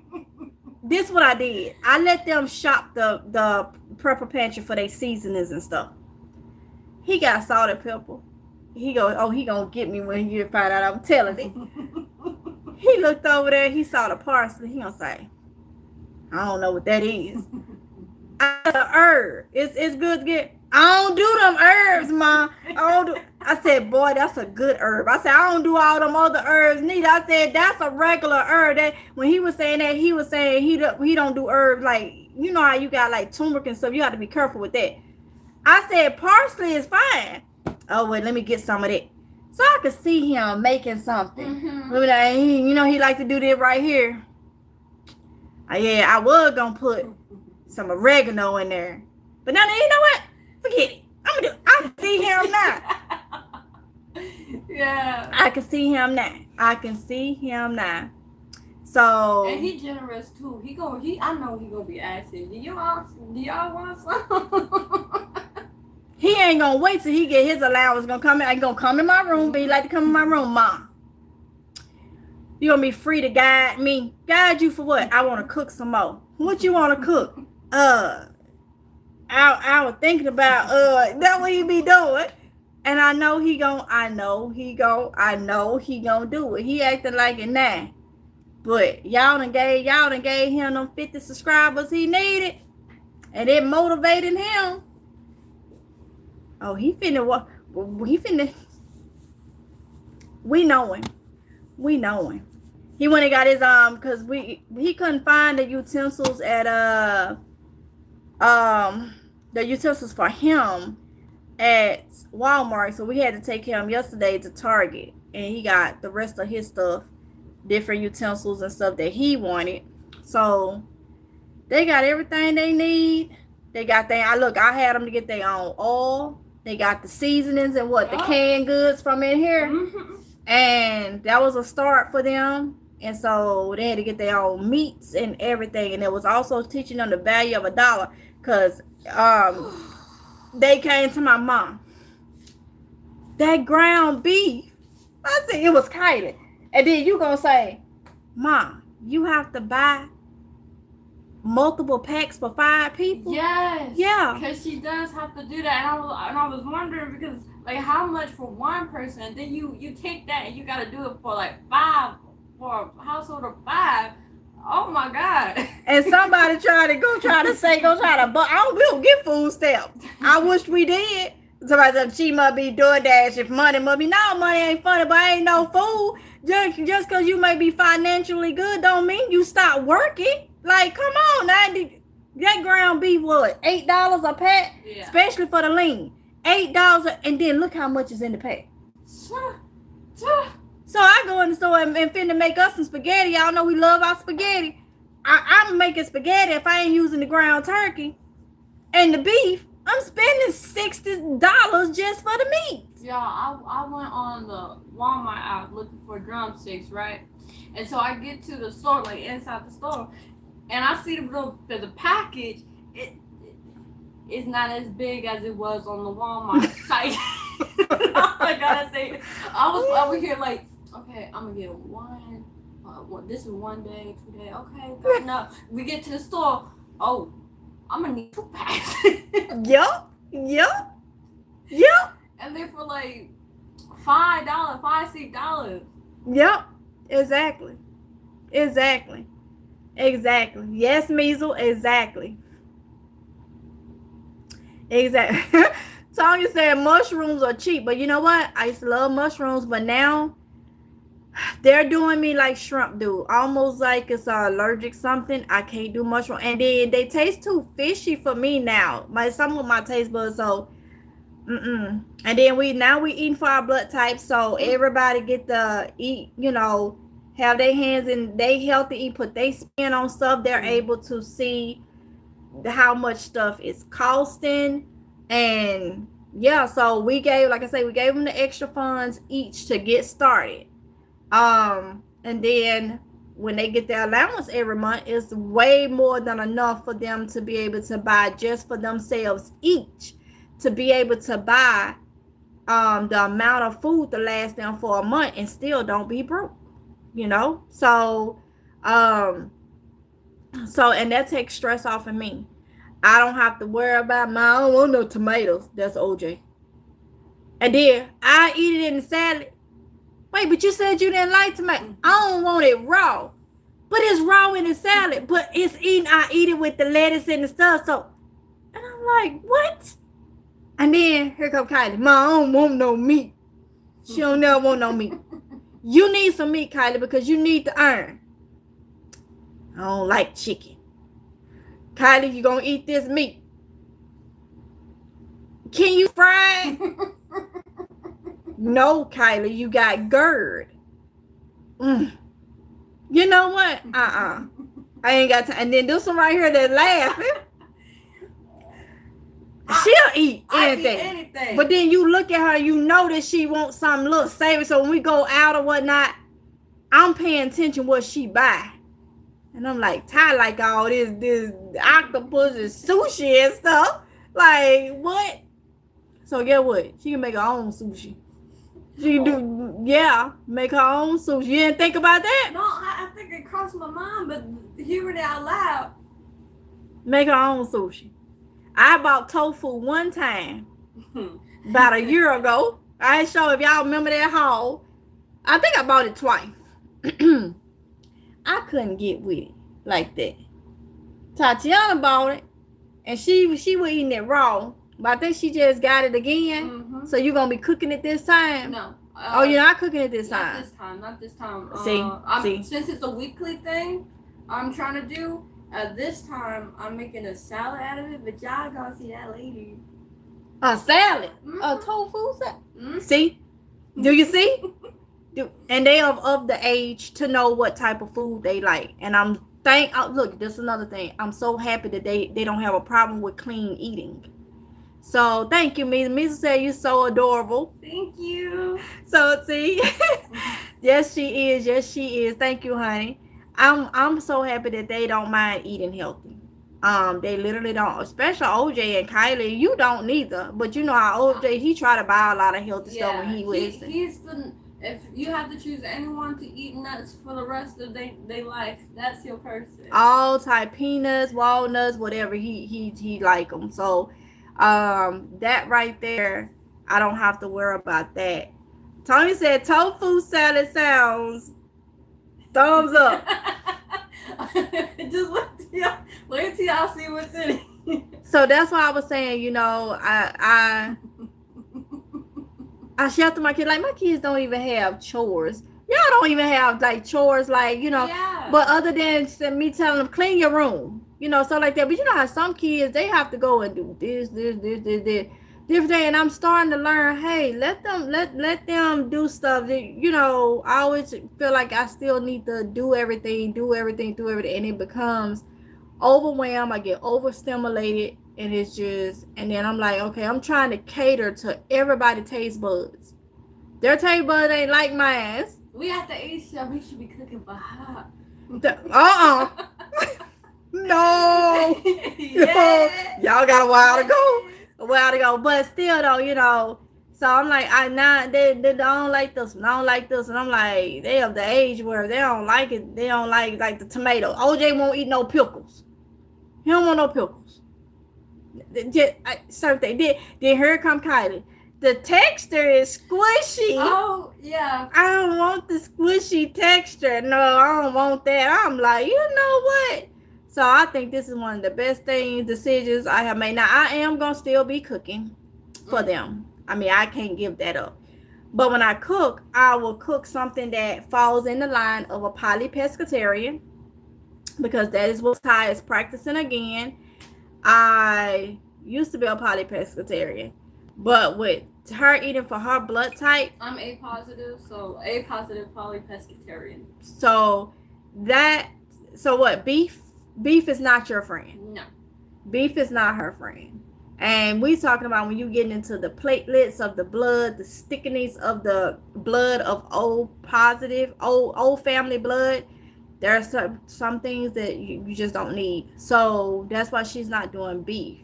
This is what I did. I let them shop the prepper pantry for their seasonings and stuff. He got salt and pepper. He gonna get me when he find out I'm telling it. He looked over there. He saw the parsley. He gonna say, I don't know what that is. It's a herb. It's good to get. I don't do them herbs, Mom. I said, boy, that's a good herb. I said, I don't do all them other herbs neither. I said, that's a regular herb. That when he was saying that, he was saying he don't do herbs like, you know how you got like turmeric and stuff. You have to be careful with that. I said, parsley is fine. Oh, wait, let me get some of that. So I could see him making something. He like to do this right here. Yeah, I was going to put some oregano in there. But now, you know what? Forget it. I can see him now. Yeah. I can see him now. So. And he generous too. I know he gonna be asking, do y'all want some? He ain't gonna wait till he get his allowance. Gonna come in my room. But he like to come in my room, Mom. You gonna be free to guide me. Guide you for what? I want to cook some more. What you want to cook? I was thinking about that what he be doing. And I know he gonna do it. He acting like it now. But y'all done gave him them 50 subscribers he needed. And it motivated him. Oh, he finna what? He finna. We know him. He went and got his because he couldn't find the utensils at the utensils for him at Walmart, so we had to take him yesterday to Target, and he got the rest of his stuff, different utensils and stuff that he wanted. So they got everything they need. They got I had them to get their own oil. They got the seasonings and the canned goods from in here. And that was a start for them. And so they had to get their own meats and everything. And it was also teaching them the value of $1. Because they came to my mom. That ground beef. I said, it was Kylie. And then you going to say, Mom, you have to buy multiple packs for 5 people? Yes. Yeah. Because she does have to do that. And I was wondering because, like, how much for one person? And then you take that and you got to do it for, like, 5, for a household of 5. Oh my God. And somebody try to but we don't get food stamps. I wish we did. Somebody said she must be DoorDash if money must be. No, money ain't funny, but ain't no food. Just because you may be financially good don't mean you stop working. Like, come on, that ground beef what, $8 a pack, Yeah. especially for the lean. $8, and then look how much is in the pack. So I go in the store and finna make us some spaghetti. Y'all know we love our spaghetti. I'm making spaghetti if I ain't using the ground turkey and the beef. I'm spending $60 just for the meat. Y'all, I went on the Walmart app looking for drumsticks, right? And so I get to the store, like inside the store, and I see the package. It's not as big as it was on the Walmart site. I gotta say, I was over here like, okay, I'm gonna get one. This is 1 day, 2 days. Okay, good enough. We get to the store. Oh, I'm gonna need 2 packs. Yup. And they're for like $5, $6. Yep. Exactly. Yes, Measle. Exactly. Tanya said mushrooms are cheap, but you know what? I used to love mushrooms, but now they're doing me like shrimp do, almost like it's allergic something. I can't do mushroom, and then they taste too fishy for me now. Some of my taste buds, so and then we eating for our blood type, so everybody get to eat. Have their hands in they healthy, eat, put their spin on stuff. They're able to see how much stuff is costing, and yeah, so we gave them the extra funds each to get started. And then when they get their allowance every month, it's way more than enough for them to be able to buy just for themselves each, to be able to buy the amount of food to last them for a month and still don't be broke. So and that takes stress off of me. I don't have to worry about I don't want no tomatoes. That's OJ. And then I eat it in the salad. Wait, but you said you didn't like tomato. I don't want it raw. But it's raw in the salad. But I eat it with the lettuce and the stuff. So, and I'm like, what? And then here come Kylie. I don't want no meat. She don't never want no meat. You need some meat, Kylie, because you need to earn. I don't like chicken. Kylie, you gonna eat this meat? Can you fry it? No, Kylie, you got GERD. You know what? I ain't got time. And then this one right here that's laughing. She'll eat anything. But then you look at her, you know that she wants something a little savory. So when we go out or whatnot, I'm paying attention what she buy. And I'm like, Ty like all this octopus and sushi and stuff. Like, what? So get what? She can make her own sushi. She can make her own sushi. You didn't think about that? No, I think it crossed my mind, but hearing it out loud. Make her own sushi. I bought tofu one time about a year ago. I ain't sure if y'all remember that haul. I think I bought it twice. I couldn't get with it like that. Tatiana bought it, and she was eating it raw. But I think she just got it again. Mm-hmm. So you're gonna be cooking it this time? No. You're not cooking it this time. Not this time. See. Since it's a weekly thing, I'm trying to do. This time I'm making a salad out of it, but y'all gonna see that later. A salad, a tofu salad. Mm-hmm. See? Do you see? And they are of the age to know what type of food they like. And look, this is another thing. I'm so happy that they don't have a problem with clean eating. So thank you, Misa. Misa said you're so adorable. Thank you. So see, yes she is. Thank you, honey. I'm so happy that they don't mind eating healthy. They literally don't, especially OJ and Kylie. You don't neither, but you know how OJ, he try to buy a lot of healthy stuff when he was. If you have to choose anyone to eat nuts for the rest of their life, that's your person. All type peanuts, walnuts, whatever he like them. So, that right there, I don't have to worry about that. Tony said tofu salad sounds thumbs up. Just wait till y'all see what's in it. So that's why I was saying, I shelter my kids. Like, my kids don't even have chores. Y'all don't even have like chores, like, Yeah. But other than me telling them clean your room, stuff like that. But you know how some kids, they have to go and do this, different thing. And I'm starting to learn, hey, let them do stuff that, I always feel like I still need to do everything, and it becomes overwhelmed. I get overstimulated, and it's just, and then I'm like, okay, I'm trying to cater to everybody's taste buds. Their taste buds ain't like mine. We at the age that we should be cooking for hot. No. Yeah. Y'all got a while to go. But still though, so I'm like, they don't like this one. I don't like this, and I'm like, they of the age where they don't like it. They don't like the tomato. OJ won't eat no pickles. He don't want no pickles. Certain thing. Then here come Kylie. The texture is squishy. Oh, yeah. I don't want the squishy texture. No, I don't want that. I'm like, you know what? So I think this is one of the best decisions I have made. Now, I am going to still be cooking for them. I mean, I can't give that up. But when I cook, I will cook something that falls in the line of a poly-pescatarian, because that is what Ty is practicing again. I used to be a poly-pescatarian, but with her eating for her blood type, I'm A positive, so A positive polypescatarian. So what? Beef is not your friend. No. Beef is not her friend. And we talking about when you getting into the platelets of the blood, the stickiness of the blood of O positive, O family blood. There are some things that you just don't need. So that's why she's not doing beef.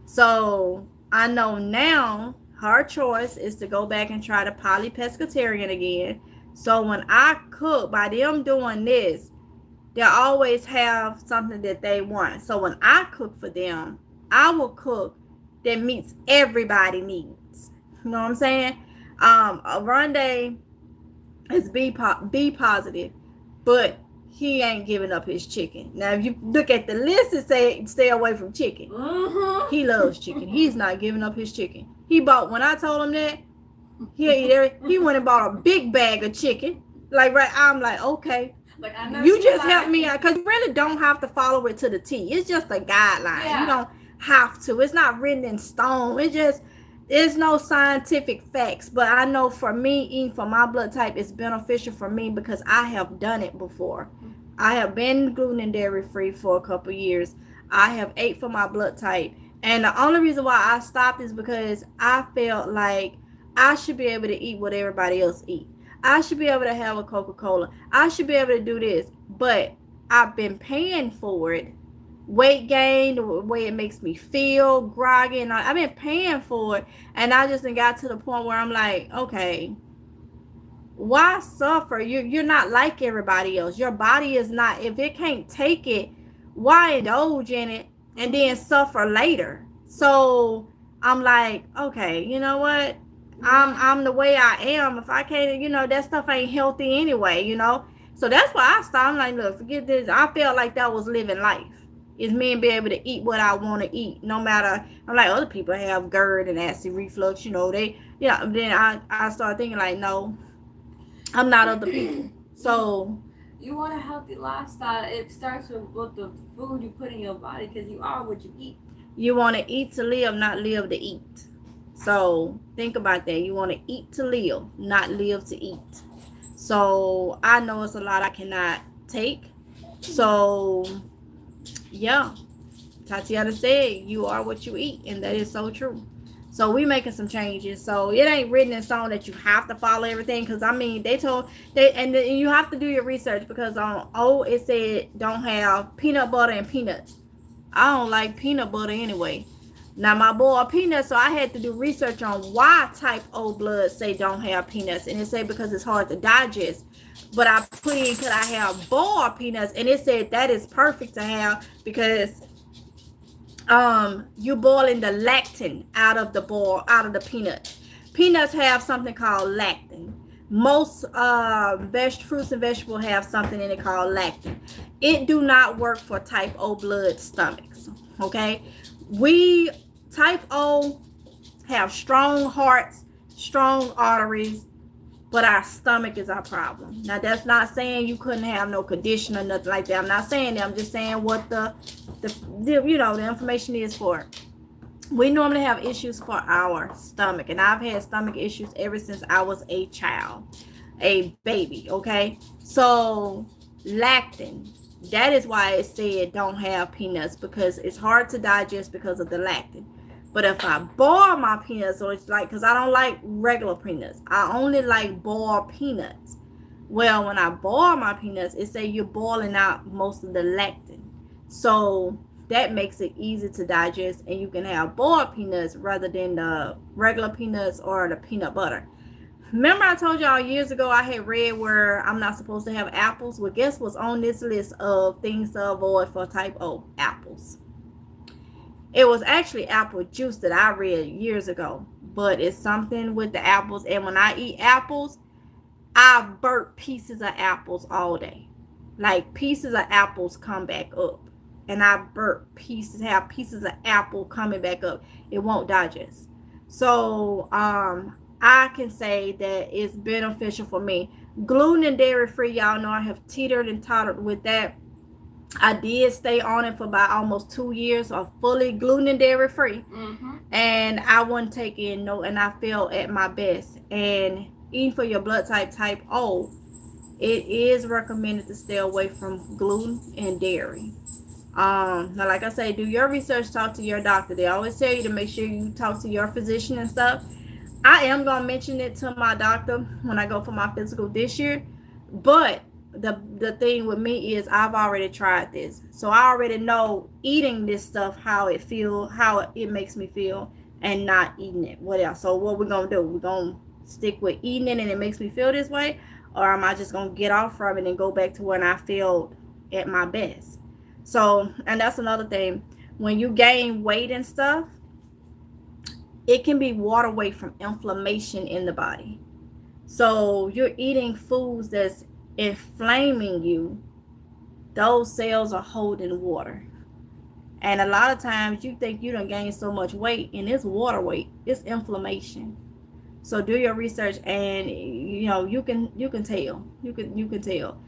So I know now her choice is to go back and try the poly-pescatarian again. So when I cook, by them doing this, they always have something that they want. So when I cook for them, I will cook that meets everybody's needs. You know what I'm saying? Rondé is B positive, but he ain't giving up his chicken. Now, if you look at the list, it say stay away from chicken. Mm-hmm. He loves chicken. He's not giving up his chicken. When I told him that, he'll eat everything. He went and bought a big bag of chicken. I'm like, okay. Like, I know you just help me out, because you really don't have to follow it to the T. It's just a guideline. Yeah. You don't have to. It's not written in stone. There's no scientific facts. But I know for me, eating for my blood type is beneficial for me because I have done it before. I have been gluten and dairy free for a couple years. I have ate for my blood type. And the only reason why I stopped is because I felt like I should be able to eat what everybody else eat. I should be able to have a Coca-Cola. I should be able to do this. But I've been paying for it. Weight gain, the way it makes me feel, groggy, and I've been paying for it. And I just got to the point where I'm like, okay, why suffer? You're not like everybody else. Your body is not. If it can't take it, why indulge in it and then suffer later? So I'm like, okay, you know what? I'm the way I am. If I can't, that stuff ain't healthy anyway, So that's why I stopped. I'm like, look, forget this. I felt like that was living life. Is me and be able to eat what I want to eat, no matter. I'm like, other people have GERD and acid reflux, Then I started thinking like, no, I'm not other people. So you want a healthy lifestyle. It starts with what the food you put in your body, because you are what you eat. You want to eat to live, not live to eat. So think about that. You want to eat to live, not live to eat. So I know it's a lot I cannot take. So yeah, Tatiana said you are what you eat, and that is so true. So we making some changes. So it ain't written in stone that you have to follow everything, because I mean and you have to do your research, because on it said don't have peanut butter and peanuts. I don't like peanut butter anyway. Now my boiled peanuts, so I had to do research on why type O blood say don't have peanuts, and it said because it's hard to digest. But I put in, could I have boiled peanuts, and it said that is perfect to have, because you boiling the lactin out of the peanuts. Peanuts have something called lactin. Most fruits and vegetables have something in it called lactin. It do not work for type O blood stomachs. Okay, we type O have strong hearts, strong arteries, but our stomach is our problem. Now that's not saying you couldn't have no condition or nothing like that. I'm not saying that. I'm just saying what the information is for it. We normally have issues for our stomach, and I've had stomach issues ever since I was a child, a baby. Okay, so lactin, that is why it said don't have peanuts, because it's hard to digest because of the lactin. But if I boil my peanuts, so it's like, because I don't like regular peanuts, I only like boiled peanuts. Well, when I boil my peanuts, it say you're boiling out most of the lactin. So that makes it easy to digest, and you can have boiled peanuts rather than the regular peanuts or the peanut butter. Remember I told y'all years ago I had read where I'm not supposed to have apples? Well, guess what's on this list of things to avoid for type O? Apples. It was actually apple juice that I read years ago, but it's something with the apples. And when I eat apples, I burp pieces of apples all day. Like pieces of apples come back up. And I burp pieces, have pieces of apple coming back up. It won't digest. So I can say that it's beneficial for me. Gluten and dairy free, y'all know I have teetered and tottered with that. I did stay on it for about almost 2 years of fully gluten and dairy free. And I wasn't taking no, and I felt at my best. And even for your blood type O, it is recommended to stay away from gluten and dairy. Now, like I say, do your research, talk to your doctor. They always tell you to make sure you talk to your physician and stuff. I am gonna mention it to my doctor when I go for my physical this year, but the thing with me is I've already tried this, so I already know eating this stuff how it makes me feel, and not eating it. What else? So what we're gonna do? We're gonna stick with eating it, and it makes me feel this way, or am I just gonna get off from it and go back to when I feel at my best? So, and that's another thing. When you gain weight and stuff, it can be water weight from inflammation in the body. So you're eating foods that's inflaming you. Those cells are holding water. And a lot of times you think you don't gain so much weight, and it's water weight. It's inflammation. So do your research, and you can tell. You can tell.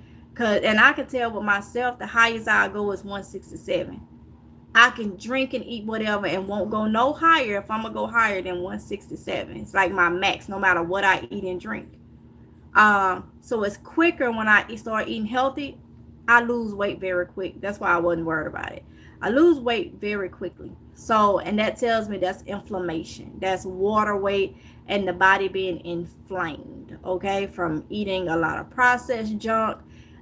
And I can tell with myself, the highest I go is 167. I can drink and eat whatever and won't go no higher if I'm gonna go higher than 167. It's like my max, no matter what I eat and drink. So it's quicker when I start eating healthy. I lose weight very quick. That's why I wasn't worried about it. I lose weight very quickly. So, and that tells me that's inflammation. That's water weight and the body being inflamed, okay, from eating a lot of processed junk.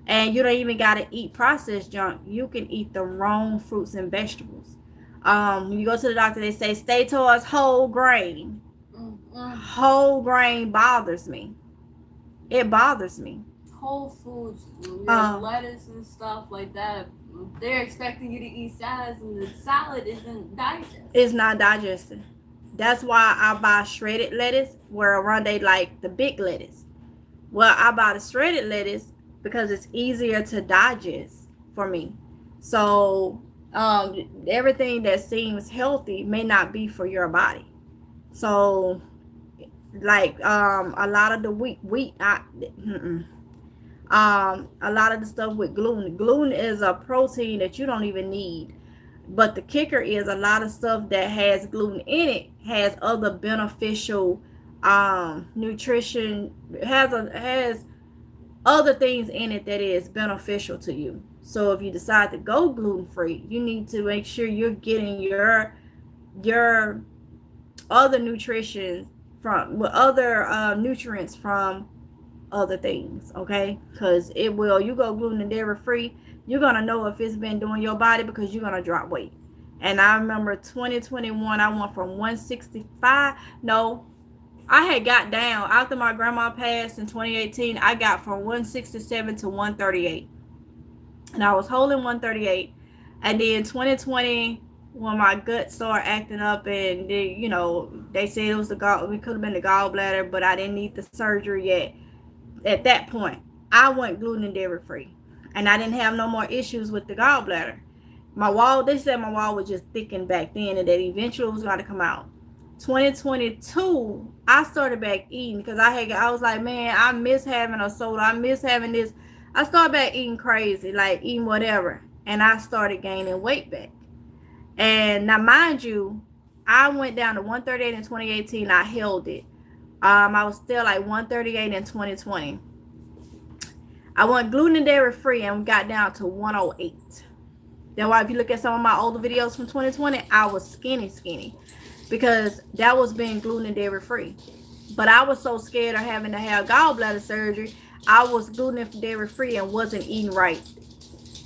And you don't even got to eat processed junk. You can eat the wrong fruits and vegetables. When you go to the doctor, they say stay towards whole grain. Whole grain bothers me. It bothers me. Whole foods, lettuce and stuff like that. They're expecting you to eat salads, and the salad isn't digested. It's not digested. That's why I buy shredded lettuce, where around they like the big lettuce. Well, I buy the shredded lettuce because it's easier to digest for me. So everything that seems healthy may not be for your body. So like a lot of the wheat a lot of the stuff with gluten is a protein that you don't even need. But the kicker is, a lot of stuff that has gluten in it has other beneficial nutrition, has other things in it that is beneficial to you. So if you decide to go gluten free, you need to make sure you're getting your other nutrition from other nutrients from other things, okay? Because you go gluten and dairy free, you're gonna know if it's been doing your body, because you're gonna drop weight. And I remember 2021, I went from 165. No, I had got down after my grandma passed in 2018. I got from 167 to 138, and I was holding 138. And then 2020, when my gut started acting up, and they said it was it could have been the gallbladder, but I didn't need the surgery yet. at that point, I went gluten and dairy free, and I didn't have no more issues with the gallbladder. My wall, they said my wall was just thickened back then, and that eventually it was going to come out. 2022, I started back eating because I was like, man, I miss having a soda. I miss having this. I started back eating crazy, like eating whatever, and I started gaining weight back. And now, mind you, I went down to 138 in 2018. I held it. I was still like 138 in 2020. I went gluten and dairy free and got down to 108. That's why if you look at some of my older videos from 2020, I was skinny because that was being gluten and dairy free. But I was so scared of having to have gallbladder surgery, I was gluten and dairy free and wasn't eating right.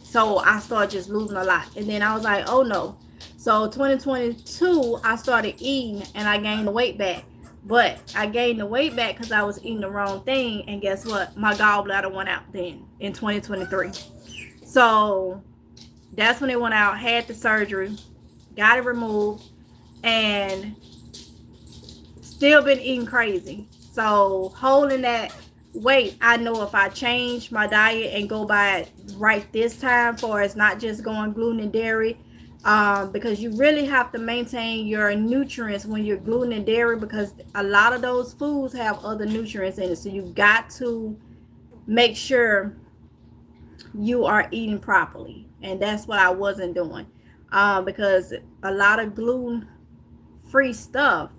So I started just losing a lot. And then I was like, oh no. So 2022, I started eating and I gained the weight back. But I gained the weight back because I was eating the wrong thing. And guess what? My gallbladder went out then in 2023. So that's when it went out, had the surgery, got it removed, and still been eating crazy. So holding that weight, I know if I change my diet and go by it right this time, for it's not just going gluten and dairy, because you really have to maintain your nutrients when you're gluten and dairy, because a lot of those foods have other nutrients in it. So you got to make sure you are eating properly, and that's what I wasn't doing, because a lot of gluten free stuff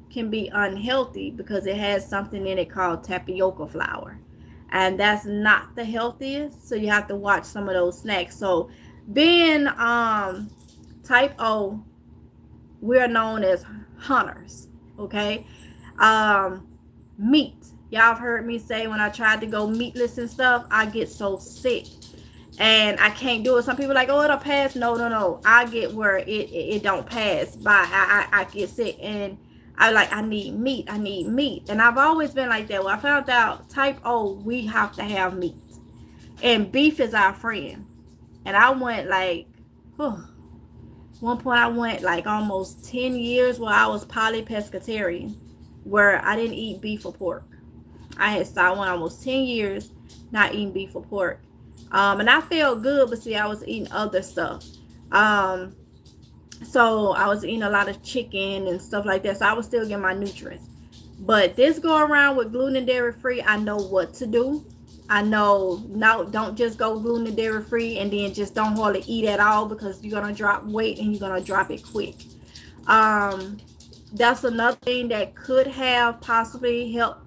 can be unhealthy because it has something in it called tapioca flour, and that's not the healthiest. So you have to watch some of those snacks. So being type O, we're known as hunters. Okay. Meat, y'all have heard me say when I tried to go meatless and stuff, I get so sick and I can't do it. Some people are like, oh, it'll pass. No. I get where it don't pass by. I get sick, and I need meat. And I've always been like that. Well, I found out type O, we have to have meat, and beef is our friend. And I went like, one point I went like almost 10 years where I was polypescatarian, where I didn't eat beef or pork. I went almost 10 years not eating beef or pork. And I felt good, but see, I was eating other stuff. So I was eating a lot of chicken and stuff like that. So I was still getting my nutrients. But this go around with gluten and dairy free, I know what to do. I know, no, don't just go gluten and dairy free and then just don't hardly eat at all, because you're going to drop weight and you're going to drop it quick. That's another thing that could have possibly helped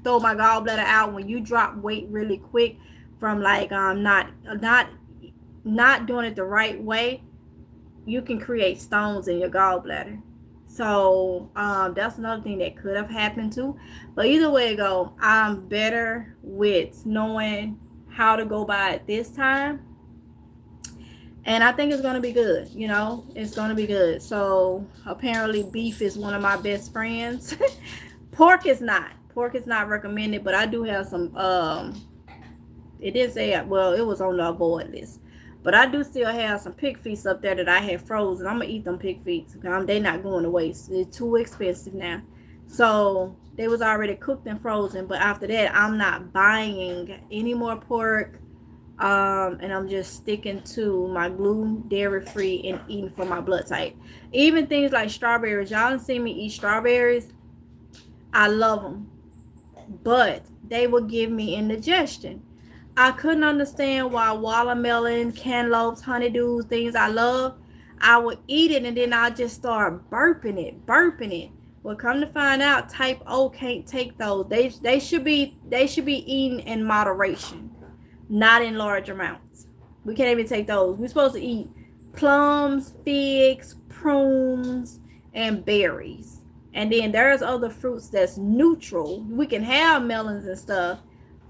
throw my gallbladder out. When you drop weight really quick from like not doing it the right way, you can create stones in your gallbladder. So that's another thing that could have happened too. But either way it go, I'm better with knowing how to go by it this time, and I think it's going to be good. It's going to be good. So apparently beef is one of my best friends. Pork is not recommended, but I do have some it did say, well, it was on the avoid list, but I do still have some pig feet up there that I have frozen. I'm gonna eat them pig feet because they're not going to waste. They're too expensive now. So they was already cooked and frozen, but after that I'm not buying any more pork, and I'm just sticking to my gluten, dairy free, and eating for my blood type. Even things like strawberries, y'all done see me eat strawberries. I love them, but they will give me indigestion. I couldn't understand why watermelon, cantaloupes, honeydews, things I love, I would eat it and then I just start burping it. Well, come to find out, type O can't take those. They should be eaten in moderation, not in large amounts. We can't even take those. We're supposed to eat plums, figs, prunes, and berries. And then there's other fruits that's neutral. We can have melons and stuff,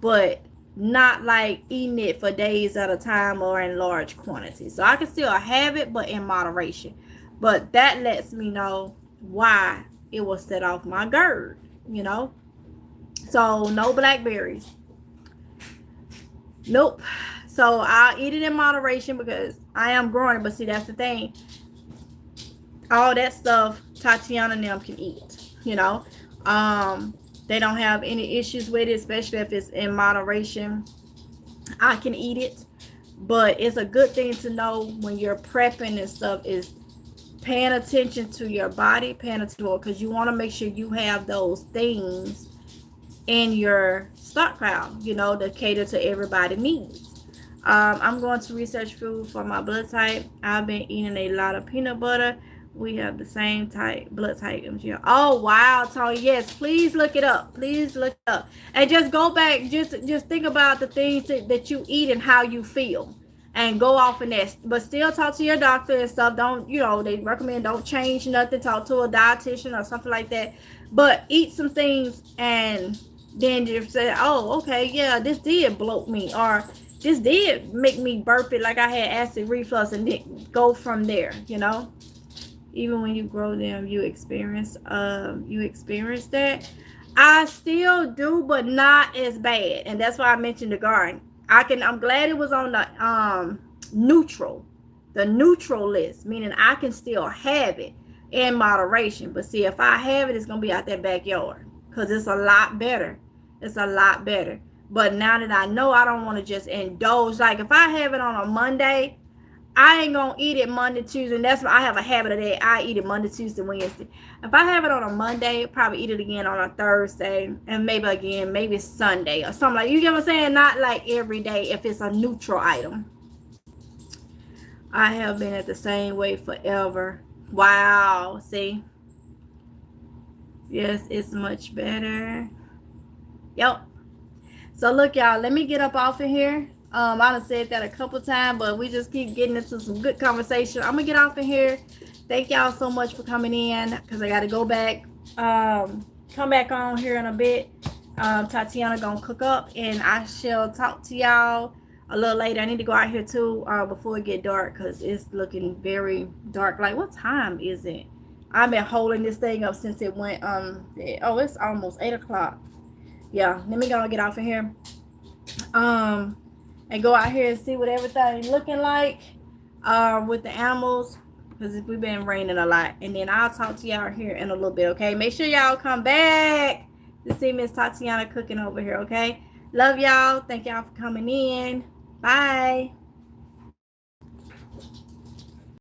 but not like eating it for days at a time or in large quantities. So I can still have it, but in moderation. But that lets me know why it will set off my GERD, So no blackberries. Nope. So I'll eat it in moderation because I am growing it. But see, that's the thing. All that stuff Tatiana and them can eat, They don't have any issues with it, especially if it's in moderation. I can eat it, but it's a good thing to know when you're prepping and stuff is paying attention to your body, paying attention to it, because you want to make sure you have those things in your stockpile, to cater to everybody's needs. I'm going to research food for my blood type. I've been eating a lot of peanut butter. We have the same type blood type. Oh wow, Tony. Yes, please look it up. Please look it up, and just go back. Just think about the things that you eat and how you feel, and go off in that. But still talk to your doctor and stuff. Don't they recommend don't change nothing. Talk to a dietitian or something like that. But eat some things and then just say, oh, okay, yeah, this did bloat me, or this did make me burp it like I had acid reflux, and then go from there. Even when you grow them, you experience that. I still do, but not as bad, and that's why I mentioned the garden. I'm glad it was on the neutral, the neutral list, meaning I can still have it in moderation. But see, if I have it, it's gonna be out that backyard, because it's a lot better. It's a lot better. But now that I know, I don't want to just indulge. Like if I have it on a Monday, I ain't gonna eat it Monday, Tuesday. And that's why I have a habit of that. I eat it Monday, Tuesday, Wednesday. If I have it on a Monday, probably eat it again on a Thursday, and maybe again, maybe Sunday or something like. You get what I'm saying? Not like every day if it's a neutral item. I have been at the same weight forever. Wow. See? Yes, it's much better. Yep. So look, y'all, let me get up off of here. I done said that a couple times, but we just keep getting into some good conversation. I'm gonna get off of here. Thank y'all so much for coming in, because I gotta go back, come back on here in a bit. Tatiana gonna cook up, and I shall talk to y'all a little later. I need to go out here too, before it get dark, because it's looking very dark. Like, what time is it? I've been holding this thing up since it went, it's almost 8 o'clock. Yeah, let me go get off of here. And go out here and see what everything's looking like with the animals, because we've been raining a lot. And then I'll talk to y'all here in a little bit, okay? Make sure y'all come back to see Miss Tatiana cooking over here, okay? Love y'all. Thank y'all for coming in. Bye.